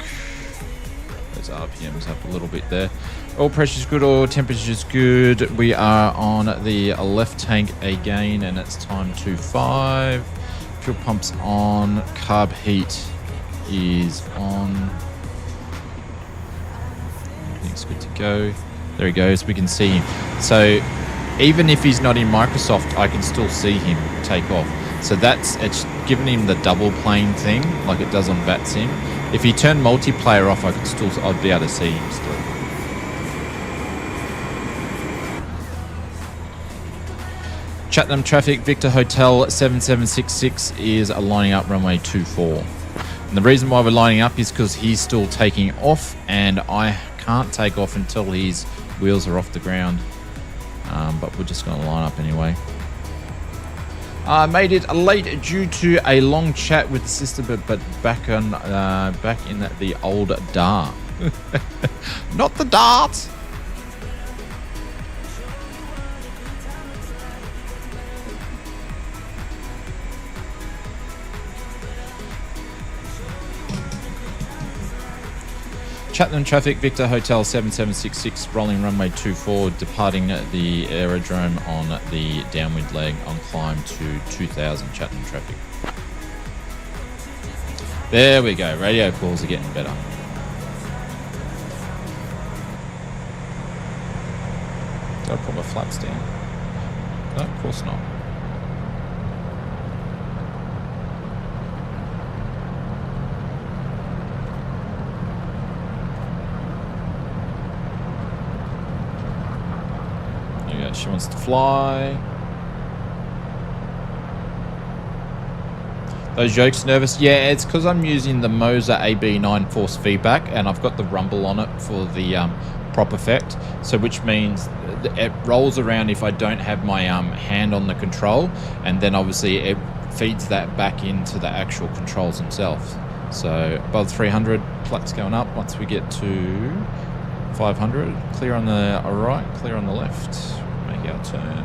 Those RPMs up a little bit there. Oil pressure's good, oil temperature's good. We are on the left tank again, and it's time to 5. Fuel pump's on. Carb heat is on. Everything's good to go. There he goes. We can see him. So even if he's not in Microsoft, I can still see him take off. So it's giving him the double plane thing, like it does on VATSIM. If he turned multiplayer off, I'd be able to see him still. Chatham traffic, Victor Hotel 7766 is lining up runway 24. And the reason why we're lining up is because he's still taking off, and I can't take off until his wheels are off the ground. But we're just going to line up anyway. I made it late due to a long chat with the sister, but back in the old dart. Not the dart. Chatham traffic, Victor Hotel 7766, rolling runway 24, departing the aerodrome on the downwind leg on climb to 2000 Chatham traffic. There we go, radio calls are getting better. Did I put my flaps down? No, of course not. She wants to fly. Those yokes nervous? Yeah, it's because I'm using the Moser AB9 force feedback, and I've got the rumble on it for the prop effect. So which means it rolls around if I don't have my hand on the control, and then obviously it feeds that back into the actual controls themselves. So above 300, flaps going up. Once we get to 500, clear on the right, clear on the left. Our turn.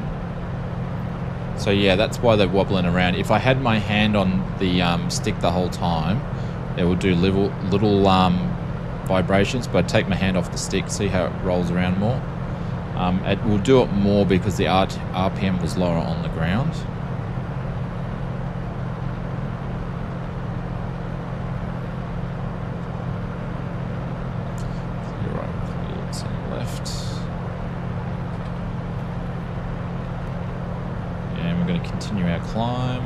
So yeah, that's why they're wobbling around. If I had my hand on the stick the whole time, it will do little vibrations, but I'd take my hand off the stick, see how it rolls around more. It will do it more because the RPM was lower on the ground. Clear right, clear center left. Going to continue our climb.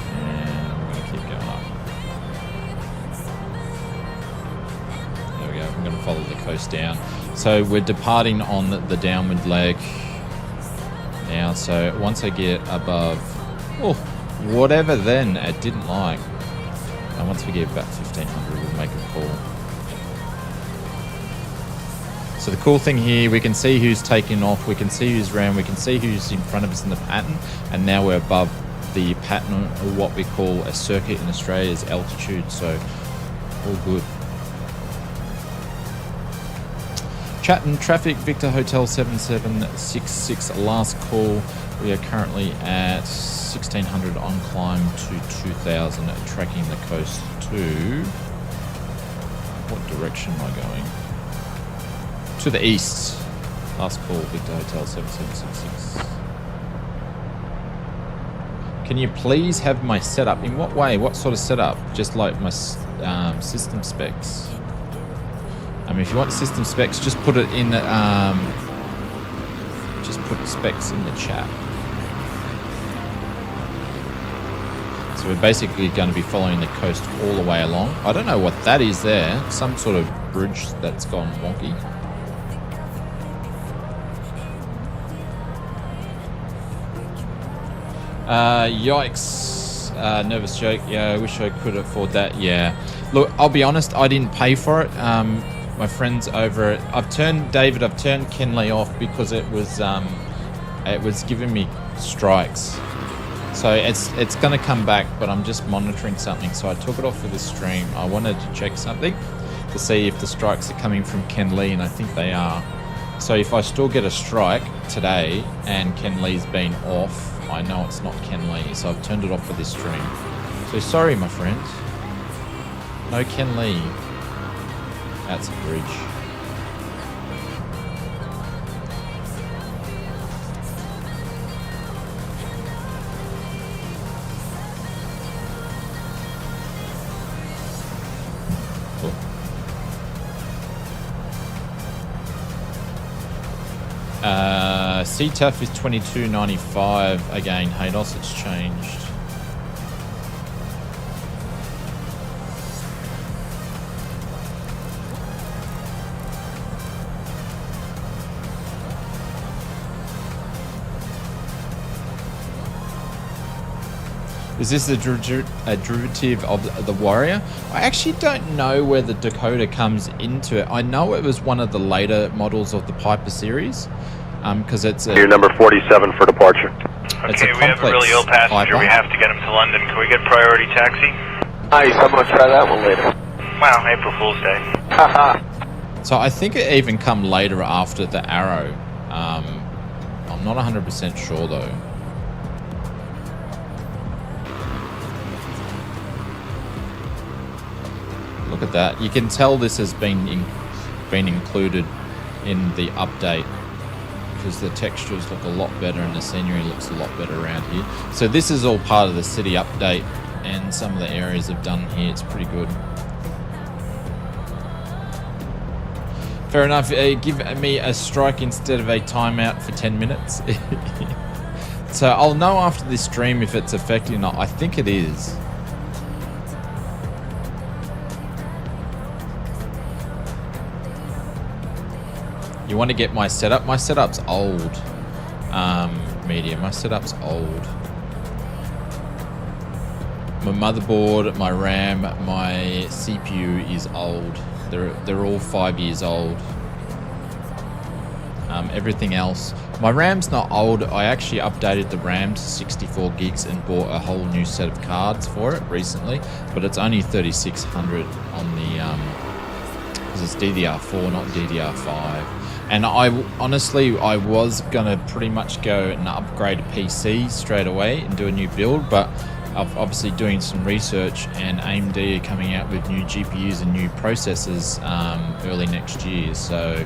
And we're going to keep going up. There we go. I'm going to follow the coast down. So we're departing on the downwind leg now. So once I get above, whatever then it didn't like. And once we get about 1500, we'll make a call. So the cool thing here, we can see who's taking off, we can see who's around, we can see who's in front of us in the pattern, and now we're above the pattern, or what we call a circuit in Australia's altitude, so all good. Chatham traffic, Victor Hotel 7766, last call. We are currently at 1600 on climb to 2000, tracking the coast to, what direction am I going? To the east. Last call, Victor Hotel 7766. Can you please have my setup? In what way? What sort of setup? Just like my system specs. If you want system specs, just put it in. Just put specs in the chat. So we're basically going to be following the coast all the way along. I don't know what that is there. Some sort of bridge that's gone wonky. Yikes. Nervous joke. Yeah, I wish I could afford that. Yeah. Look, I'll be honest, I didn't pay for it. My friends over it. I've turned Kenley off because it was giving me strikes. So it's going to come back, but I'm just monitoring something. So I took it off for this stream. I wanted to check something to see if the strikes are coming from Kenley, and I think they are. So if I still get a strike today and Kenley's been off, I know it's not Kenley. So I've turned it off for this stream. So sorry, my friend. No Kenley. That's a bridge. Cool. CTAF is $22.95 again. Haydos, it's changed. Is this a derivative of the Warrior? I actually don't know where the Dakota comes into it. I know it was one of the later models of the Piper series, because it's a... You're number 47 for departure. Okay, we have a really ill passenger. Piper. We have to get him to London. Can we get priority taxi? Nice, I'm going to try that one later. Wow, April Fool's Day. Haha. So I think it even come later after the Arrow. I'm not 100% sure though. Look at that. You can tell this has been included in the update because the textures look a lot better and the scenery looks a lot better around here. So this is all part of the city update, and some of the areas have done here. It's pretty good. Fair enough. Give me a strike instead of a timeout for 10 minutes. So I'll know after this stream if it's affecting or not. I think it is. You want to get my setup? My setup's old. Media. My setup's old. My motherboard, my RAM, my CPU is old. They're all 5 years old. Everything else. My RAM's not old. I actually updated the RAM to 64 gigs and bought a whole new set of cards for it recently. But it's only 3600 on the because it's DDR4, not DDR5. And I was gonna pretty much go and upgrade a PC straight away and do a new build, but I'm obviously doing some research, and AMD are coming out with new GPUs and new processors early next year. So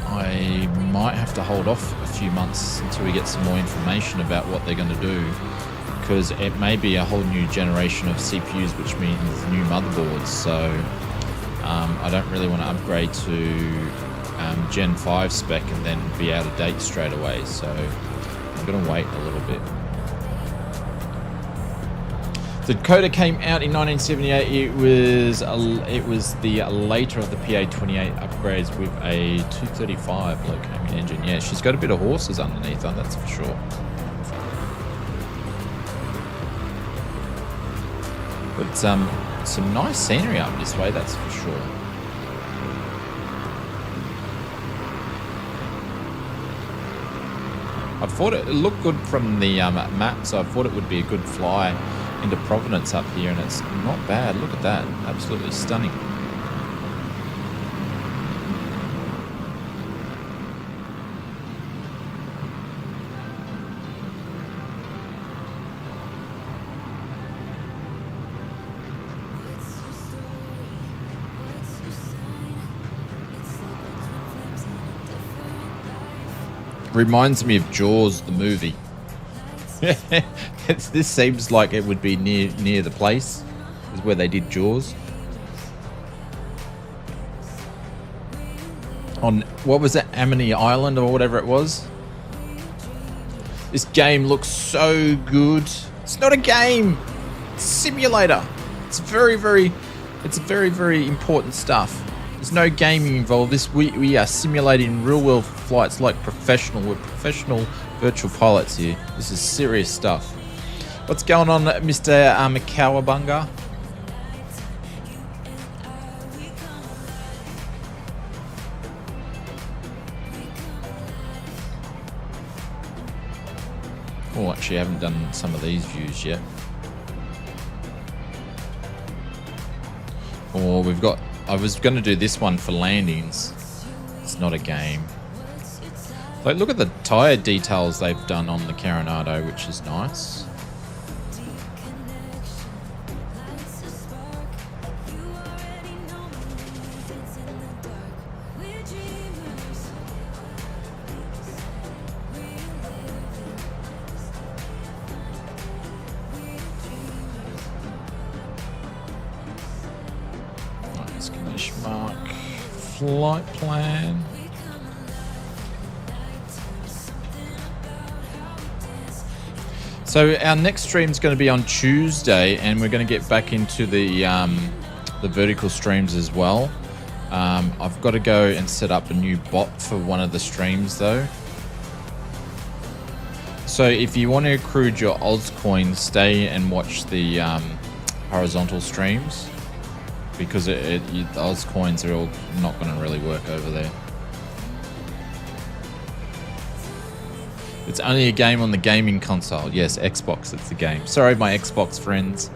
I might have to hold off a few months until we get some more information about what they're going to do, because it may be a whole new generation of CPUs, which means new motherboards. So I don't really want to upgrade to Gen 5 spec and then be out of date straight away. So I'm going to wait a little bit. The Dakota came out in 1978. It was the later of the PA28 upgrades with a 235 low-combing engine. Yeah, she's got a bit of horses underneath her, that's for sure. But some nice scenery up this way, that's for sure. I thought it looked good from the map, so I thought it would be a good fly into Providence up here, and it's not bad. Look at that, absolutely stunning. Reminds me of Jaws, the movie. This seems like it would be near the place is where they did Jaws. on, what was it, Amity Island or whatever it was. This game looks so good. It's not a game. It's a simulator. It's very, very important stuff. There's no gaming involved. We are simulating real world flights like professional. We're professional virtual pilots here. This is serious stuff. What's going on, Mr. Kawabunga? Oh, actually, I haven't done some of these views yet. Oh, we've got... I was going to do this one for landings. It's not a game. Like, look at the tyre details they've done on the Coronado, which is nice. Mark flight plan. So our next stream is going to be on Tuesday, and we're going to get back into the vertical streams as well. I've got to go and set up a new bot for one of the streams though. So if you want to accrue your Oz coins, stay and watch the horizontal streams, because the Oz coins are all not going to really work over there. It's only a game on the gaming console. Yes, Xbox, it's the game. Sorry, my Xbox friends.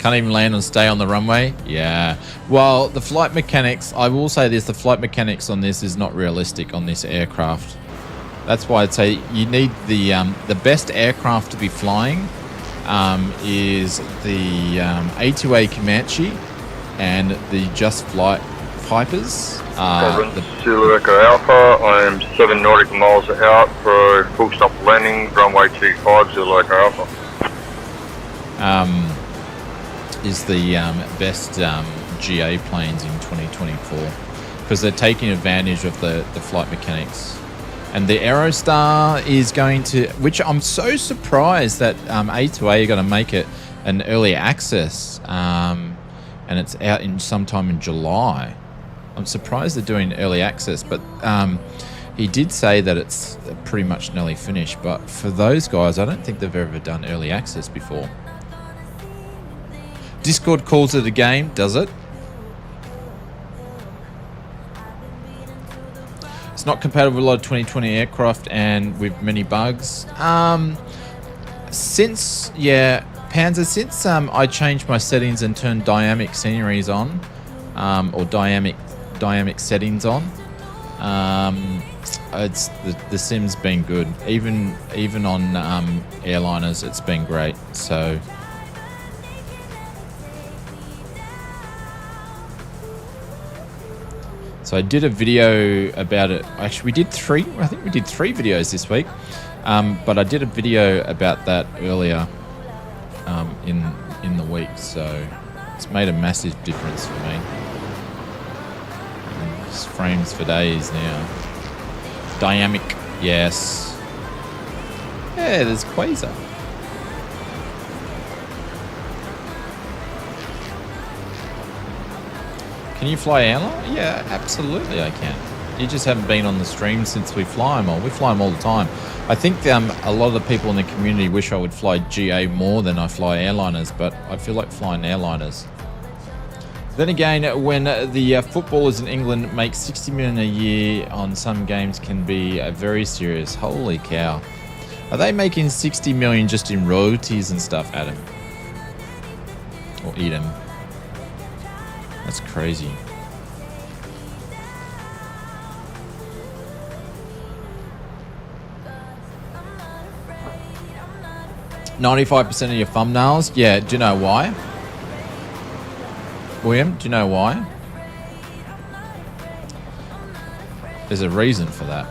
Can't even land and stay on the runway? Yeah. Well, the flight mechanics, I will say this, the flight mechanics on this is not realistic on this aircraft. That's why I'd say you need the best aircraft to be flying is the A2A Comanche and the Just Flight Pipers. Zulu Echo Alpha, I'm 7 nautical miles out for full stop landing, runway 25, Zulu Echo Alpha. Is the best GA planes in 2024 because they're taking advantage of the flight mechanics. And the Aerostar is going to, which I'm so surprised that A2A are going to make it an early access, and it's out in sometime in July. I'm surprised they're doing early access, but he did say that it's pretty much nearly finished. But for those guys, I don't think they've ever done early access before. Discord calls it a game, does it? It's not compatible with a lot of 2020 aircraft and with many bugs. Since I changed my settings and turned dynamic sceneries on, or dynamic settings on, it's the sim's been good. Even on airliners, it's been great. So. So I did a video about it. Actually, we did three. I think we did 3 videos this week. But I did a video about that earlier in the week. So it's made a massive difference for me. And it's frames for days now. Dynamic, yes. Yeah, there's Quasar. Can you fly airline? Yeah, absolutely I can. You just haven't been on the stream since we fly them all. We fly them all the time. I think a lot of the people in the community wish I would fly GA more than I fly airliners, but I feel like flying airliners. Then again, when the footballers in England make 60 million a year on some games can be very serious. Holy cow. Are they making 60 million just in royalties and stuff, Adam? Or Edom? That's crazy. $95% of your thumbnails? Yeah, do you know why? William, do you know why? There's a reason for that.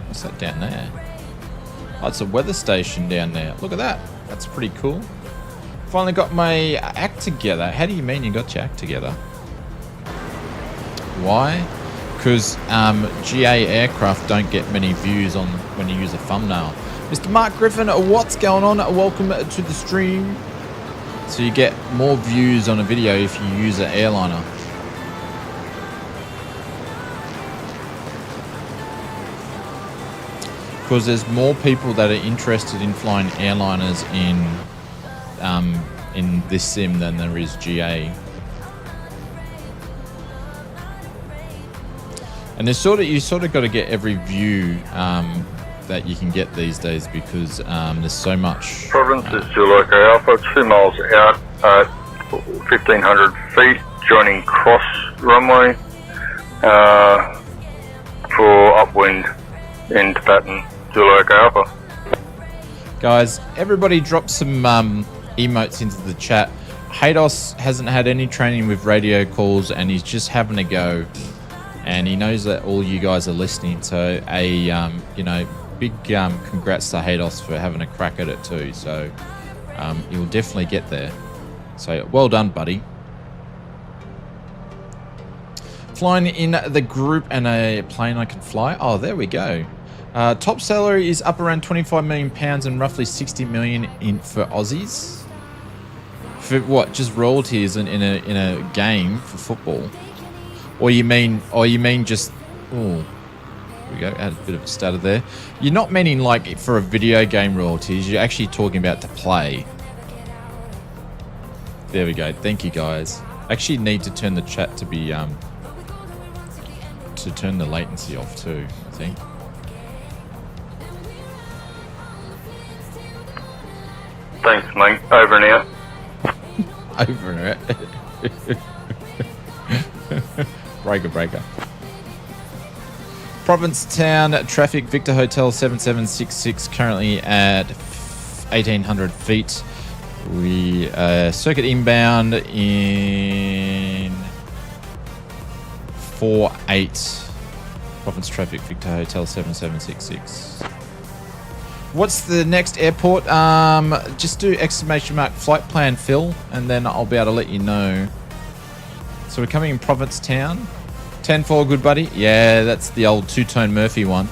What's that down there? Oh, it's a weather station down there. Look at that. That's pretty cool. Finally got my act together. How do you mean you got your act together? Why? Because GA aircraft don't get many views on when you use a thumbnail. Mr. Mark Griffin, what's going on? Welcome to the stream. So you get more views on a video if you use an airliner. Because there's more people that are interested in flying airliners in this sim than there is GA. And there's you sort of got to get every view that you can get these days because there's so much. Province is Zulu Alpha, 2 miles out at 1,500 feet, joining cross runway for upwind in Tibetan, Zulu Alpha. Guys, everybody drop some emotes into the chat. Haydos hasn't had any training with radio calls and he's just having a go. And he knows that all you guys are listening. So big congrats to Haydos for having a crack at it too. So you'll definitely get there. So well done, buddy. Flying in the group and a plane I can fly. Oh, there we go. Top salary is up around £25 million and roughly 60 million for Aussies. For what? Just royalties in a game for football? Or you mean just? Oh, here we go. Add a bit of a stutter there. You're not meaning like for a video game royalties. You're actually talking about to play. There we go. Thank you, guys. Actually, need to turn the chat to be to turn the latency off too. I think. Thanks, mate. Over and out. Over and out. Breaker. Provincetown traffic, Victor Hotel 7766, currently at 1,800 feet. We circuit inbound in 48. Province traffic, Victor Hotel 7766. What's the next airport? Just do ! Flight plan Phil, and then I'll be able to let you know. So we're coming in Provincetown. 10-4, good buddy. Yeah, that's the old two-tone Murphy one.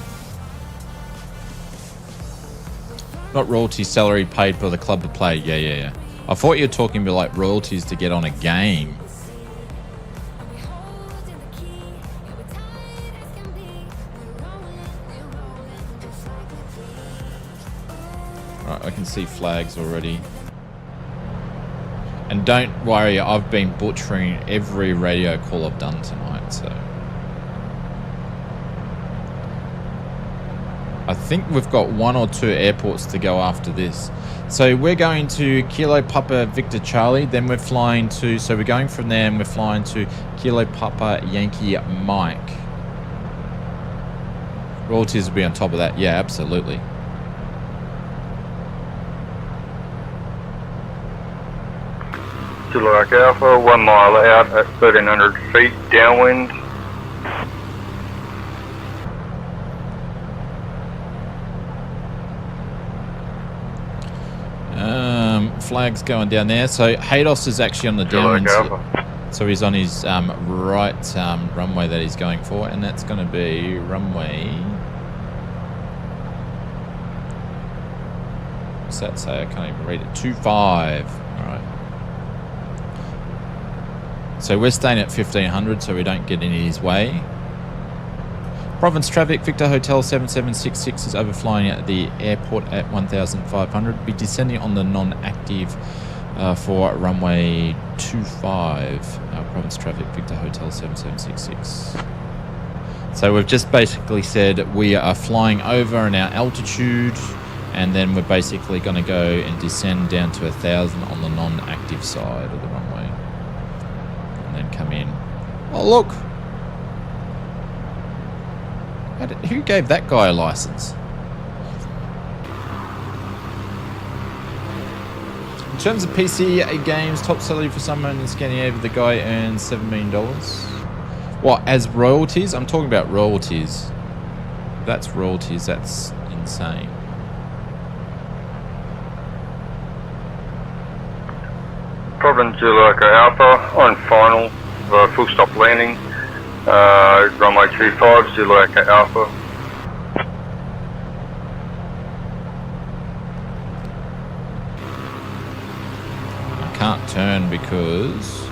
Not royalty salary paid for the club to play. Yeah. I thought you were talking about like royalties to get on a game. Right, I can see flags already. And don't worry, I've been butchering every radio call I've done tonight, so. I think we've got 1 or 2 airports to go after this. So we're going to Kilo Papa Victor Charlie, then we're flying to, so we're going from there and we're flying to Kilo Papa Yankee Mike. Royalties will be on top of that, yeah, absolutely. Zulu Alpha, 1 mile out at 1,300 feet downwind. Flags going down there. So Haydos is actually on the downwind. So he's on his right runway that he's going for, and that's going to be runway. What's that say? I can't even read it. 25. All right. So we're staying at 1,500, so we don't get in his way. Province traffic, Victor Hotel 7766 is overflying at the airport at 1,500. Be descending on the non-active for runway 25. Province traffic, Victor Hotel 7766. So we've just basically said we are flying over in our altitude, and then we're basically going to go and descend down to 1,000 on the non-active side of the runway. And then come in. Oh, look! Who gave that guy a license? In terms of PC games, top salary for someone in Scandinavia, the guy earns $7 million. What, as royalties? I'm talking about royalties. that's royalties. That's insane. Providence Zulu Echo Alpha on final, full stop landing, runway 25, Zulu Echo Alpha. I can't turn because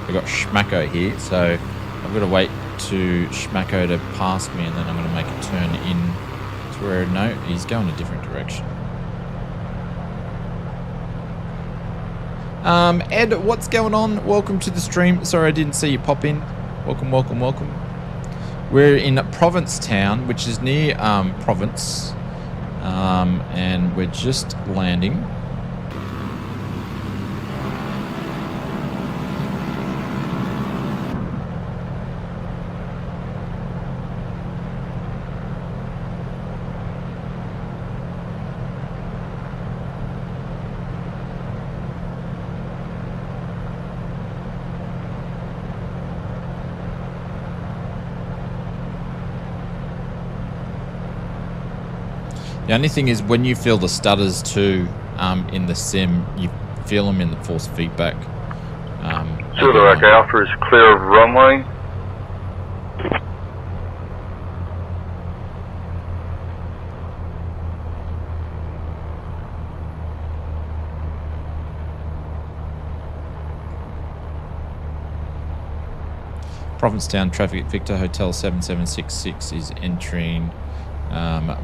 I've got Schmacko here, so I've got to wait to Schmacko to pass me, and then I'm going to make a turn in to where, no, he's going a different direction. Ed, what's going on? Welcome to the stream. Sorry I didn't see you pop in. Welcome, welcome, welcome. We're in Provincetown, which is near Provence, and we're just landing. The only thing is when you feel the stutters too in the sim, you feel them in the force feedback. Zulu Echo Alpha is clear of runway. Provincetown traffic, Victor Hotel 7766 is entering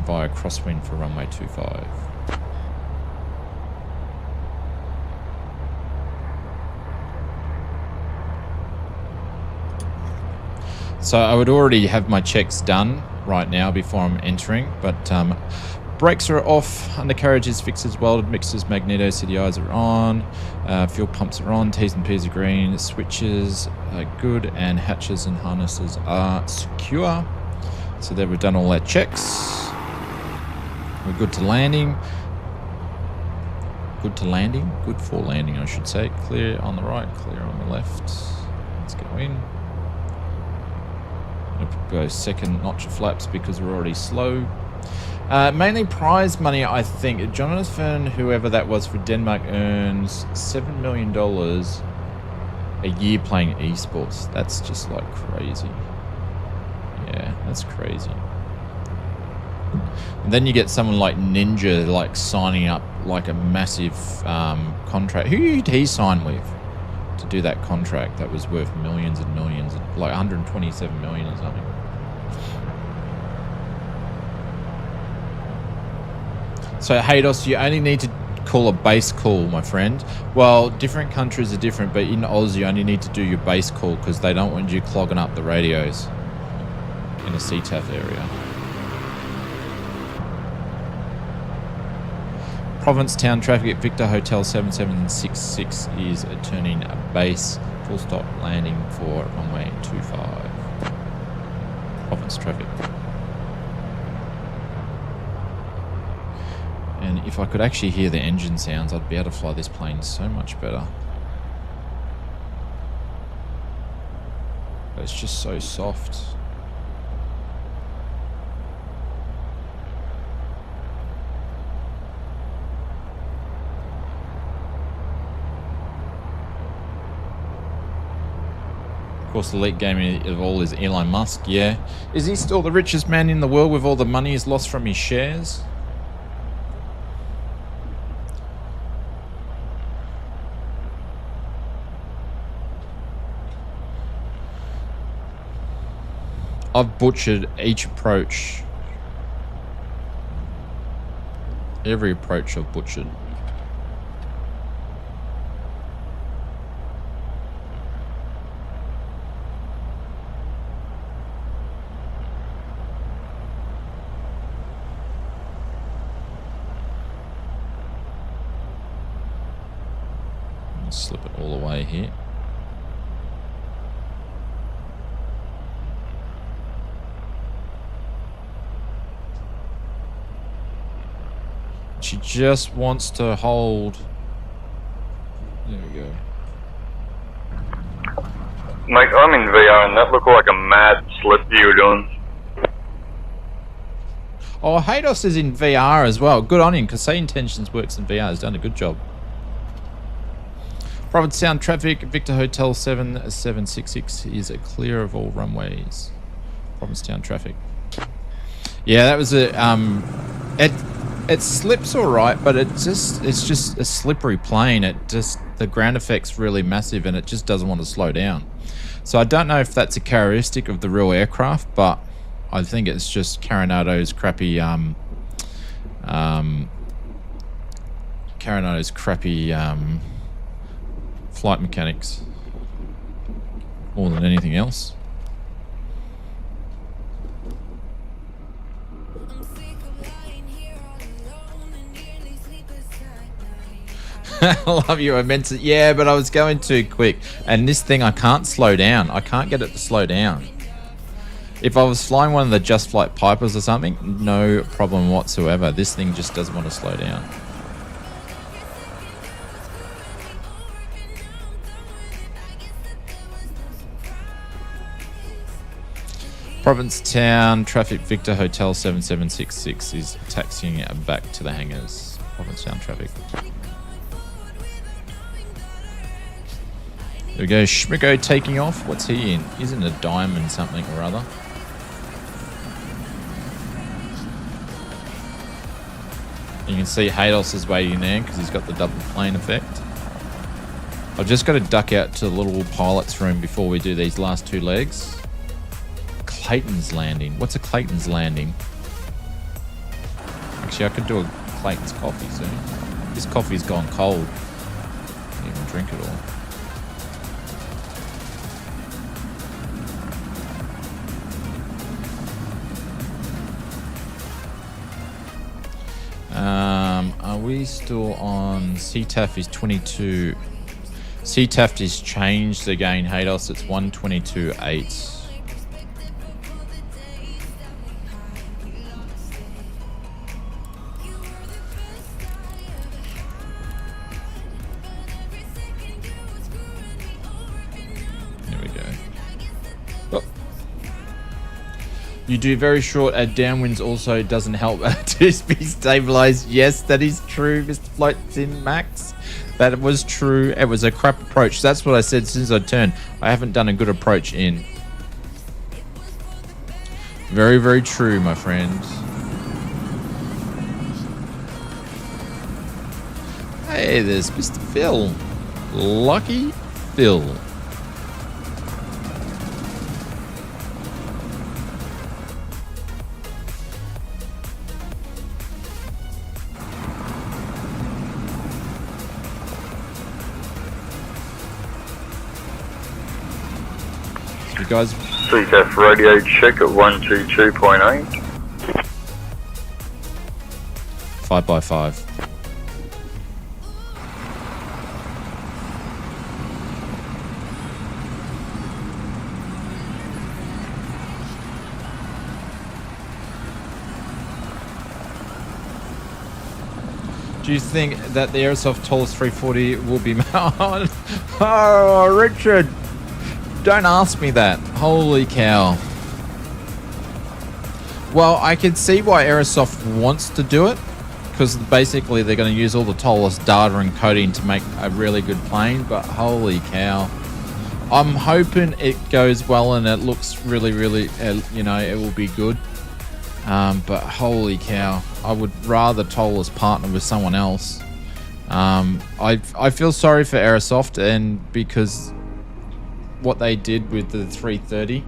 via crosswind for runway 25. So I would already have my checks done right now before I'm entering, but brakes are off, undercarriage is fixed as welded, mixers, magneto, CDIs are on, fuel pumps are on, T's and P's are green, switches are good, and hatches and harnesses are secure. So there we've done all our checks. We're good to landing. Good to landing. Good for landing, I should say. Clear on the right, clear on the left. Let's go in. I'm gonna go second notch of flaps because we're already slow. Mainly prize money, I think. Jonathan, whoever that was for Denmark, earns $7 million a year playing esports. That's just like crazy. Yeah, that's crazy. And then you get someone like Ninja like signing up like a massive contract. Who did he sign with to do that contract that was worth millions and millions, like 127 million or something? So Haydos, you only need to call a base call, my friend. Well, different countries are different, but in Oz you only need to do your base call because they don't want you clogging up the radios in a CTAF area. Provincetown traffic at Victor Hotel 7766 is turning a base, full stop landing for runway 25. Province traffic. And if I could actually hear the engine sounds, I'd be able to fly this plane so much better. But it's just so soft. Of course, the elite gamer of all is Elon Musk, yeah. Is he still the richest man in the world with all the money he's lost from his shares? I've butchered each approach. Every approach I've butchered. Slip it all away here. She just wants to hold. There we go. Mate, I'm in VR and that looked like a mad slip you were doing. Oh, Haydos is in VR as well. Good on him, because Say Intentions works in VR. He's done a good job. Provincetown traffic, Victor Hotel 7766 is clear of all runways. Provincetown traffic. Yeah, that was a it slips all right, but it's just a slippery plane. The ground effect's really massive, and it just doesn't want to slow down. So I don't know if that's a characteristic of the real aircraft, but I think it's just Carinado's crappy flight mechanics more than anything else. I love you. I meant to. Yeah, but I was going too quick. And this thing, I can't slow down. I can't get it to slow down. If I was flying one of the Just Flight Pipers or something, no problem whatsoever. This thing just doesn't want to slow down. Provincetown traffic, Victor Hotel 7766 is taxiing back to the hangars. Provincetown traffic. There we go, Schmigo taking off. What's he in? He's in a diamond something or other. You can see Haydos is waiting there because he's got the double plane effect. I've just got to duck out to the little pilot's room before we do these last two legs. Clayton's landing. What's a Clayton's landing? Actually, I could do a Clayton's coffee soon. This coffee's gone cold. Can't even drink it all. Are we still on CTAF is 22? CTAF is changed again, Haydos. It's 122.8. There we go. Oh. You do very short at downwinds also doesn't help to be stabilized. Yes, that is true, Mr. Floats in Max. That was true. It was a crap approach. That's what I said since I turned. I haven't done a good approach in. Very, very true, my friend. Hey, there's Mr. Phil. Lucky Phil. You guys. CTAF radio check at 122.8. 5x5. Do you think that the Airsoft tallest 340 will be mounted? Oh, Richard. Don't ask me that. Holy cow. Well, I can see why Airsoft wants to do it, because basically they're going to use all the tallest data and coding to make a really good plane, but holy cow. I'm hoping it goes well and it looks really, really, you know, it will be good. But holy cow, I would rather tallest partner with someone else. I feel sorry for Airsoft, and because what they did with the 330,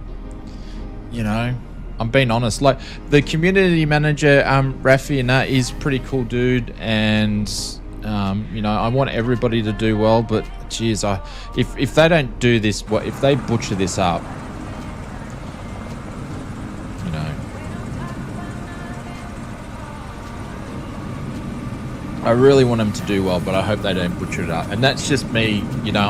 you know, I'm being honest, like the community manager, Rafi, and that is pretty cool dude, and you know, I want everybody to do well, but geez, if they don't do this, if they butcher this up, you know, I really want them to do well, but I hope they don't butcher it up. And that's just me, you know,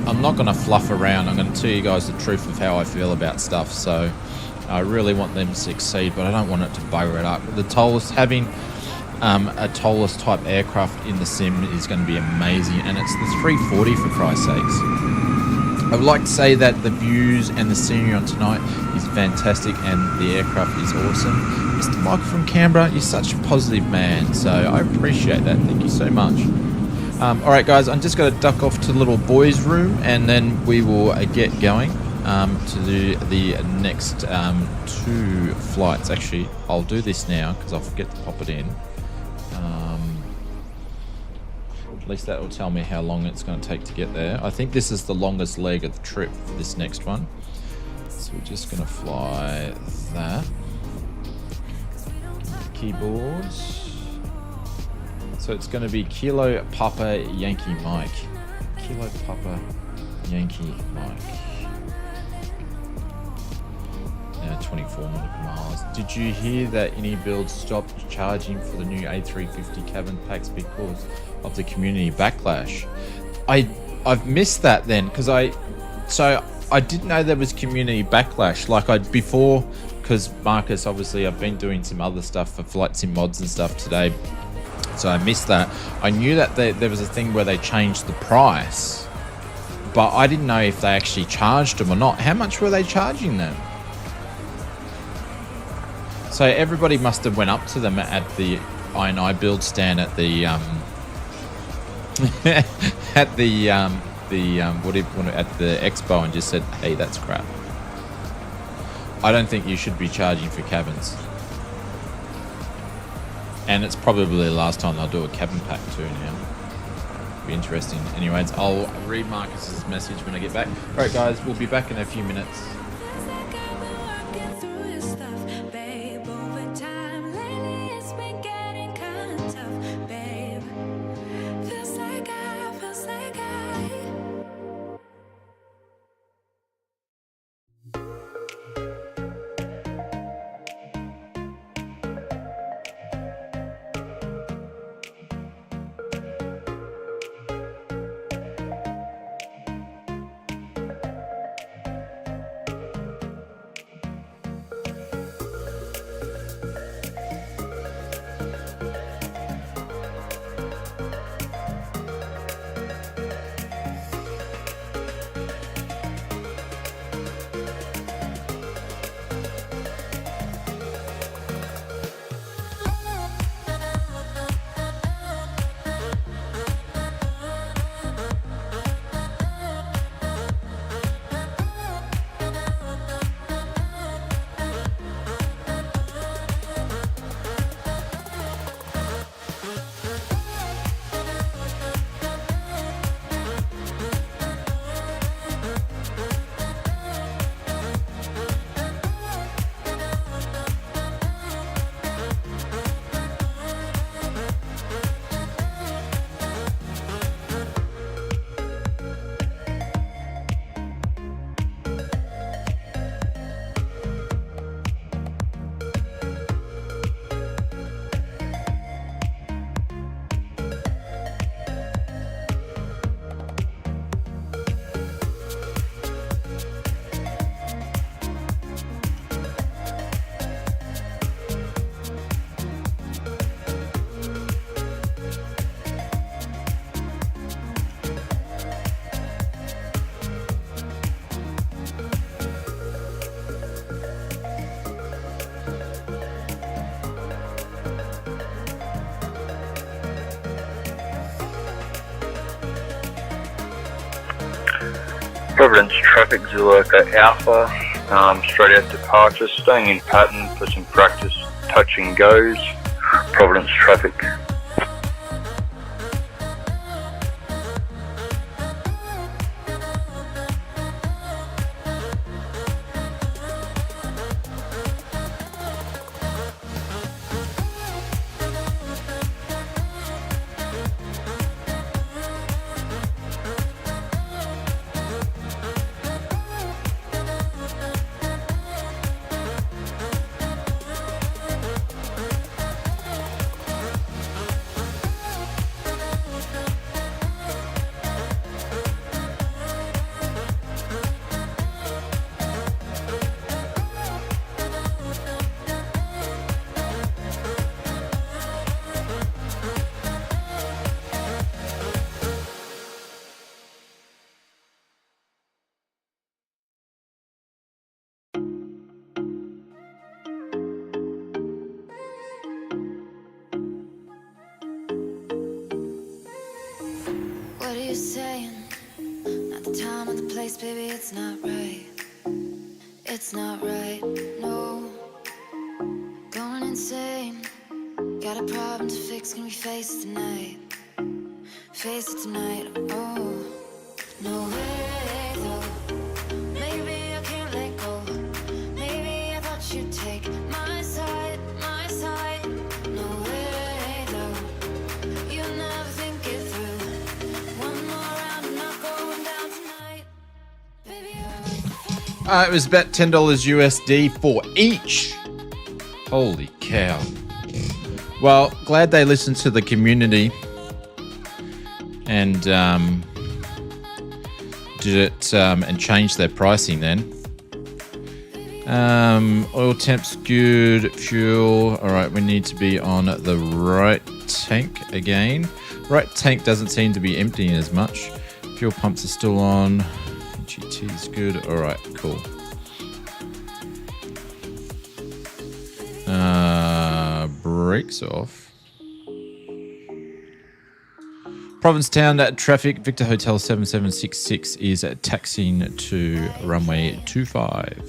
I'm not going to fluff around. I'm going to tell you guys the truth of how I feel about stuff. So I really want them to succeed, but I don't want it to bugger it up. The tallest, having a tallest type aircraft in the sim is going to be amazing. And it's the 340 for Christ's sakes. I would like to say that the views and the scenery on tonight is fantastic and the aircraft is awesome. Mr. Michael from Canberra, you're such a positive man, so I appreciate that. Thank you so much. Alright guys, I'm just going to duck off to the little boys room and then we will get going to do the next 2 flights. Actually, I'll do this now because I'll forget to pop it in. At least that will tell me how long it's going to take to get there. I think this is the longest leg of the trip for this next one. So we're just going to fly that. Keyboards. So it's going to be Kilo Papa Yankee Mike. Kilo Papa Yankee Mike. Now 24 nautical miles. Did you hear that any build stopped charging for the new A350 cabin packs because of the community backlash? I've missed that then because I didn't know there was community backlash before, because Marcus, obviously I've been doing some other stuff for Flight Sim mods and stuff today, so I missed that. I knew that there was a thing where they changed the price, but I didn't know if they actually charged them or not. How much were they charging them? So everybody must have went up to them at the I&I build stand at the at the expo and just said, hey, that's crap. I don't think you should be charging for cabins. And it's probably the last time they'll do a cabin pack too now. Be interesting. Anyways, I'll read Marcus's message when I get back. Alright guys, we'll be back in a few minutes. Providence traffic, Zulu Alpha, straight out departure, staying in pattern for some practice touch and goes. Providence traffic. Baby, it's not right. It's not right, no. Going insane. Got a problem to fix, can we face it tonight? Face it tonight, oh. No way, though. Maybe I can't let go. Maybe I thought you'd take my side, my side. No way, though. You never think it through. One more round, I'm not going down tonight. Baby, It was about $10 USD for each. Holy cow. Well, glad they listened to the community and did it and changed their pricing then. Oil temp's good. Fuel. All right, we need to be on the right tank again. Right tank doesn't seem to be emptying as much. Fuel pumps are still on. GT's good. All right, cool. Brakes off. Provincetown traffic. Victor Hotel 7766 is taxiing to runway 25.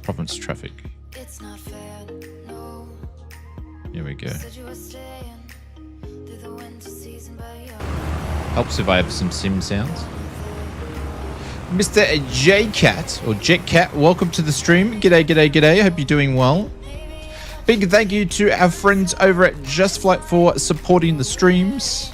Province traffic. Here we go. Helps if I have some sim sounds. Mr. J-Cat, or Jet-Cat, welcome to the stream. G'day, g'day, g'day. Hope you're doing well. Big thank you to our friends over at Just Flight for supporting the streams.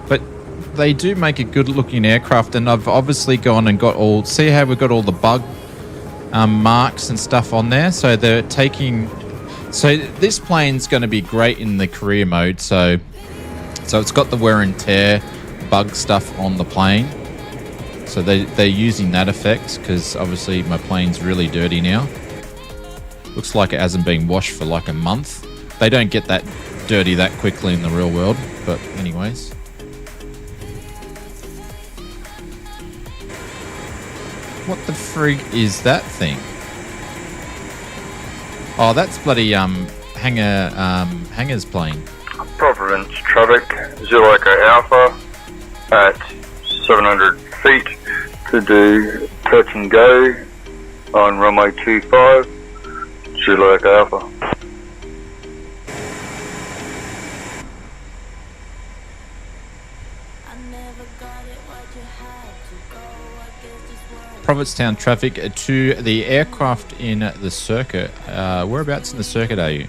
But they do make a good looking aircraft, and I've obviously gone and got all, see how we've got all the bug marks and stuff on there. So they're taking, so this plane's going to be great in the career mode. So it's got the wear and tear bug stuff on the plane. So they're using that effect because obviously my plane's really dirty now. Looks like it hasn't been washed for like a month. They don't get that dirty that quickly in the real world, but anyways. What the frig is that thing? Oh, that's bloody hangar's plane. Providence traffic, Zulu Echo Alpha at 700 feet to do touch and go on runway 25, Zulu Echo Alpha. Provincetown traffic to the aircraft in the circuit. Whereabouts in the circuit are you?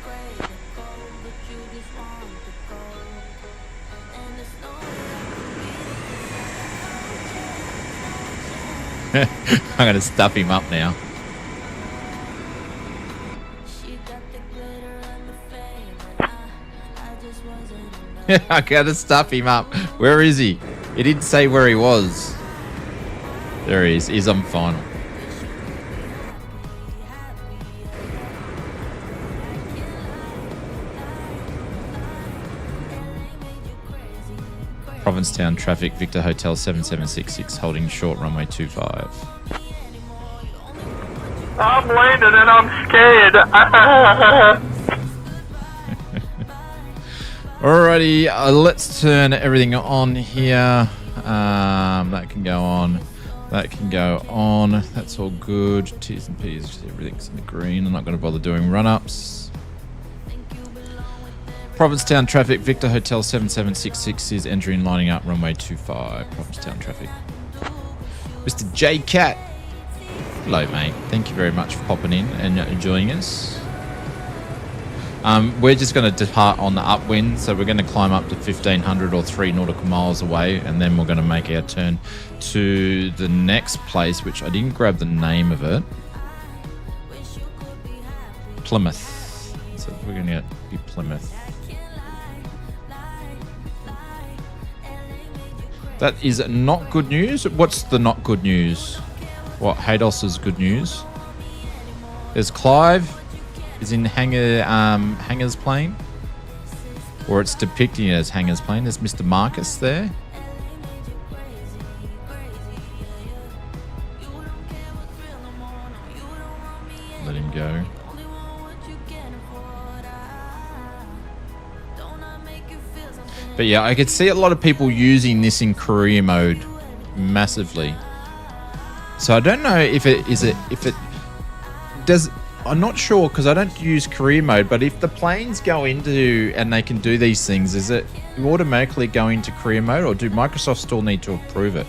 I'm going to stuff him up now. I got to stuff him up. Where is he? He didn't say where he was. There he is. He's on final. Provincetown traffic, Victor Hotel 7766, holding short runway 25. I'm landing and I'm scared. Alrighty, let's turn everything on here. That can go on. That can go on. That's all good. T's and P's, everything's in the green. I'm not going to bother doing run-ups. Provincetown traffic, Victor Hotel 7766 is entering, lining up runway 25. Provincetown traffic. Mr. J Cat. Hello, mate. Thank you very much for popping in and joining us. We're just going to depart on the upwind, so we're going to climb up to 1500 or 3 nautical miles away, and then we're going to make our turn to the next place, which I didn't grab the name of it. Plymouth. So we're going to be Plymouth. That is not good news. What's the not good news? What Hados is good news? There's Clive is in Hangar's plane, or it's depicting it as Hangar's plane. There's Mr. Marcus there. But yeah, I could see a lot of people using this in career mode massively. So I don't know if it does. I'm not sure because I don't use career mode. But if the planes go into and they can do these things, is it automatically go into career mode, or do Microsoft still need to approve it?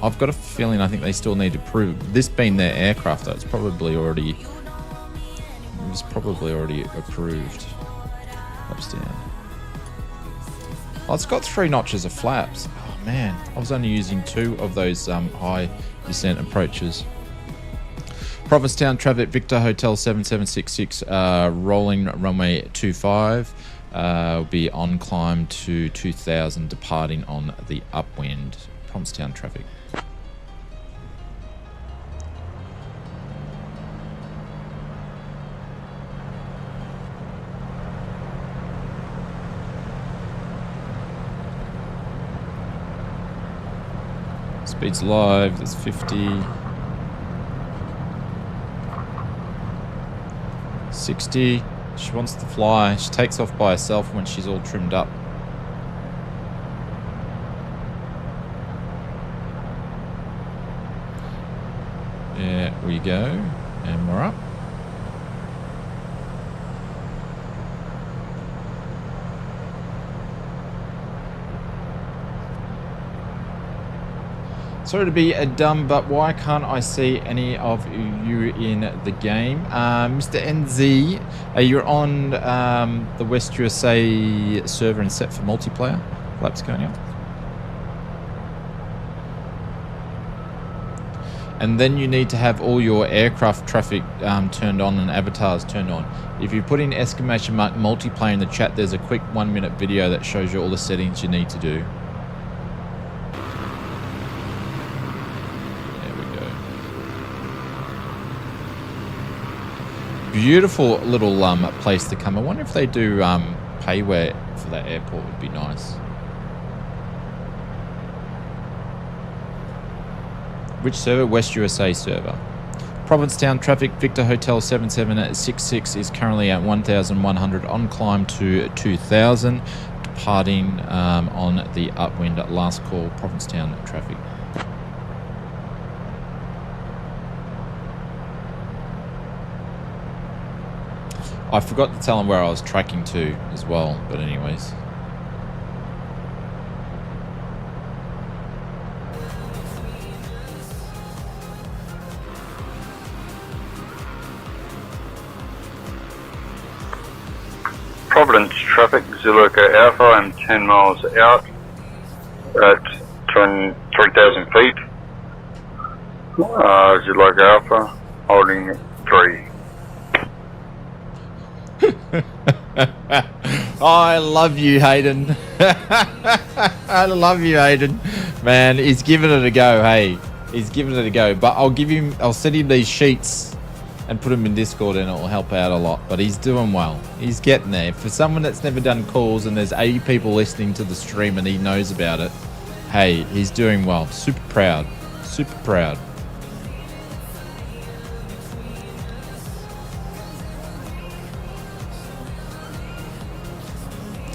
I've got a feeling I think they still need to approve it. This being their aircraft, though, it's probably already approved. Flaps down. Oh, it's got 3 notches of flaps. Oh man, I was only using 2 of those high descent approaches. Provincetown traffic, Victor Hotel 7766, rolling runway 25. Will be on climb to 2000, departing on the upwind. Provincetown traffic. Speed's live, there's 50. 60. She wants to fly. She takes off by herself when she's all trimmed up. There we go. And we're up. Sorry to be dumb, but why can't I see any of you in the game? Mr. NZ, you're on the West USA server and set for multiplayer. Flaps going up. And then you need to have all your aircraft traffic turned on and avatars turned on. If you put in exclamation mark multiplayer in the chat, there's a quick 1-minute video that shows you all the settings you need to do. Beautiful little place to come. I wonder if they do payware for that airport. Would be nice. Which server? West USA server. Provincetown traffic, Victor Hotel 7766 is currently at 1100 on climb to 2000, departing on the upwind. Last call, Provincetown traffic. I forgot to tell them where I was tracking to as well, but anyways. Providence traffic, Zulu Echo Alpha, I'm 10 miles out at 3,000 feet. Zulu Echo Alpha, holding 3. I love you, Hayden. I love you, Hayden. Man, he's giving it a go, hey. He's giving it a go. But I'll send him these sheets and put them in Discord and it'll help out a lot. But he's doing well. He's getting there. For someone that's never done calls and there's 80 people listening to the stream and he knows about it, hey, he's doing well. Super proud. Super proud.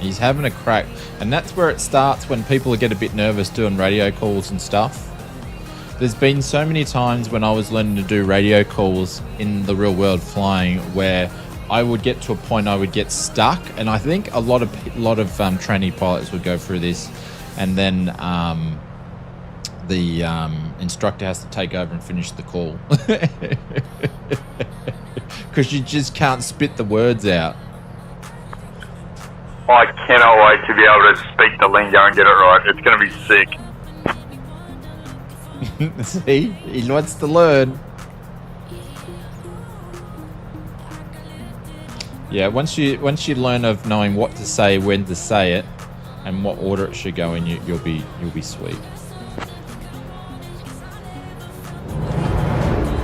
He's having a crack, and that's where it starts when people get a bit nervous doing radio calls and stuff. There's been so many times when I was learning to do radio calls in the real world flying where I would get to a point I would get stuck, and I think a lot of trainee pilots would go through this, and then the instructor has to take over and finish the call because you just can't spit the words out. I cannot wait to be able to speak the lingo and get it right. It's going to be sick. See, he wants to learn. Yeah, once you learn of knowing what to say, when to say it, and what order it should go in, you'll be sweet.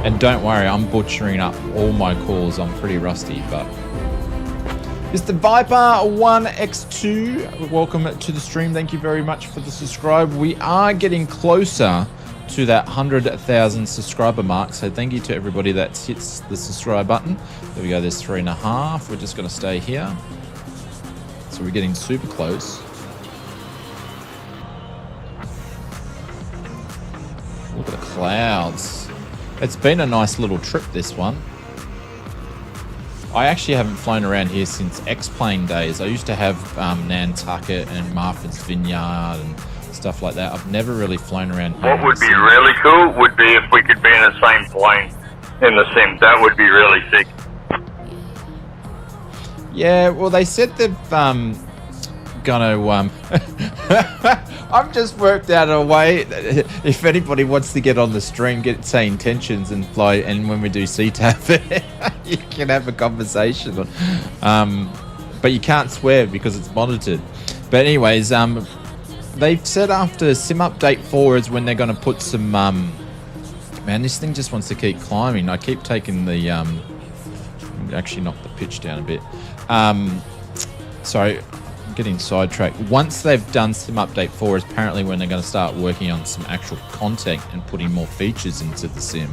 And don't worry, I'm butchering up all my calls. I'm pretty rusty, but. Mr. Viper 1x2, welcome to the stream. Thank you very much for the subscribe. We are getting closer to that 100,000 subscriber mark, so thank you to everybody that hits the subscribe button. There we go, there's 3.5. We're just going to stay here. So we're getting super close. clouds. It's been a nice little trip, this one. I actually haven't flown around here since X-Plane days. I used to have Nantucket and Martha's Vineyard and stuff like that. I've never really flown around here. What would be really cool would be if we could be in the same plane in the sim. That would be really sick. Yeah, well, they said they've gonna I've just worked out a way if anybody wants to get on the stream, say intentions and fly, and when we do CTAF you can have a conversation, but you can't swear because it's monitored. But anyways, they've said after sim update 4 is when they're going to put some man, this thing just wants to keep climbing. I keep taking the actually knock the pitch down a bit. Sorry, I'm getting sidetracked. Once they've done sim update 4 is apparently when they're going to start working on some actual content and putting more features into the sim.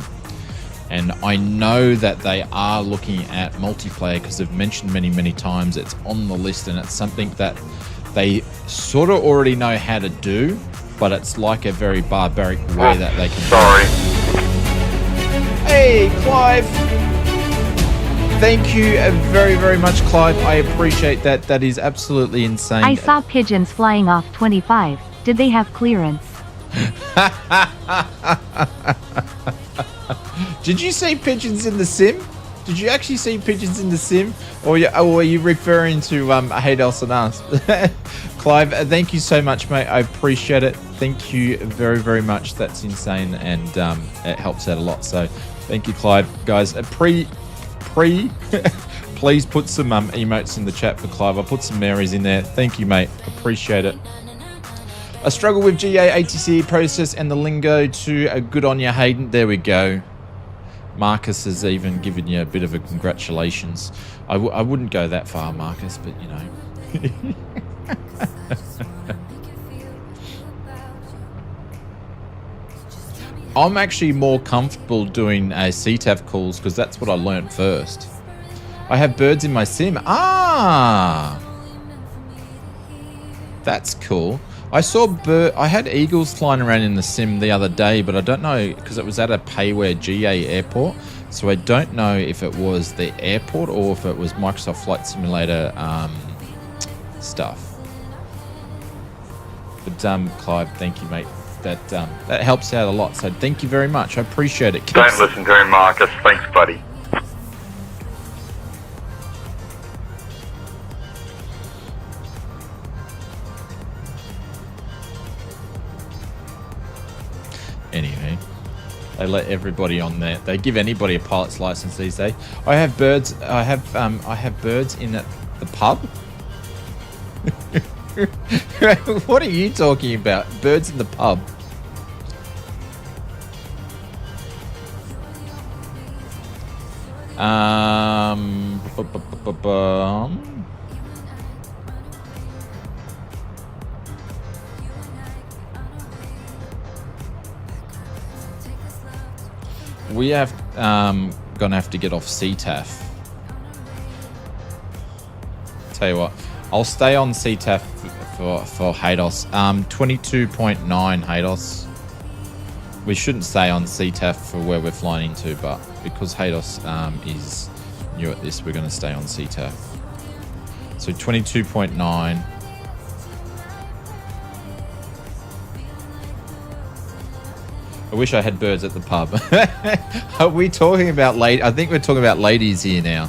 And I know that they are looking at multiplayer because they've mentioned many times it's on the list, and it's something that they sort of already know how to do, but it's like a very barbaric way that they can. Sorry. Hey, Clive. Thank you very much, Clive. I appreciate that. That is absolutely insane. I saw pigeons flying off 25. Did they have clearance? Did you see pigeons in the sim? Did you actually see pigeons in the sim? Or are you referring to Haydos and us? Clive, thank you so much, mate. I appreciate it. Thank you very much. That's insane, and it helps out a lot. So thank you, Clive. Guys, please put some emotes in the chat for Clive. I'll put some Marys in there. Thank you, mate. Appreciate it. I struggle with GA, ATC process and the lingo too. Good on you, Hayden. There we go. Marcus has even given you a bit of a congratulations. I wouldn't go that far, Marcus, but you know. I'm actually more comfortable doing CTAF calls because that's what I learnt first. I have birds in my sim. Ah! That's cool. I had eagles flying around in the sim the other day, but I don't know because it was at a Payware GA airport. So I don't know if it was the airport or if it was Microsoft Flight Simulator stuff. But Clive, thank you, mate. That helps out a lot. So thank you very much. I appreciate it. Don't listen to him, Marcus. Thanks, buddy. Anyway, they let everybody on there. They give anybody a pilot's license these days. I have birds. I have birds in the pub. What are you talking about? Birds in the pub. We have gonna have to get off CTAF. Tell you what, I'll stay on CTAF for Haydos. 22.9 Haydos. We shouldn't stay on CTAF for where we're flying into, but because Haydos is new at this, we're going to stay on CTAF. So 22.9. I wish I had birds at the pub. Are we talking about I think we're talking about ladies here now.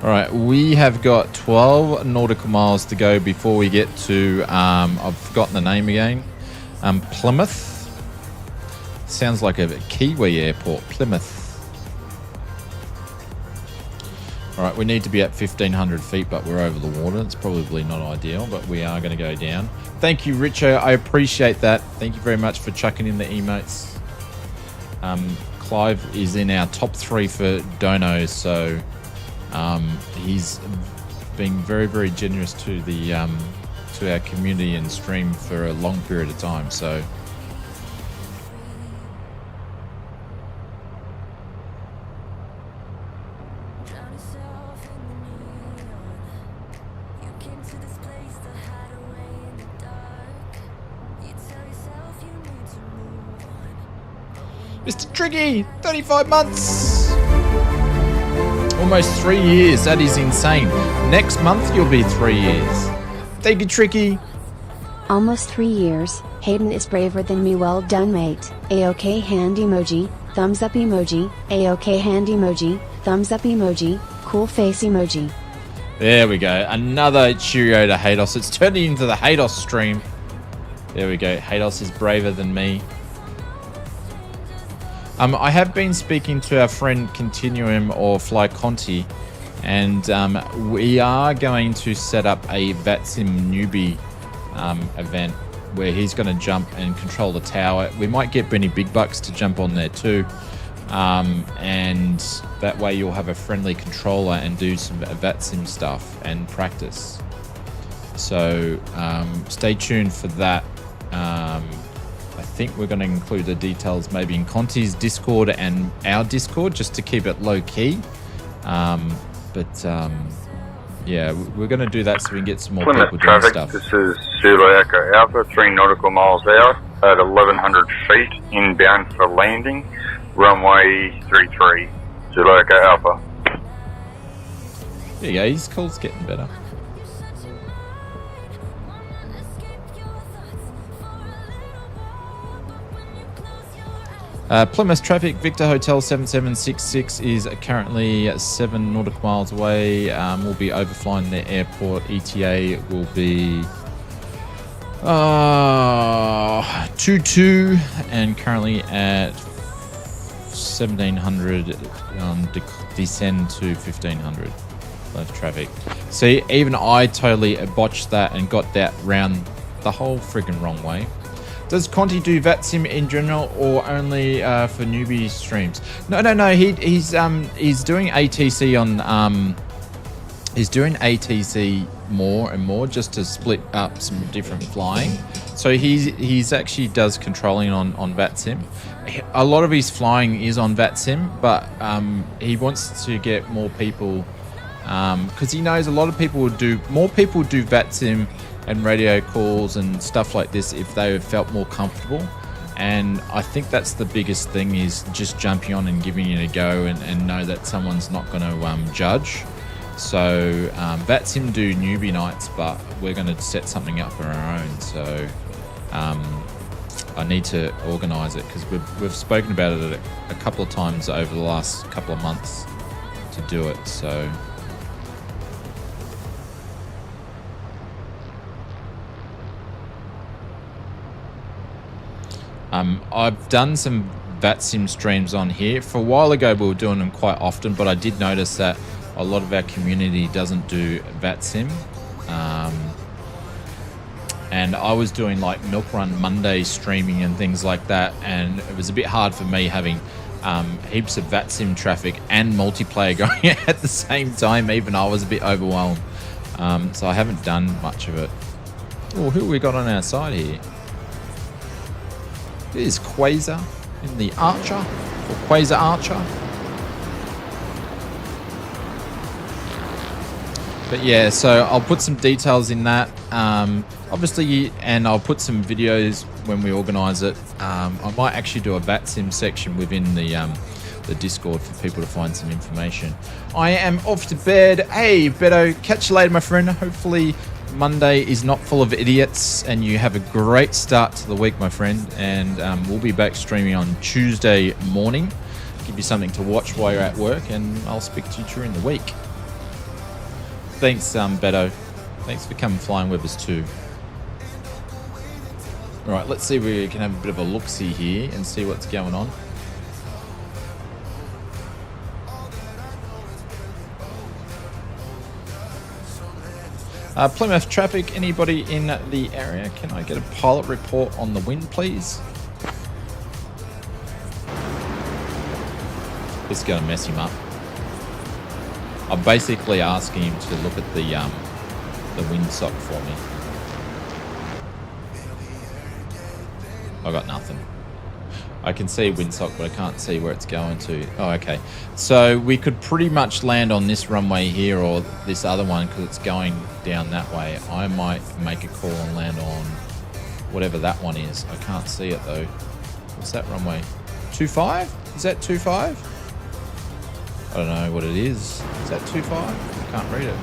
All right, we have got 12 nautical miles to go before we get to, I've forgotten the name again, Plymouth. Sounds like a Kiwi airport, Plymouth. All right, we need to be at 1,500 feet, but we're over the water. It's probably not ideal, but we are going to go down. Thank you, Richo. I appreciate that. Thank you very much for chucking in the emotes. Clive is in our top 3 for donos, so he's being very generous to the to our community and stream for a long period of time. So Mr. Tricky, 35 months. Almost 3 years. That is insane. Next month, you'll be 3 years. Thank you, Tricky. Almost 3 years. Hayden is braver than me. Well done, mate. A-OK hand emoji. Thumbs up emoji. A-OK hand emoji. Thumbs up emoji. Cool face emoji. There we go. Another cheerio to Haydos. It's turning into the Haydos stream. There we go. Haydos is braver than me. I have been speaking to our friend Continuum or Fly Conti, and we are going to set up a VATSIM newbie event where he's going to jump and control the tower. We might get Benny Big Bucks to jump on there too, and that way you'll have a friendly controller and do some VATSIM stuff and practice. So stay tuned for that. I think we're going to include the details maybe in Conti's Discord and our Discord just to keep it low key. Yeah, we're going to do that so we can get some more Plymouth people traffic, doing stuff. this is Zulu Echo Alpha, 3 nautical miles hour at 1100 feet, inbound for landing, runway 33, Zulu Echo Alpha. There you go, his call's getting better. Plymouth traffic, Victor Hotel 7766 is currently 7 nautical miles away. We'll be overflying the airport. ETA will be 22 and currently at 1700 descend to 1500. Plymouth traffic. See, even I totally botched that and got that round the whole friggin' wrong way. Does Conti do VATSIM in general or only for newbie streams? No. He's doing ATC on he's doing ATC more and more just to split up some different flying. So he's actually does controlling on VATSIM. A lot of his flying is on VATSIM, but he wants to get more people because he knows a lot of people would do more people do VATSIM and radio calls and stuff like this if they felt more comfortable. And I think that's the biggest thing, is just jumping on and giving it a go and know that someone's not going to judge. So VATSIM do newbie nights, but we're going to set something up of our own. So I need to organise it because we've spoken about it a couple of times over the last couple of months to do it. So I've done some VATSIM streams on here. For a while ago, we were doing them quite often, but I did notice that a lot of our community doesn't do VATSIM. And I was doing like Milk Run Monday streaming and things like that, and it was a bit hard for me having heaps of VATSIM traffic and multiplayer going at the same time. Even I was a bit overwhelmed. So I haven't done much of it. Oh, who have we got on our side here? There's Quasar in the Archer, or Quasar Archer. But yeah, so I'll put some details in that, obviously, and I'll put some videos when we organise it. I might actually do a VATSIM section within the Discord for people to find some information. I am off to bed. Hey, Beto, catch you later, my friend. Hopefully Monday is not full of idiots and you have a great start to the week, my friend. And we'll be back streaming on Tuesday morning. Give you something to watch while you're at work, and I'll speak to you during the week. Thanks, Beto. Thanks for coming flying with us too. All right, let's see if we can have a bit of a look-see here and see what's going on. Plymouth traffic, anybody in the area? Can I get a pilot report on the wind, please? This is going to mess him up. I'm basically asking him to look at the windsock for me. I got nothing. I can see windsock, but I can't see where it's going to. Oh, okay. So we could pretty much land on this runway here or this other one because it's going down that way. I might make a call and land on whatever that one is. I can't see it though. What's that runway? 25? Is that 25? I don't know what it is. Is that 25? I can't read it.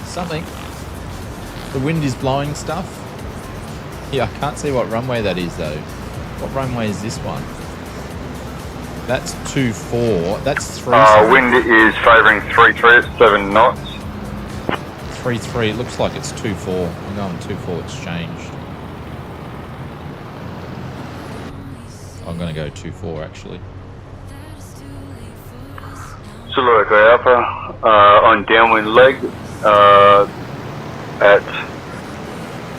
Something. The wind is blowing stuff. Yeah, I can't see what runway that is though. What runway is this one? That's 24. That's 3. Wind is favouring 3-3 at 7 knots. 3-3. It looks like it's 2-4. I'm going 2-4. It's changed. I'm going to go 2-4 actually. Zulu Echo Alpha on downwind leg at.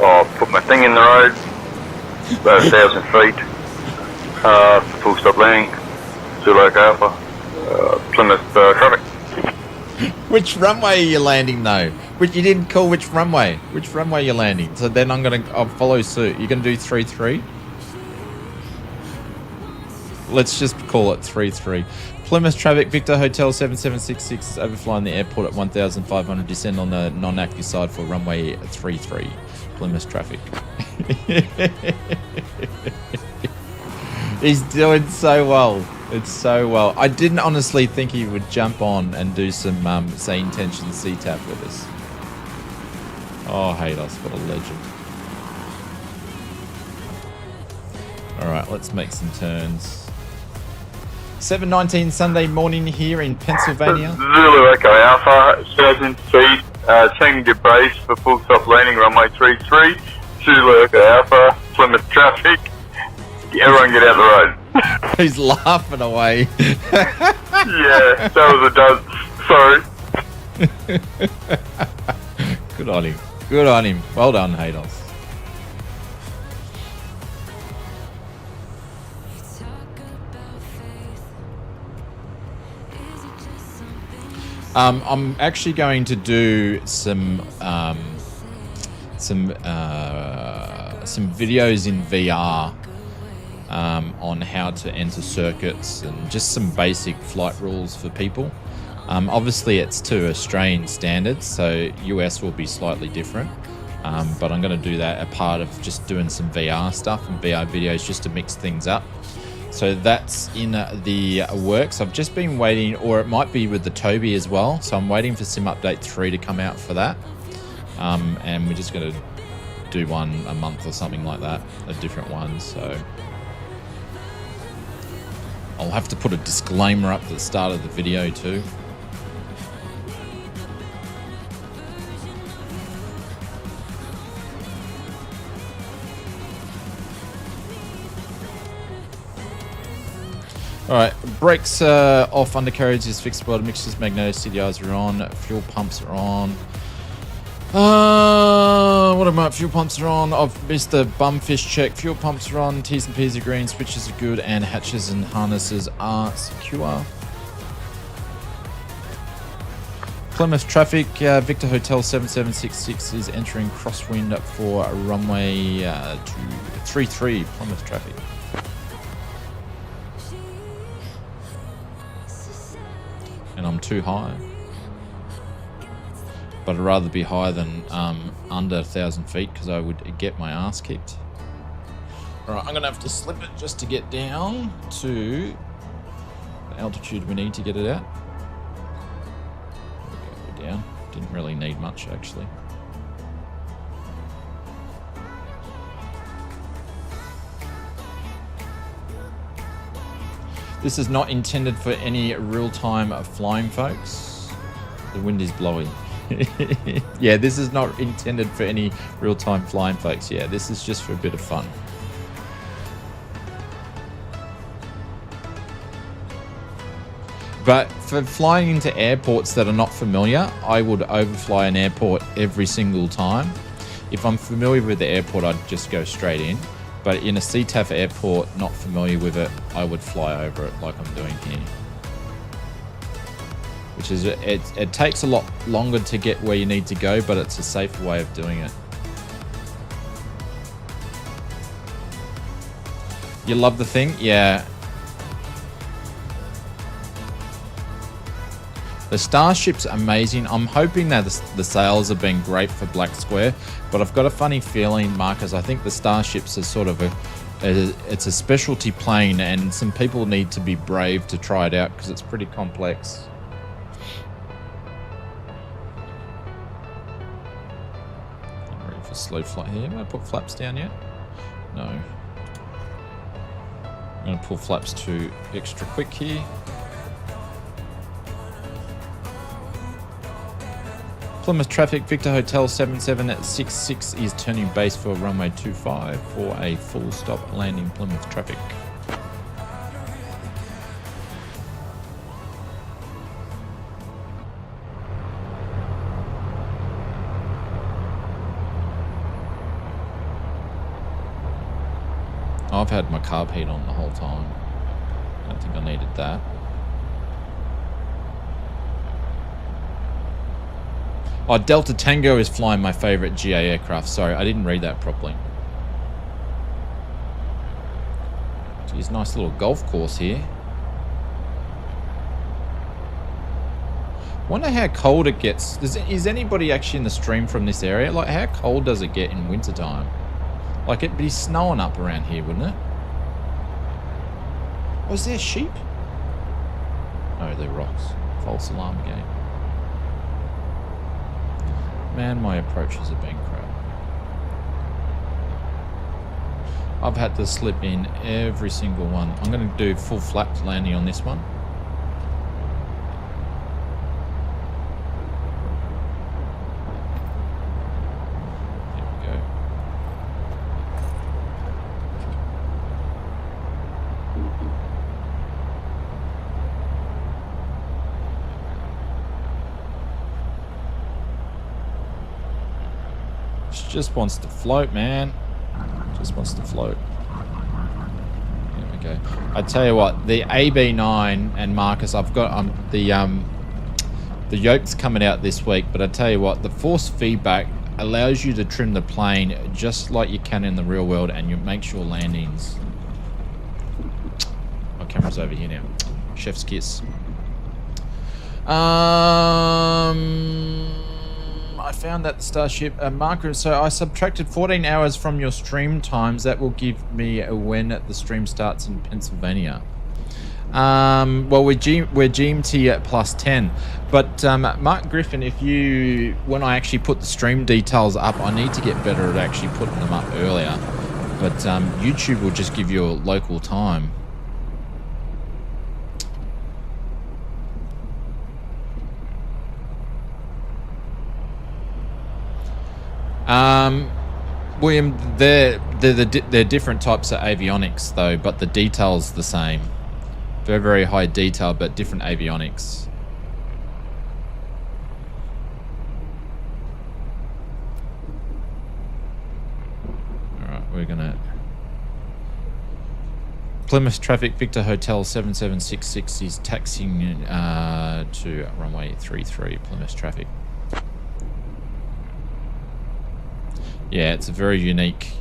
I'll put my thing in the road. About 1,000 feet. Full stop landing. Zulu Echo Alpha. Plymouth traffic. Which runway are you landing though? Which you didn't call which runway? Which runway you're landing? So then I'll follow suit. You're gonna do 3-3. Let's just call it 3-3. Plymouth traffic. Victor Hotel 7766 overflying the airport at 1,500. Descend on the non-active side for runway 33. Plymouth traffic. He's doing so well. It's so well. I didn't honestly think he would jump on and do some say intention CTAP with us. Oh, hate us, what a legend. Alright, let's make some turns. 7:19 Sunday morning here in Pennsylvania. Zulu Echo Alpha, 1,000 feet, changing to brace for full stop landing, runway 33. Zulu Echo Alpha, Plymouth traffic. Everyone get out the road. He's laughing away. Yeah, that was a dud. Sorry. Good on him. Good on him. Well done, Haydos. I'm actually going to do some videos in VR on how to enter circuits and just some basic flight rules for people. Obviously, it's to Australian standards, so US will be slightly different. But I'm going to do that a part of just doing some VR stuff and VR videos just to mix things up. So that's in the works. I've just been waiting, or it might be with the Toby as well. So I'm waiting for Sim Update 3 to come out for that. And we're just going to do one a month or something like that, a different one. So I'll have to put a disclaimer up at the start of the video too. Alright, brakes off, undercarriage is fixed, bottom mixtures, magneto, CDIs are on, fuel pumps are on. What about fuel pumps are on? I've missed the bumfish check. Fuel pumps are on, T's and P's are green, switches are good, and hatches and harnesses are secure. Plymouth traffic, Victor Hotel 7766 is entering crosswind for runway 23, Plymouth traffic. And I'm too high. But I'd rather be higher than under 1,000 feet because I would get my ass kicked. Alright, I'm going to have to slip it just to get down to the altitude we need to get it out. Go down. Didn't really need much actually. This is not intended for any real-time flying, folks. The wind is blowing. Yeah, this is not intended for any real-time flying, folks. Yeah, this is just for a bit of fun. But for flying into airports that are not familiar, I would overfly an airport every single time. If I'm familiar with the airport, I'd just go straight in. But in a CTAF airport, not familiar with it, I would fly over it like I'm doing here. Which is, it takes a lot longer to get where you need to go, but it's a safer way of doing it. You love the thing? Yeah. The Starship's amazing. I'm hoping that the sales have been great for Black Square, but I've got a funny feeling, Marcus, I think the Starships are sort of It's a specialty plane, and some people need to be brave to try it out because it's pretty complex. I'm ready for slow flight here. Am I put flaps down yet? No. I'm going to pull flaps to extra quick here. Plymouth traffic, Victor Hotel 7766 is turning base for runway 25 for a full stop landing Plymouth traffic. I've had my carb heat on the whole time. I don't think I needed that. Oh, Delta Tango is flying my favorite GA aircraft. Sorry, I didn't read that properly. Geez, nice little golf course here. Wonder how cold it gets. Is anybody actually in the stream from this area? Like, how cold does it get in wintertime? Like, it'd be snowing up around here, wouldn't it? Was there sheep? No, they're rocks. False alarm again. Man, my approaches have been crap. I've had to slip in every single one. I'm going to do full flap landing on this one. There we go. Just wants to float, man. Just wants to float. There we go. I tell you what, the AB9 and Marcus, I've got the yoke's coming out this week, but I tell you what, the force feedback allows you to trim the plane just like you can in the real world, and you make sure landings. My camera's over here now. Chef's kiss. I found that the Starship marker. So I subtracted 14 hours from your stream times. That will give me when the stream starts in Pennsylvania. Well, we're GMT at +10. But Mark Griffin, when I actually put the stream details up, I need to get better at actually putting them up earlier. But YouTube will just give you a local time. William, they're different types of avionics though, but the detail's the same. Very, very high detail, but different avionics. Alright, we're gonna... Plymouth traffic, Victor Hotel 7766 is taxiing to runway 33, Plymouth traffic. Yeah, it's a very unique.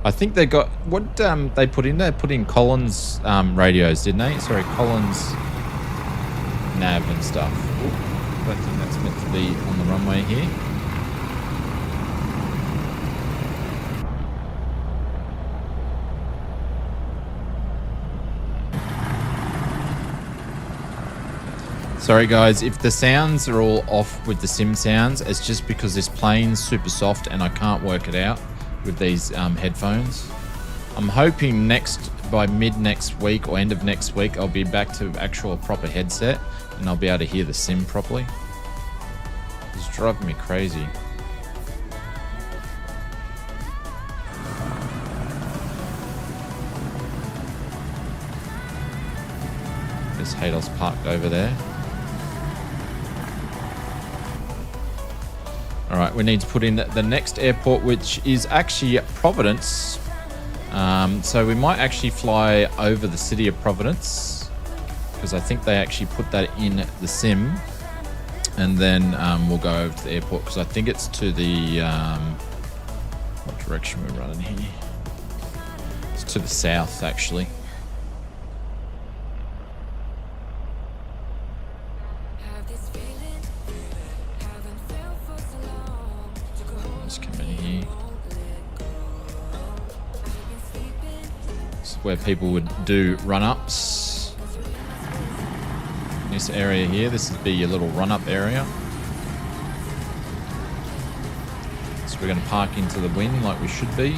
I think they got what they put in. They put in Collins radios, didn't they? Sorry, Collins nav and stuff. I don't think that's meant to be on the runway here. Sorry guys, if the sounds are all off with the sim sounds, it's just because this plane's super soft and I can't work it out with these headphones. I'm hoping by mid next week or end of next week, I'll be back to actual proper headset and I'll be able to hear the sim properly. It's driving me crazy. There's Hados parked over there. All right, we need to put in the next airport, which is actually Providence. So we might actually fly over the city of Providence because I think they actually put that in the sim. And then we'll go over to the airport because I think it's to the... what direction we're running here? It's to the south, actually. where people would do run-ups. This area here, this would be your little run-up area. So we're going to park into the wind like we should be.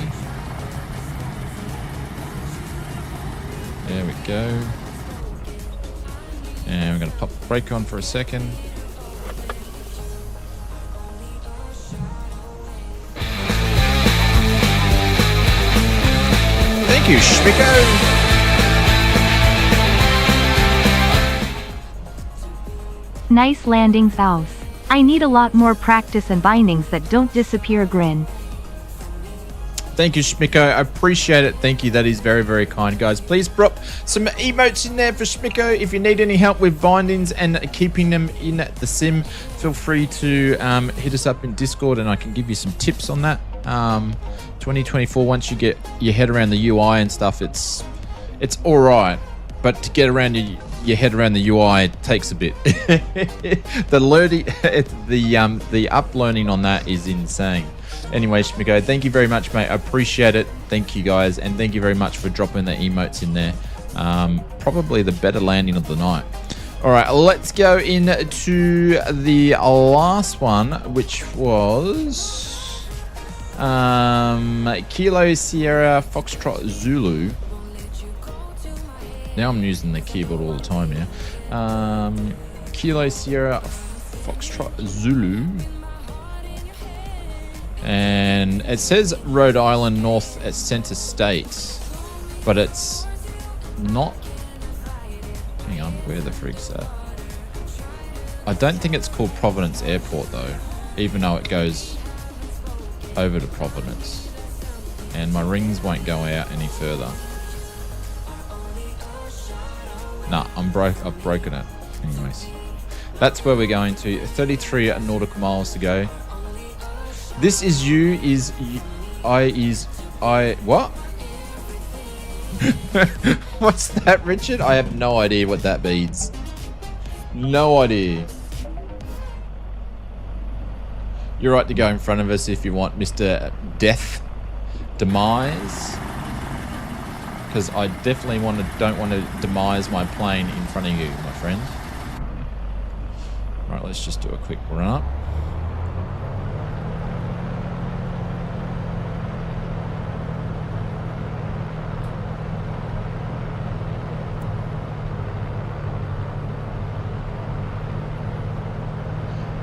There we go. And we're going to pop the brake on for a second. Thank you, Schmicko. Nice landings, House. I need a lot more practice and bindings that don't disappear. Grin. Thank you, Schmicko. I appreciate it. Thank you. That is very, very kind, guys. Please drop some emotes in there for Schmicko. If you need any help with bindings and keeping them in the sim, feel free to hit us up in Discord and I can give you some tips on that. 2024, once you get your head around the UI and stuff, it's all right. But to get around your head around the UI takes a bit. The up learning on that is insane. Anyway, Schmicko, thank you very much, mate. I appreciate it. Thank you, guys. And thank you very much for dropping the emotes in there. Probably the better landing of the night. All right, let's go into the last one, which was Kilo Sierra Foxtrot Zulu. Now I'm using the keyboard all the time here. Kilo Sierra Foxtrot Zulu. And it says Rhode Island North at Center State, but it's not. Hang on, where the frig's that? I don't think it's called Providence Airport though, even though it goes over to Providence. And my rings won't go out any further. Nah, I've broken it. Anyways, that's where we're going to. 33 nautical miles to go. This is you, what? What's that, Richard? I have no idea what that means. No idea. You're right to go in front of us if you want, Mr. Demise. Because I definitely don't want to demise my plane in front of you, my friend. Right, let's just do a quick run up.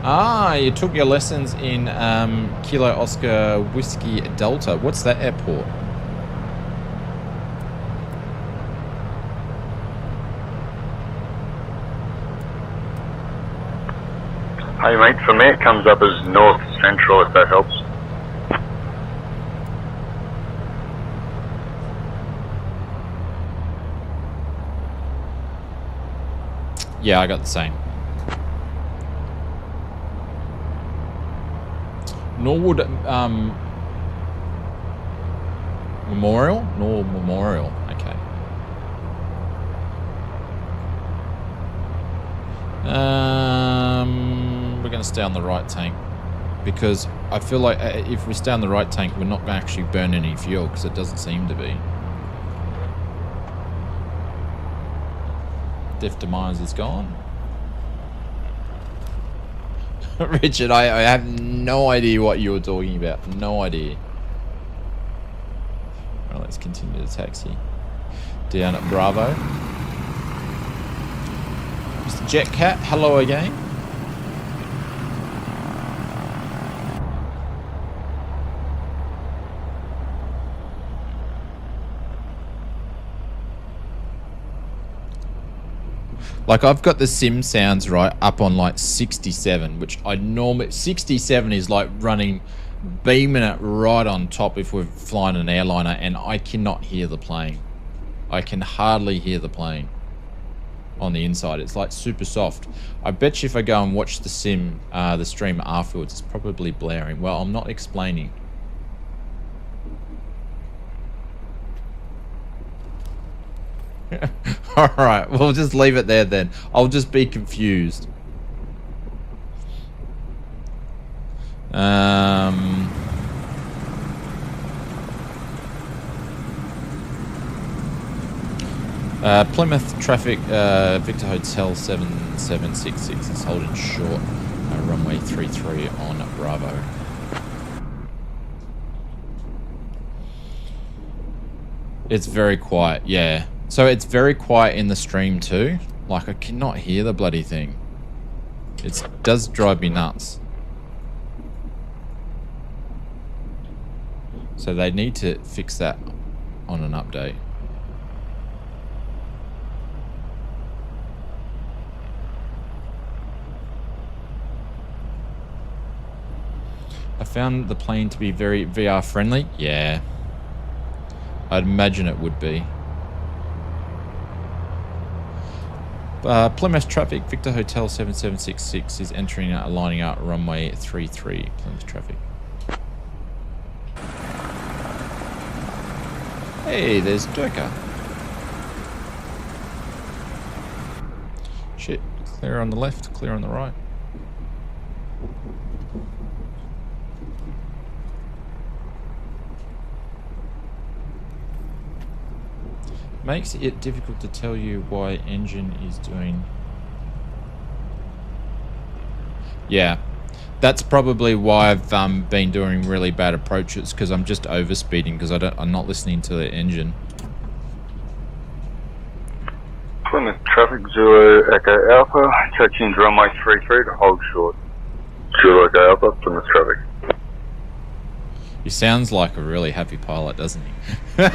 Ah, you took your lessons in Kilo Oscar Whiskey Delta. What's that airport? Hey mate, for me it comes up as North Central, if that helps. Yeah, I got the same. Norwood Memorial? Norwood Memorial, okay. We're going to stay on the right tank because I feel like if we stay on the right tank, we're not going to actually burn any fuel because it doesn't seem to be. Def Demise is gone. Richard, I have no idea what you were talking about. No idea. Well, let's continue the taxi. Down at Bravo. Mr. Jetcat, hello again. Like, I've got the sim sounds right up on like 67, which I normally 67 is like running, beaming it right on top if we're flying an airliner, and I cannot hear the plane. I can hardly hear the plane on the inside. It's like super soft. I bet you if I go and watch the sim, the stream afterwards, it's probably blaring. Well, I'm not explaining. Alright, we'll just leave it there then. I'll just be confused. Plymouth traffic, Victor Hotel 7766 is holding short, runway 33 on Bravo. It's very quiet, yeah. So it's very quiet in the stream too. Like, I cannot hear the bloody thing. It does drive me nuts. So they need to fix that on an update. I found the plane to be very VR friendly. Yeah. I'd imagine it would be. Plymouth traffic, Victor Hotel 7766 is entering, lining up runway 33. Plymouth traffic. Hey, there's Dakota. Shit, clear on the left, clear on the right. Makes it difficult to tell you why engine is doing. Yeah, that's probably why I've been doing really bad approaches, because I'm just overspeeding because I'm not listening to the engine. Plymouth traffic, Zulu Echo Alpha, touching runway 33 to hold short. Zulu Echo Alpha, Plymouth traffic. He sounds like a really happy pilot, doesn't he?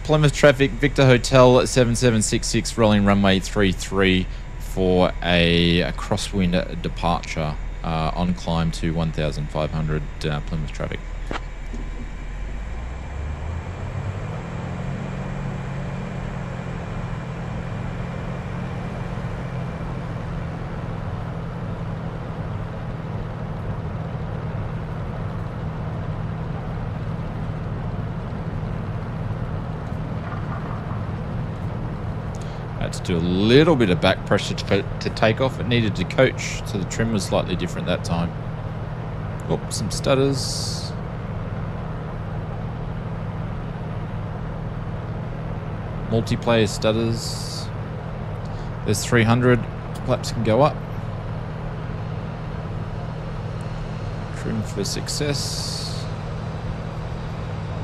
Plymouth traffic, Victor Hotel 7766, rolling runway 33 for a crosswind departure on climb to 1500 Plymouth traffic. To do a little bit of back pressure to take off. It needed to coach, so the trim was slightly different that time. Oh, some stutters. Multiplayer stutters. There's 300. Flaps can go up. Trim for success.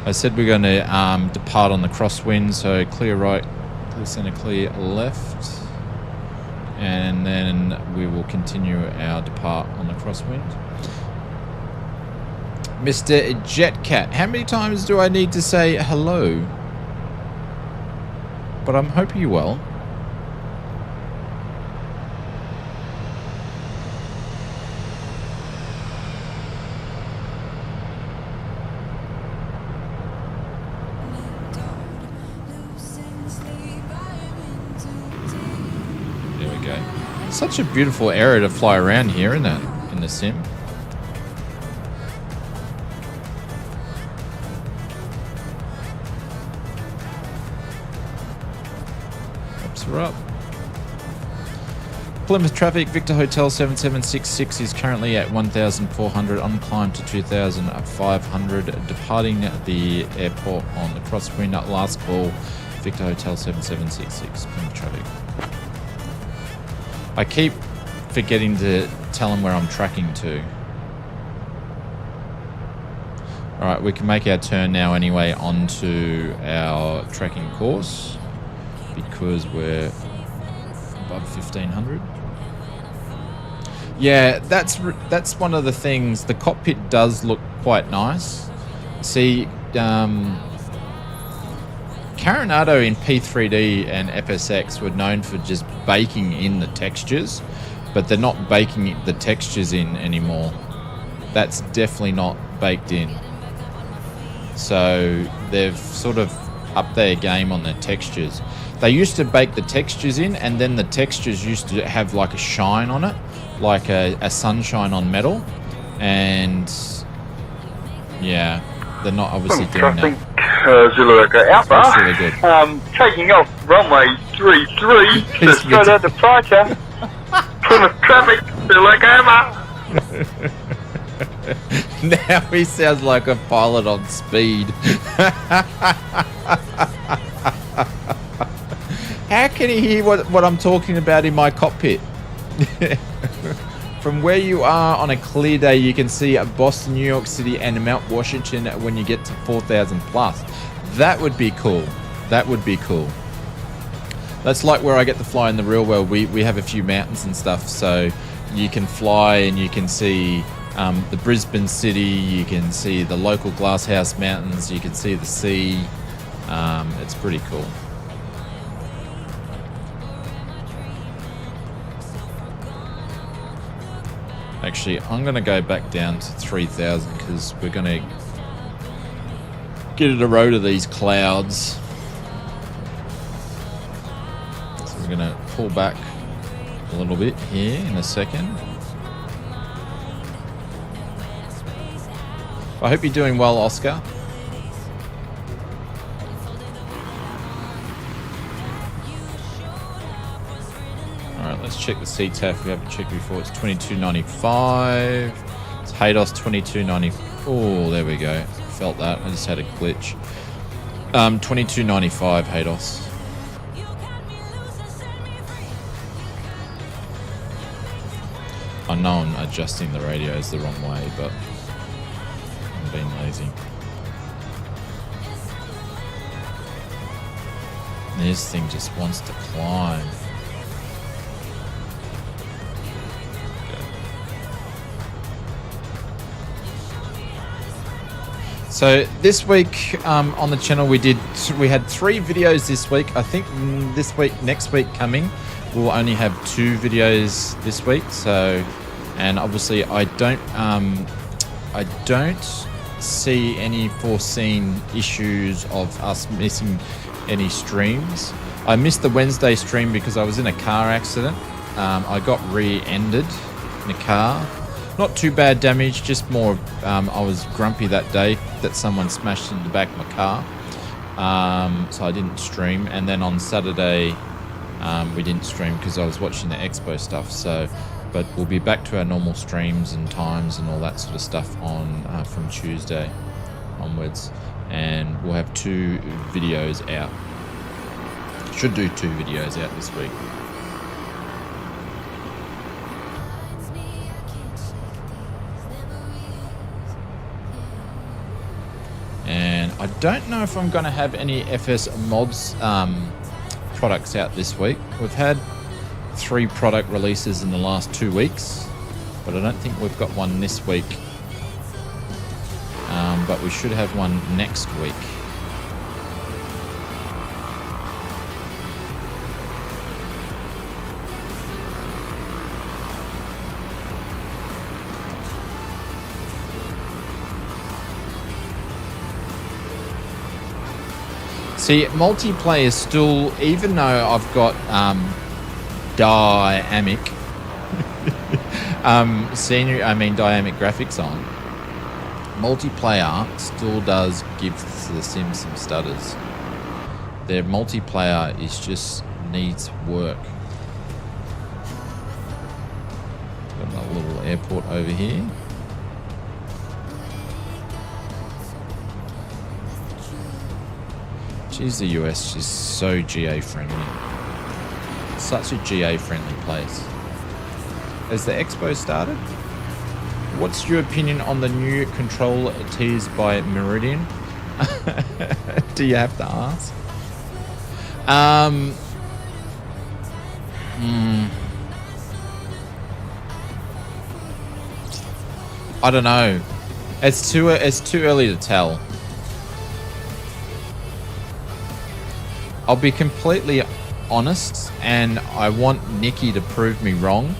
I said we're going to depart on the crosswind, so clear right, clear center, clear left, and then we will continue our depart on the crosswind. Mr. Jetcat, how many times do I need to say hello? But I'm hoping you're well. Such a beautiful area to fly around here, isn't it? In the sim. Ups are up. Plymouth traffic, Victor Hotel 7766 is currently at 1400 on climb to 2500, departing the airport on the crosswind. Last call, Victor Hotel 7766, Plymouth traffic. I keep forgetting to tell them where I'm tracking to. Alright, we can make our turn now anyway onto our tracking course because we're above 1500. Yeah, that's one of the things. The cockpit does look quite nice. See, Carinado in P3D and FSX were known for just baking in the textures, but they're not baking the textures in anymore. That's definitely not baked in. So they've sort of upped their game on the textures. They used to bake the textures in, and then the textures used to have like a shine on it, like a sunshine on metal. And yeah, they're not obviously doing that. Zulu Echo Alpha, that's really good. Taking off runway 33 to straight out departure. Plymouth traffic, Zulu Echo Alpha. Now he sounds like a pilot on speed. How can he hear what I'm talking about in my cockpit? From where you are on a clear day, you can see Boston, New York City, and Mount Washington when you get to 4,000 plus. That would be cool. That would be cool. That's like where I get to fly in the real world. We have a few mountains and stuff, so you can fly and you can see the Brisbane city, you can see the local Glasshouse Mountains, you can see the sea. It's pretty cool. Actually, I'm going to go back down to 3,000 because we're going to get at a row to these clouds. So we're going to pull back a little bit here in a second. I hope you're doing well, Oscar. Alright, let's check the CTAF. We haven't checked before. It's 22.95. It's HADOS 22.94. Oh, there we go. Felt that. I just had a glitch. 22.95 HADOS. I know I'm adjusting the radios the wrong way, but I'm being lazy. This thing just wants to climb. So this week on the channel we had 3 videos this week. I think next week coming we'll only have 2 videos this week. So, and obviously I don't see any foreseen issues of us missing any streams. I missed the Wednesday stream because I was in a car accident. I got rear-ended in a car. Not too bad damage, just more I was grumpy that day that someone smashed into the back of my car. So I didn't stream. And then on Saturday, we didn't stream because I was watching the expo stuff. So, but we'll be back to our normal streams and times and all that sort of stuff on from Tuesday onwards. And we'll have 2 videos out. Should do 2 videos out this week. And I don't know if I'm going to have any FS Mods products out this week. We've had 3 product releases in the last 2 weeks, but I don't think we've got one this week. But we should have one next week. See, multiplayer still, even though I've got dynamic dynamic graphics on, multiplayer still does give the Sims some stutters. Their multiplayer just needs work. Got another little airport over here. Geez, the US is so GA friendly. Such a GA friendly place. Has the expo started? What's your opinion on the new control teas by Meridian? Do you have to ask? I don't know. It's too early to tell. I'll be completely honest, and I want Nikki to prove me wrong.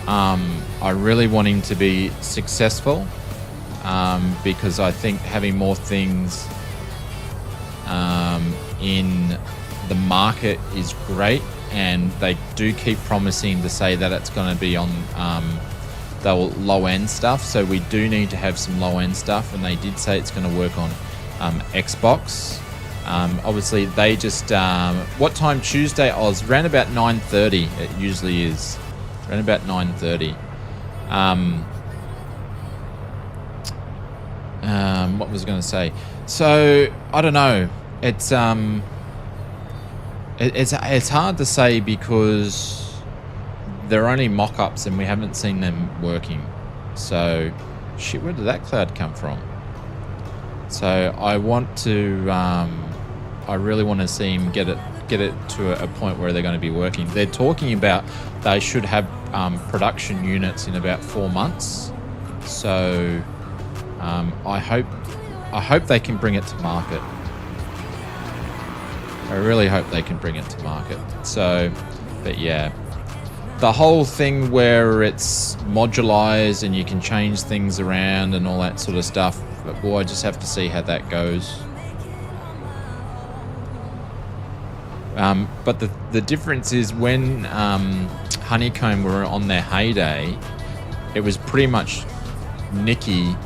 I really want him to be successful because I think having more things in the market is great, and they do keep promising to say that it's going to be on the low-end stuff, so we do need to have some low-end stuff, and they did say it's going to work on Xbox. Obviously they just what time Tuesday, Oz? Around about 9:30 it usually is. Around about 9:30. What was I going to say? So I don't know. It's It's hard to say because they're only mock-ups and we haven't seen them working. So, shit, where did that cloud come from? So I want to, I really want to see him get it to a point where they're going to be working. They're talking about they should have production units in about 4 months. So I hope they can bring it to market. I really hope they can bring it to market. So, but yeah, the whole thing where it's modularized and you can change things around and all that sort of stuff, but boy, I just have to see how that goes. But the difference is when Honeycomb were on their heyday, it was pretty much Nikki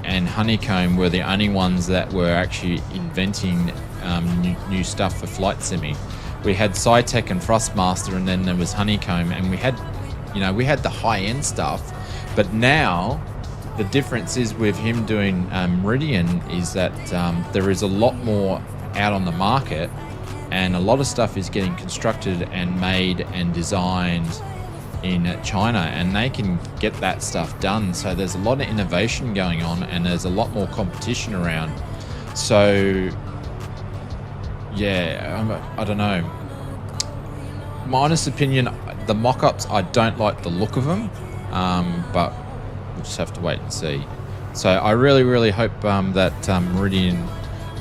and Honeycomb were the only ones that were actually inventing new stuff for flight simming. We had SciTech and Thrustmaster, and then there was Honeycomb, and we had the high-end stuff. But now the difference is with him doing Meridian is that there is a lot more out on the market, and a lot of stuff is getting constructed and made and designed in China, and they can get that stuff done. So there's a lot of innovation going on, and there's a lot more competition around. So yeah, I don't know. My honest opinion, the mock-ups, I don't like the look of them, but we'll just have to wait and see. So I really hope that Meridian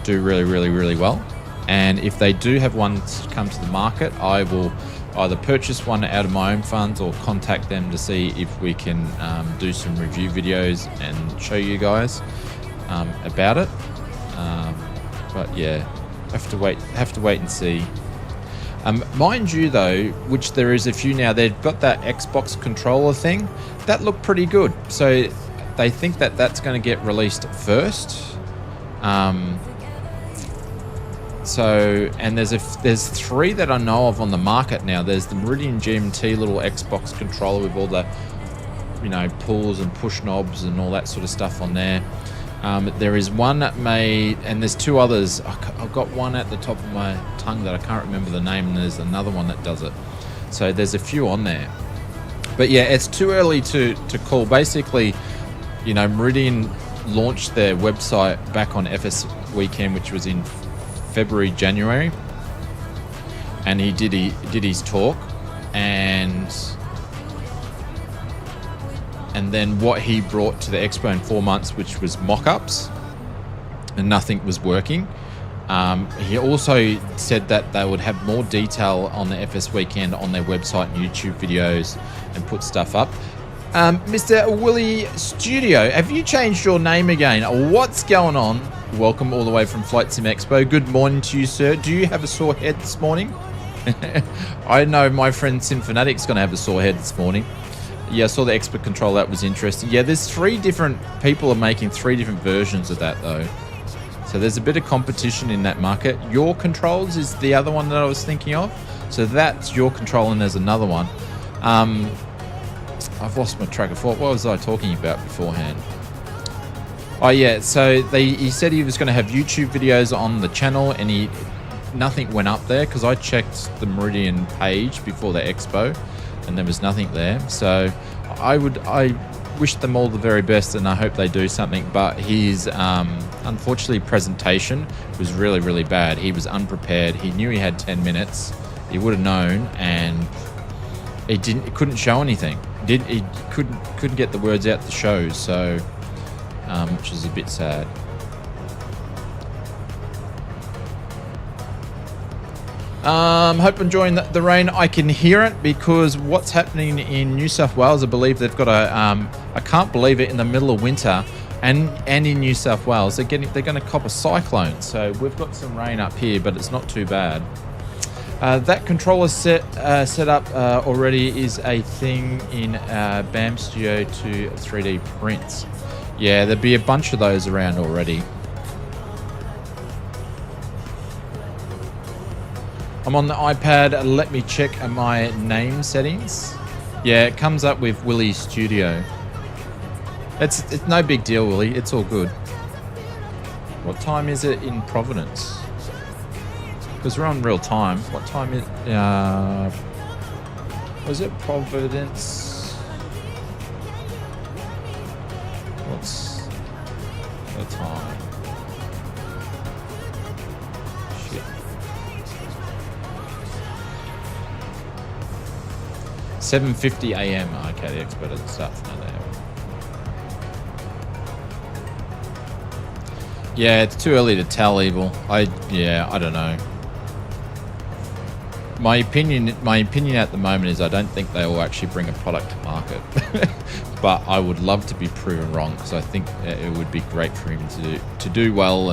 do really well. And if they do have one come to the market, I will either purchase one out of my own funds or contact them to see if we can do some review videos and show you guys about it. But yeah, have to wait and see. Mind you though, which there is a few now, they've got that Xbox controller thing that looked pretty good. So they think that that's going to get released first. So, and there's 3 that I know of on the market now. There's the Meridian GMT little Xbox controller with all the, pulls and push knobs and all that sort of stuff on there. There is one made, and there's 2 others. I've got one at the top of my tongue that I can't remember the name, and there's another one that does it. So there's a few on there. But yeah, it's too early to call. Basically, Meridian launched their website back on FS weekend, which was in February, January, and he did his talk, and then what he brought to the expo in 4 months, which was mock-ups, and nothing was working. He also said that they would have more detail on the FS weekend on their website and YouTube videos and put stuff up. Mr. Willie Studio, have you changed your name again? What's going on? Welcome all the way from Flight Sim Expo. Good morning to you, sir. Do you have a sore head this morning? I know my friend Sinfonatic's going to have a sore head this morning. Yeah, I saw the expert control. That was interesting. Yeah, there's 3 different people are making 3 different versions of that, though. So there's a bit of competition in that market. Your Controls is the other one that I was thinking of. So that's Your Control, and there's another one. I've lost my track of thought. What was I talking about beforehand? Oh yeah, so he said he was going to have YouTube videos on the channel, and nothing went up there because I checked the Meridian page before the expo, and there was nothing there. So I wish them all the very best, and I hope they do something. But his unfortunately presentation was really bad. He was unprepared. He knew he had 10 minutes. He would have known, and he couldn't show anything. He couldn't get the words out to show. So. Which is a bit sad. Hope I'm enjoying the rain. I can hear it because what's happening in New South Wales, I believe they've got I can't believe it, in the middle of winter, and in New South Wales they're going to cop a cyclone. So we've got some rain up here, but it's not too bad. That controller set up already is a thing in BAM Studio to 3D prints. Yeah, there'd be a bunch of those around already. I'm on the iPad. Let me check my name settings. Yeah, it comes up with Willie Studio. It's no big deal, Willie. It's all good. What time is it in Providence? Because we're on real time. What time is was it Providence? What's the time? Shit. 7:50 AM. Okay, the expo doesn't start for another hour. Yeah, it's too early to tell, Evil. I don't know. My opinion at the moment is I don't think they will actually bring a product to market. But I would love to be proven wrong, because I think it would be great for him to do well.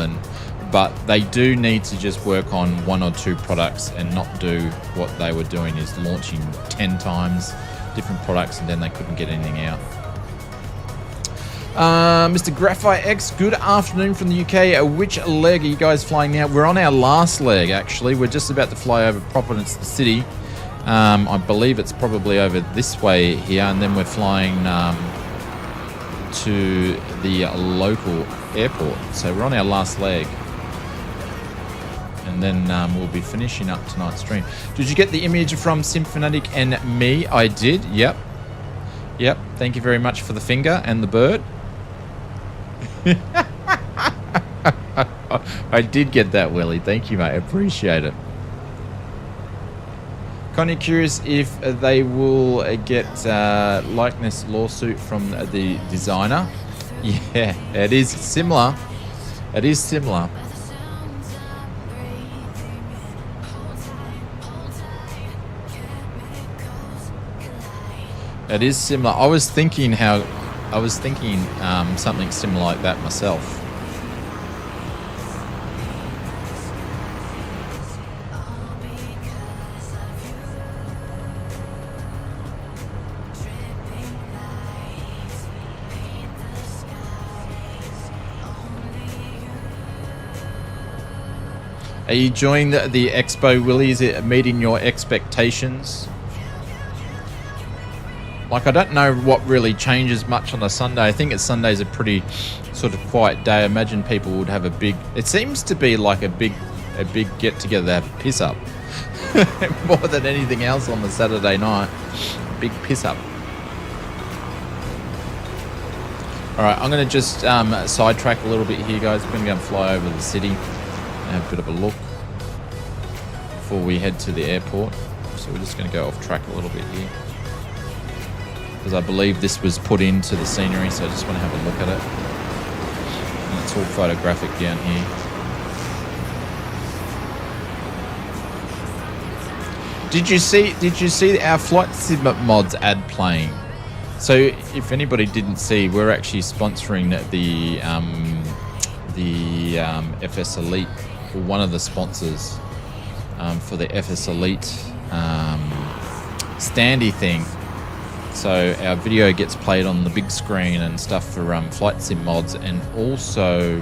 But they do need to just work on 1 or 2 products and not do what they were doing, is launching 10 times different products, and then they couldn't get anything out. Mr. Graphite X, good afternoon from the UK. Which leg are you guys flying now? We're on our last leg, actually. We're just about to fly over Providence City. I believe it's probably over this way here, and then we're flying to the local airport. So we're on our last leg. And then we'll be finishing up tonight's stream. Did you get the image from Symphonic and me? I did, yep. Yep, thank you very much for the finger and the bird. I did get that, Willie. Thank you, mate. I appreciate it. Connie, curious if they will get likeness lawsuit from the designer. Yeah, it is similar. It is similar. It is similar. I was thinking something similar like that myself. Are you enjoying the expo, Willie? Is it meeting your expectations? Like, I don't know what really changes much on a Sunday. I think Sunday's a pretty sort of quiet day. I imagine people would have a big... It seems to be like a big get-together to have a piss-up. More than anything else on the Saturday night. Big piss-up. Alright, I'm going to just sidetrack a little bit here, guys. We're going to go and fly over the city and have a bit of a look before we head to the airport. So we're just going to go off track a little bit here, because I believe this was put into the scenery, so I just want to have a look at it. And it's all photographic down here. Did you see our Flight Sim Mods ad playing? So if anybody didn't see, we're actually sponsoring the FS Elite, or one of the sponsors for the FS Elite standee thing. So our video gets played on the big screen and stuff for Flight Sim Mods, and also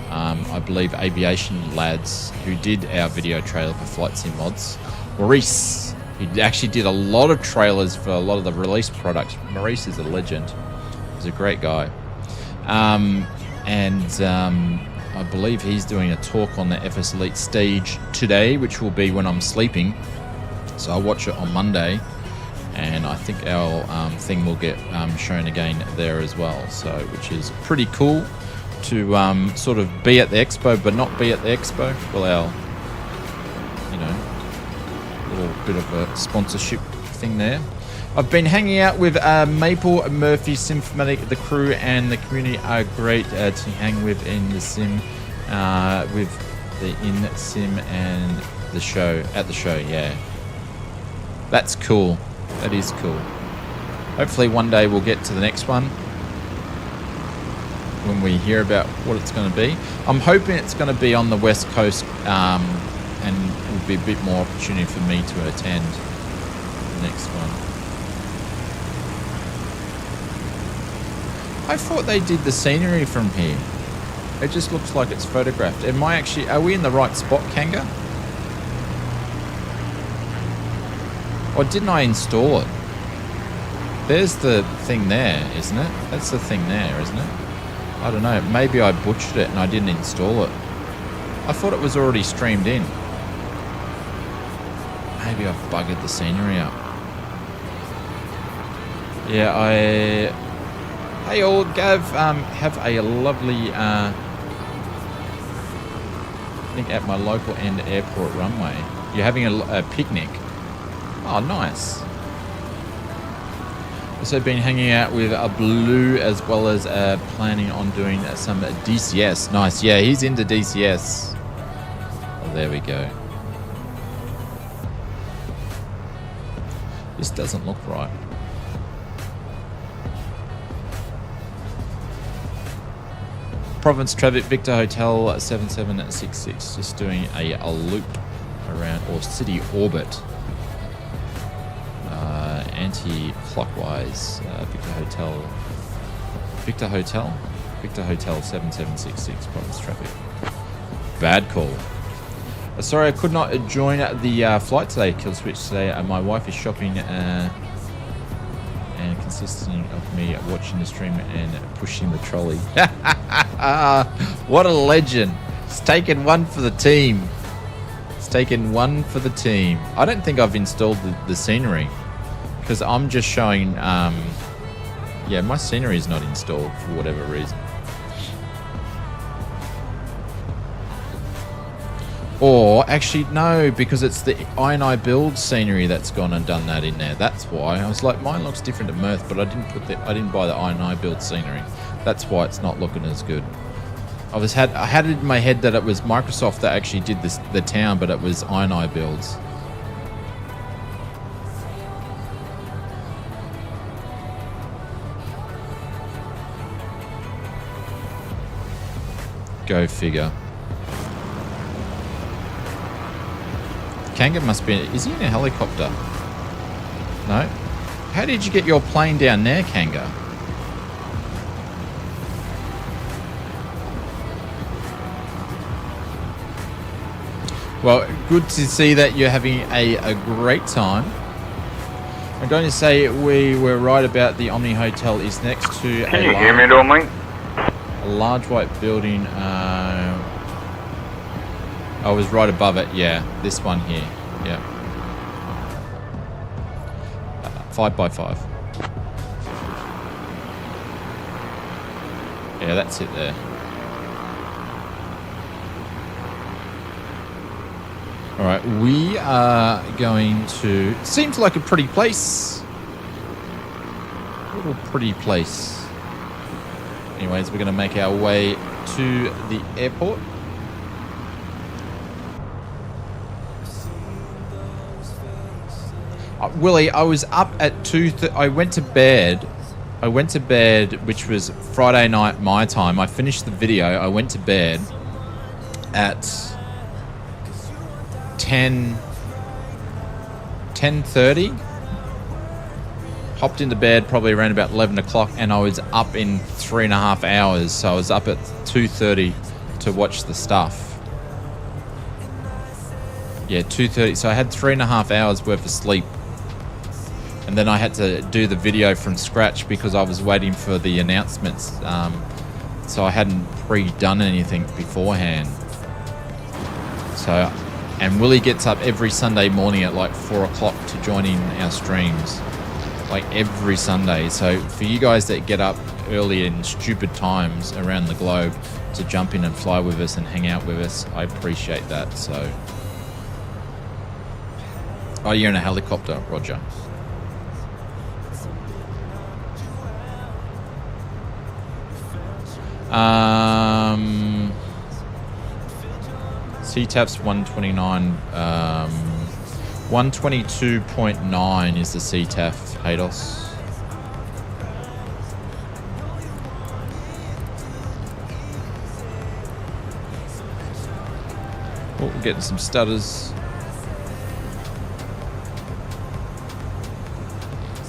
I believe Aviation Lads, who did our video trailer for Flight Sim Mods. Maurice, he actually did a lot of trailers for a lot of the release products. Maurice is a legend. He's a great guy. I believe he's doing a talk on the FS Elite stage today, which will be when I'm sleeping. So I'll watch it on Monday. And I think our thing will get shown again there as well. So, which is pretty cool to sort of be at the expo, but not be at the expo. Well, our, little bit of a sponsorship thing there. I've been hanging out with Maple, Murphy, Symphonic. The crew and the community are great to hang with in the sim, with the in sim and the show at the show. Yeah, that's cool. That is cool. Hopefully one day we'll get to the next one when we hear about what it's going to be. I'm hoping it's going to be on the West Coast, and will be a bit more opportunity for me to attend the next one. I thought they did the scenery from here. It just looks like it's photographed. Are we in the right spot, Kanga? Or didn't I install it? There's the thing there, isn't it? That's the thing there, isn't it? I don't know. Maybe I butchered it and I didn't install it. I thought it was already streamed in. Maybe I've buggered the scenery up. Yeah, Hey all, Gav, have a lovely, I think at my local end airport runway. You're having a picnic. Oh, nice. Also been hanging out with Blue as well as planning on doing some DCS. Nice. Yeah, he's into DCS. Oh, there we go. This doesn't look right. Province Traffic, Victor Hotel 7766. Just doing a loop around, or city orbit. Anti-clockwise. Victor Hotel 7766. Province Traffic. Bad call. Sorry, I could not join the flight today, Killswitch today. My wife is shopping and consisting of me watching the stream and pushing the trolley. What a legend. It's taken one for the team. It's taken one for the team. I don't think I've installed the scenery because I'm just showing, yeah, my scenery is not installed for whatever reason. Or actually no, because it's the I build scenery that's gone and done that in there. That's why. I was like, mine looks different to Mirth, but I didn't buy the I build scenery. That's why it's not looking as good. I had it in my head that it was Microsoft that actually did the town, but it was I builds. Go figure. Kanga must be... Is he in a helicopter? No? How did you get your plane down there, Kanga? Well, good to see that you're having a great time. I'm going to say we were right about the Omni Hotel is next to Can you hear me at all, mate? A large white building. I was right above it, yeah. This one here, yeah. 5x5. Yeah, that's it there. All right, we are going to... Seems like a pretty place. A little pretty place. Anyways, we're going to make our way to the airport. Willie, I was up at 2:30. I went to bed, which was Friday night my time. I finished the video. I went to bed at 10:30. Hopped into bed probably around about 11 o'clock, and I was up in 3.5 hours. So I was up at 2:30 to watch the stuff. Yeah, 2:30. So I had 3.5 hours worth of sleep. And then I had to do the video from scratch because I was waiting for the announcements. So I hadn't pre-done anything beforehand. So, and Willie gets up every Sunday morning at like 4 o'clock to join in our streams. Like every Sunday. So for you guys that get up early in stupid times around the globe to jump in and fly with us and hang out with us, I appreciate that. So, oh, you're in a helicopter, Roger. CTAP's 129, 122.9 is the CTAF, Hados. Oh, we're getting some stutters.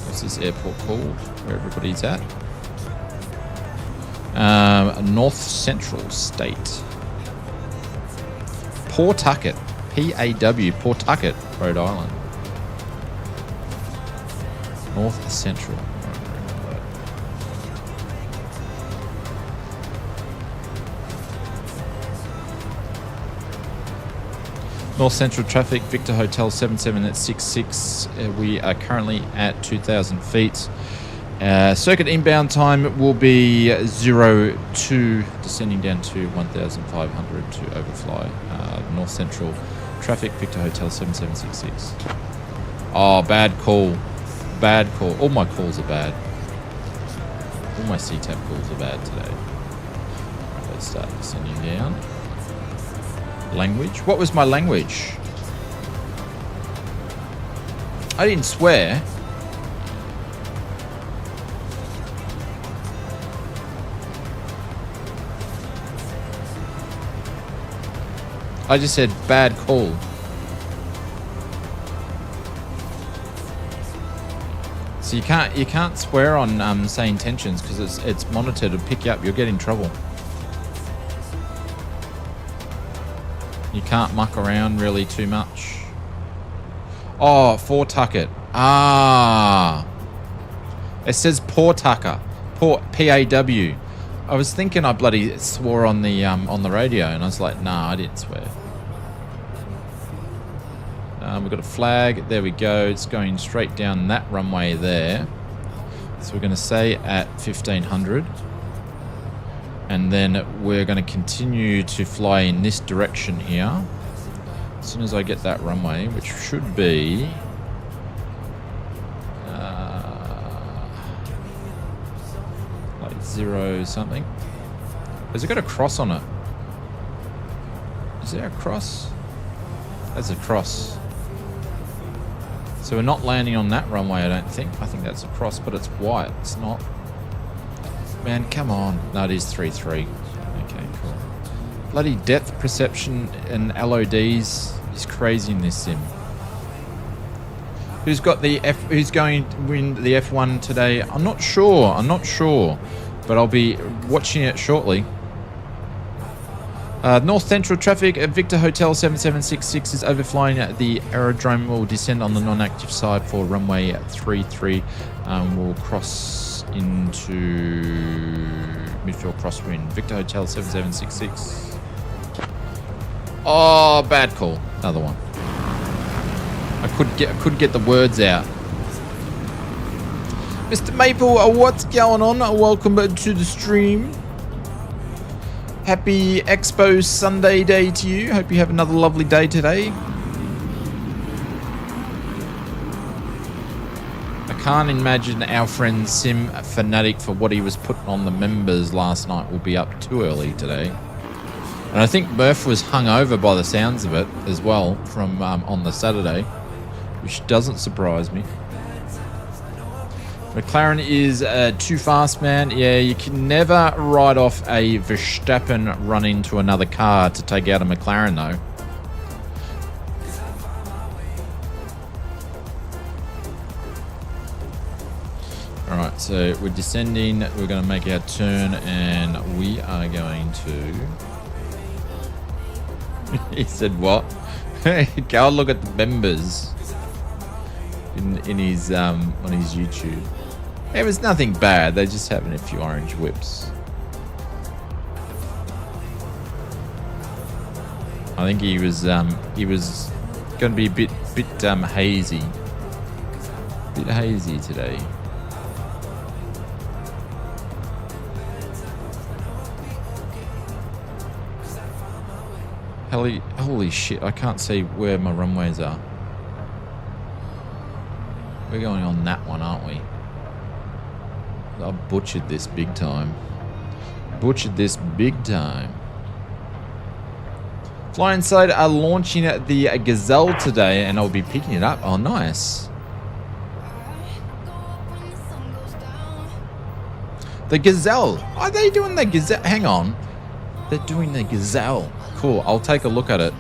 What's this airport called? Where everybody's at? North Central State. Pawtucket. P-A-W. Pawtucket, Rhode Island. North Central. North Central traffic, Victor Hotel 7766. We are currently at 2,000 feet. Circuit inbound time will be 02, descending down to 1,500 to overfly. North Central traffic, Victor Hotel 7766. Oh, bad call. Bad call. All my calls are bad. All my CTAP calls are bad today. Right, let's start descending down. Language. What was my language? I didn't swear. I just said bad call. So you can't swear on say intentions because it's monitored to pick you up. You'll get in trouble. You can't muck around really too much. Oh, Pawtucket. Ah. It says Pawtucket. P-A-W. I was thinking I bloody swore on the radio, and I was like, nah, I didn't swear. We've got a flag. There we go. It's going straight down that runway there. So we're going to say at 1500. And then we're going to continue to fly in this direction here. As soon as I get that runway, which should be... like 0 something. Has it got a cross on it? Is there a cross? There's a cross. So we're not landing on that runway, I don't think. I think that's a cross, but it's white. It's not. Man, come on. No, it is 3-3. Okay, cool. Bloody depth perception and LODs is crazy in this sim. Who's got the who's going to win the F1 today? I'm not sure. But I'll be watching it shortly. North Central traffic at Victor Hotel 7766 is overflying the aerodrome. Will descend on the non-active side for runway 33. We'll cross into midfield crosswind. Victor Hotel 7766. Oh, bad call. Another one. I couldn't get the words out. Mr. Maple, what's going on? Welcome to the stream. Happy Expo Sunday day to you. Hope you have another lovely day today. I can't imagine our friend Sim Fanatic for what he was putting on the members last night will be up too early today. And I think Murph was hungover by the sounds of it as well from on the Saturday, which doesn't surprise me. McLaren is too fast, man. Yeah, you can never write off a Verstappen run into another car to take out a McLaren, though. Alright, so we're descending. We're going to make our turn, and we are going to... He said what? Go look at the members in his on his YouTube. It was nothing bad. They're just having a few orange whips. I think he was going to be a bit hazy. Bit hazy today. Holy shit! I can't see where my runways are. We're going on that one, aren't we? I butchered this big time. Fly Inside are launching the Gazelle today, and I'll be picking it up. Oh, nice. The Gazelle. Are they doing the Gazelle? Hang on. They're doing the Gazelle. Cool. I'll take a look at it.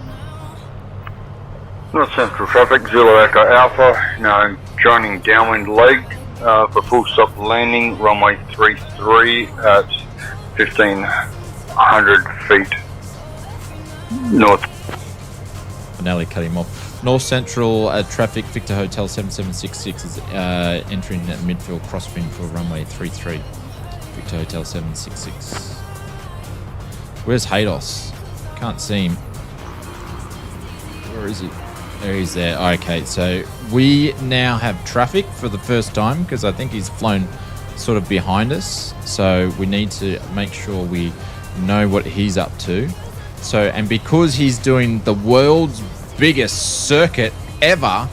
North Central traffic, Zulu Echo Alpha, now joining downwind leg for full stop landing, runway 33 at 1,500 feet north. I nearly cut him off. North Central traffic, Victor Hotel 7766 is entering that midfield crosswind for runway 33. Victor Hotel 766. Where's Haydos? Can't see him. Where is he? There he's there. Okay, so we now have traffic for the first time because I think he's flown sort of behind us. So we need to make sure we know what he's up to. So, and because he's doing the world's biggest circuit ever,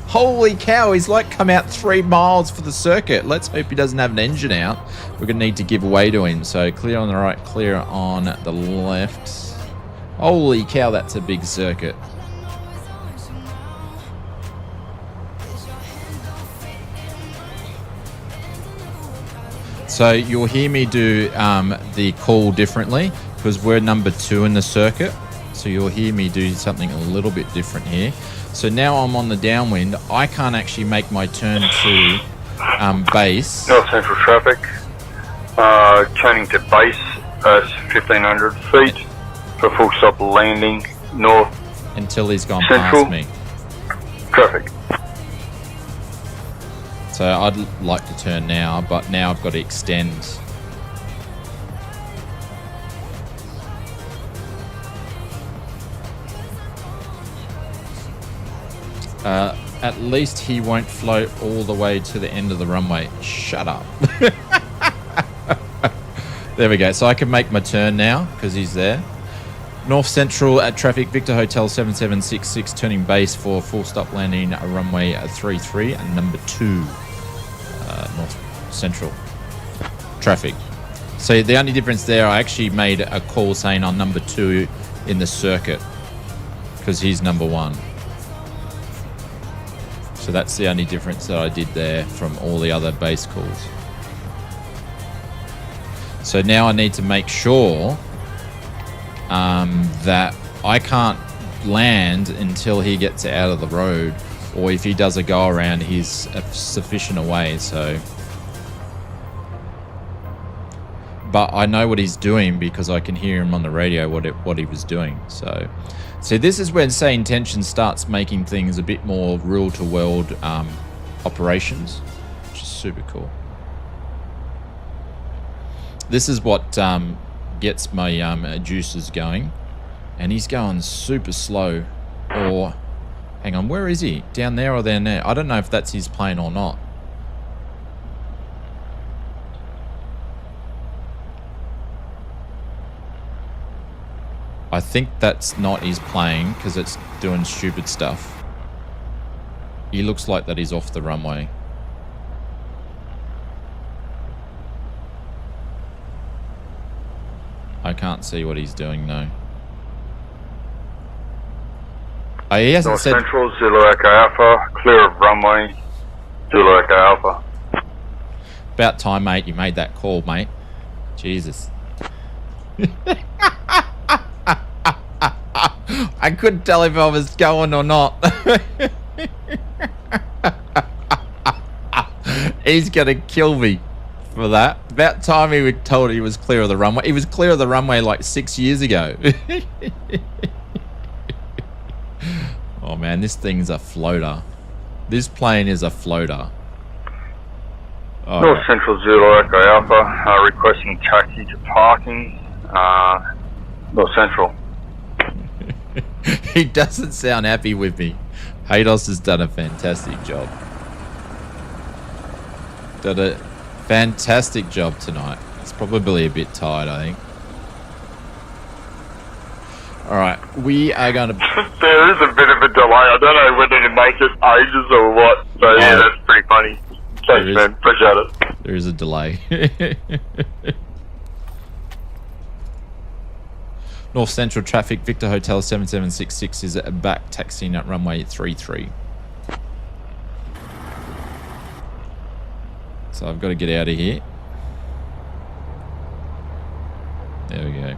holy cow, he's like come out 3 miles for the circuit. Let's hope he doesn't have an engine out. We're going to need to give way to him. So clear on the right, clear on the left. Holy cow, that's a big circuit. So you'll hear me do the call differently because we're number 2 in the circuit. So you'll hear me do something a little bit different here. So now I'm on the downwind. I can't actually make my turn to base. North Central traffic. Turning to base at 1,500 feet for full stop landing north. Until he's gone Central. past me. Traffic. So I'd like to turn now, but now I've got to extend. At least he won't float all the way to the end of the runway. Shut up. There we go. So I can make my turn now because he's there. North Central at traffic, Victor Hotel 7766, turning base for full stop landing runway 33 and number 2. North Central traffic. So the only difference there, I actually made a call saying on number 2 in the circuit because he's number 1. So that's the only difference that I did there from all the other base calls. So now I need to make sure that I can't land until he gets out of the road, or if he does a go around, he's sufficient away. So, but I know what he's doing because I can hear him on the radio what he was doing. So this is when Say Intention starts making things a bit more real to world operations, which is super cool. This is what gets my juices going, and he's going super slow. Or hang on, where is he? Down there or down there? I don't know if that's his plane or not. I think that's not his plane because it's doing stupid stuff. He looks like that he's off the runway. I can't see what he's doing, no. Oh, he hasn't North said... Central, Zulu Echo Alpha, clear of runway, Zulu Echo Alpha. About time, mate, you made that call, mate. Jesus. I couldn't tell if I was going or not. He's gonna kill me for that. About time he was told he was clear of the runway. He was clear of the runway like 6 years ago. Oh man, this thing's a floater. This plane is a floater. Oh, North Central Zulu Echo Alpha, requesting taxi to parking, North Central. He doesn't sound happy with me. Haydos has done a fantastic job. Done a fantastic job tonight. It's probably a bit tired, I think. Alright, we are going to... There is a bit of a delay. I don't know whether to make it ages or what. So yeah, that's pretty funny. Thanks, man. Appreciate it. There is a delay. North Central traffic, Victor Hotel 7766 is back taxiing at runway 33. So I've got to get out of here. There we go.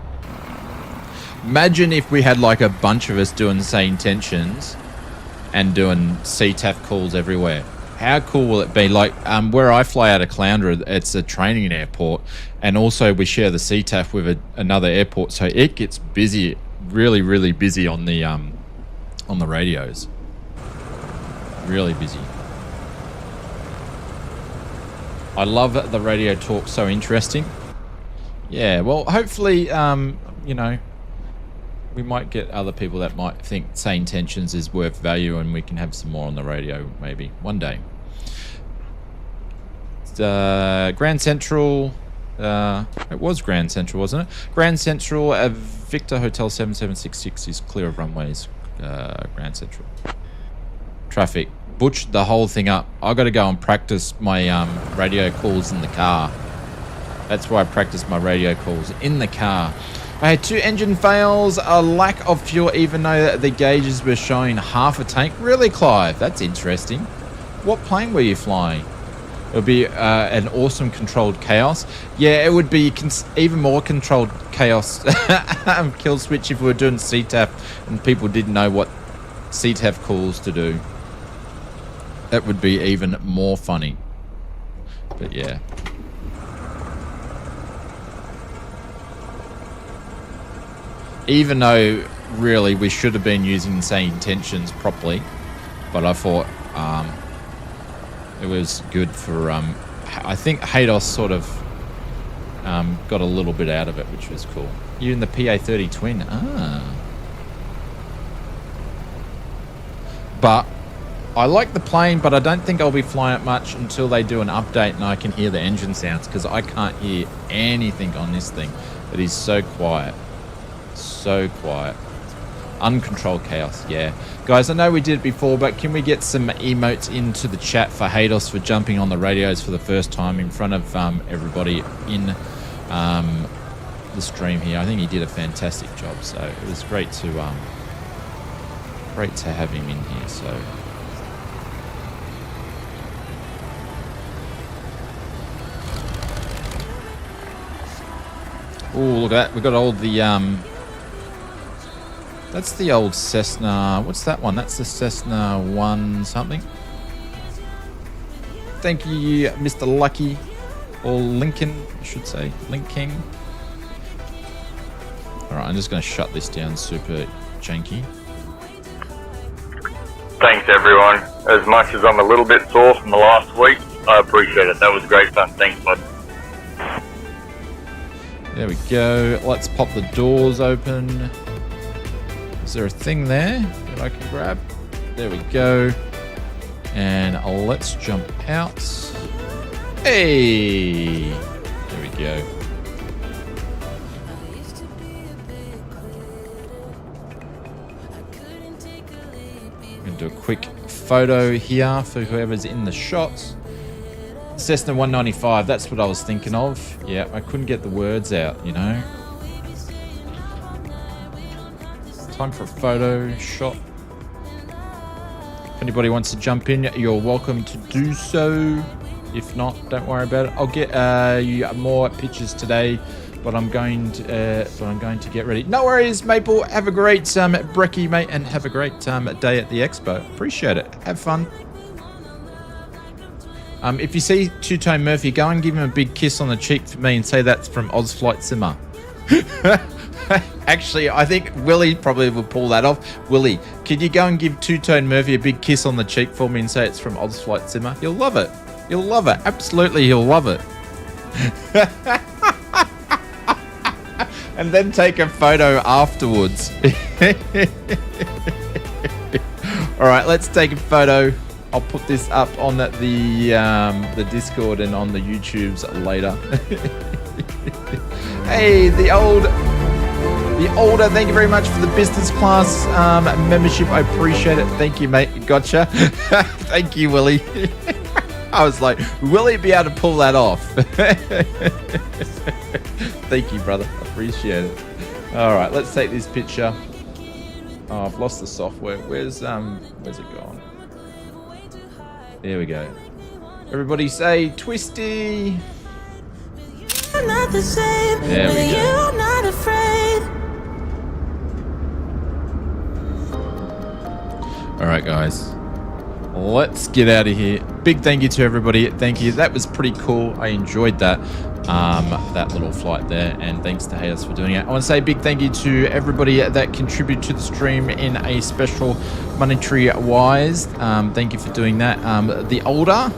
Imagine if we had like a bunch of us doing Say Intentions and doing CTAF calls everywhere. How cool will it be? Like where I fly out of Caloundra, it's a training airport, and also we share the CTAF with another airport, so it gets busy, really, really busy on the radios. Really busy. I love the radio talk, so interesting. Yeah, well, hopefully, you know, we might get other people that might think say intentions is worth value, and we can have some more on the radio maybe one day. Grand Central. It was Grand Central, wasn't it? Grand Central, Victor Hotel 7766 is clear of runways. Grand Central. Traffic. Butchered the whole thing up. I got to go and practice my radio calls in the car. That's why I practice my radio calls in the car. I had 2 engine fails, a lack of fuel, even though the gauges were showing half a tank. Really, Clive? That's interesting. What plane were you flying? It would be an awesome controlled chaos. Yeah, it would be even more controlled chaos kill switch if we were doing CTAF and people didn't know what CTAF calls to do. That would be even more funny. But yeah. Even though really we should have been using say intentions properly, but I thought it was good for I think Haydos sort of got a little bit out of it, which was cool. You in the PA30 twin. But I like the plane, but I don't think I'll be flying it much until they do an update and I can hear the engine sounds, because I can't hear anything on this thing. It is so quiet. So quiet. Uncontrolled chaos, yeah. Guys, I know we did it before, but can we get some emotes into the chat for Haydos for jumping on the radios for the first time in front of everybody in the stream here? I think he did a fantastic job, so it was great to have him in here. So oh, look at that. We got all the that's the old Cessna. What's that one? That's the Cessna 1 something. Thank you, Mr. Lucky. Or Lincoln, I should say. Link King. Alright, I'm just going to shut this down super janky. Thanks, everyone. As much as I'm a little bit sore from the last week, I appreciate it. That was great fun. Thanks, bud. There we go. Let's pop the doors open. Is there a thing there that I can grab? There we go. And let's jump out. Hey! There we go. I'm going to do a quick photo here for whoever's in the shot. Cessna 195, that's what I was thinking of. Yeah, I couldn't get the words out, you know. Time for a photo shot. If anybody wants to jump in, you're welcome to do so. If not, don't worry about it. I'll get you more pictures today, but I'm going to get ready. No worries, Maple. Have a great brekkie, mate, and have a great day at the expo. Appreciate it. Have fun. If you see Two-Tone Murphy, go and give him a big kiss on the cheek for me and say that's from Oz Flight Simmer. Actually, I think Willie probably will pull that off. Willie, could you go and give Two-Tone Murphy a big kiss on the cheek for me and say it's from Oz Flight Simmer? He'll love it. He'll love it. Absolutely, he'll love it. And then take a photo afterwards. All right, let's take a photo. I'll put this up on the Discord and on the YouTubes later. Hey, the older, thank you very much for the business class membership. I appreciate it. Thank you, mate. Gotcha. Thank you, Willie. I was like, will he be able to pull that off? Thank you, brother. I appreciate it. All right, let's take this picture. Oh, I've lost the software. Where's it gone? There we go. Everybody say twisty. Not the same, there we go. You're not afraid. All right, guys. Let's get out of here. Big thank you to everybody. Thank you. That was pretty cool. I enjoyed that little flight there, and thanks to Hayes for doing it. I want to say a big thank you to everybody that contributed to the stream in a special monetary wise. Thank you for doing that. The older,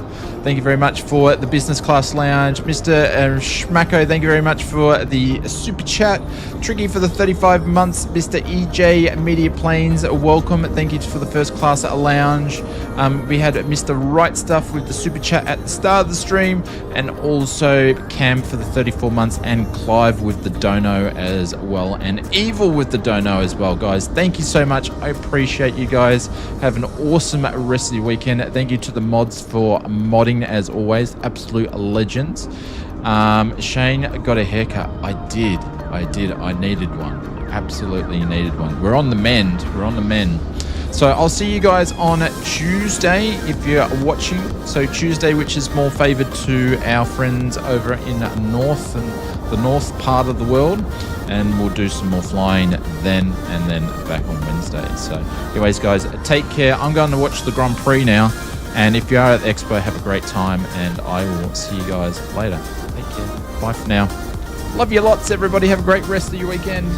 thank you very much for the business class lounge. Mr. Schmacko, thank you very much for the super chat. Tricky for the 35 months. Mr. EJ Media Planes, welcome. Thank you for the first class lounge. We had Mr. Right Stuff with the super chat at the start of the stream, and also Cam for the 34 months, and Clive with the dono as well, and Evil with the dono as well, guys. Thank you so much. I appreciate you guys. Have an awesome rest of your weekend. Thank you to the mods for modding as always. Absolute legends. Shane got a haircut. I did. I needed one. Absolutely needed one. We're on the mend. So I'll see you guys on Tuesday if you're watching. So Tuesday, which is more favored to our friends over in the north part of the world, and we'll do some more flying then, and then back on Wednesday. So anyways, guys, take care. I'm going to watch the Grand Prix now, and if you are at the expo, have a great time, and I will see you guys later. Take care. Bye for now. Love you lots, everybody. Have a great rest of your weekend.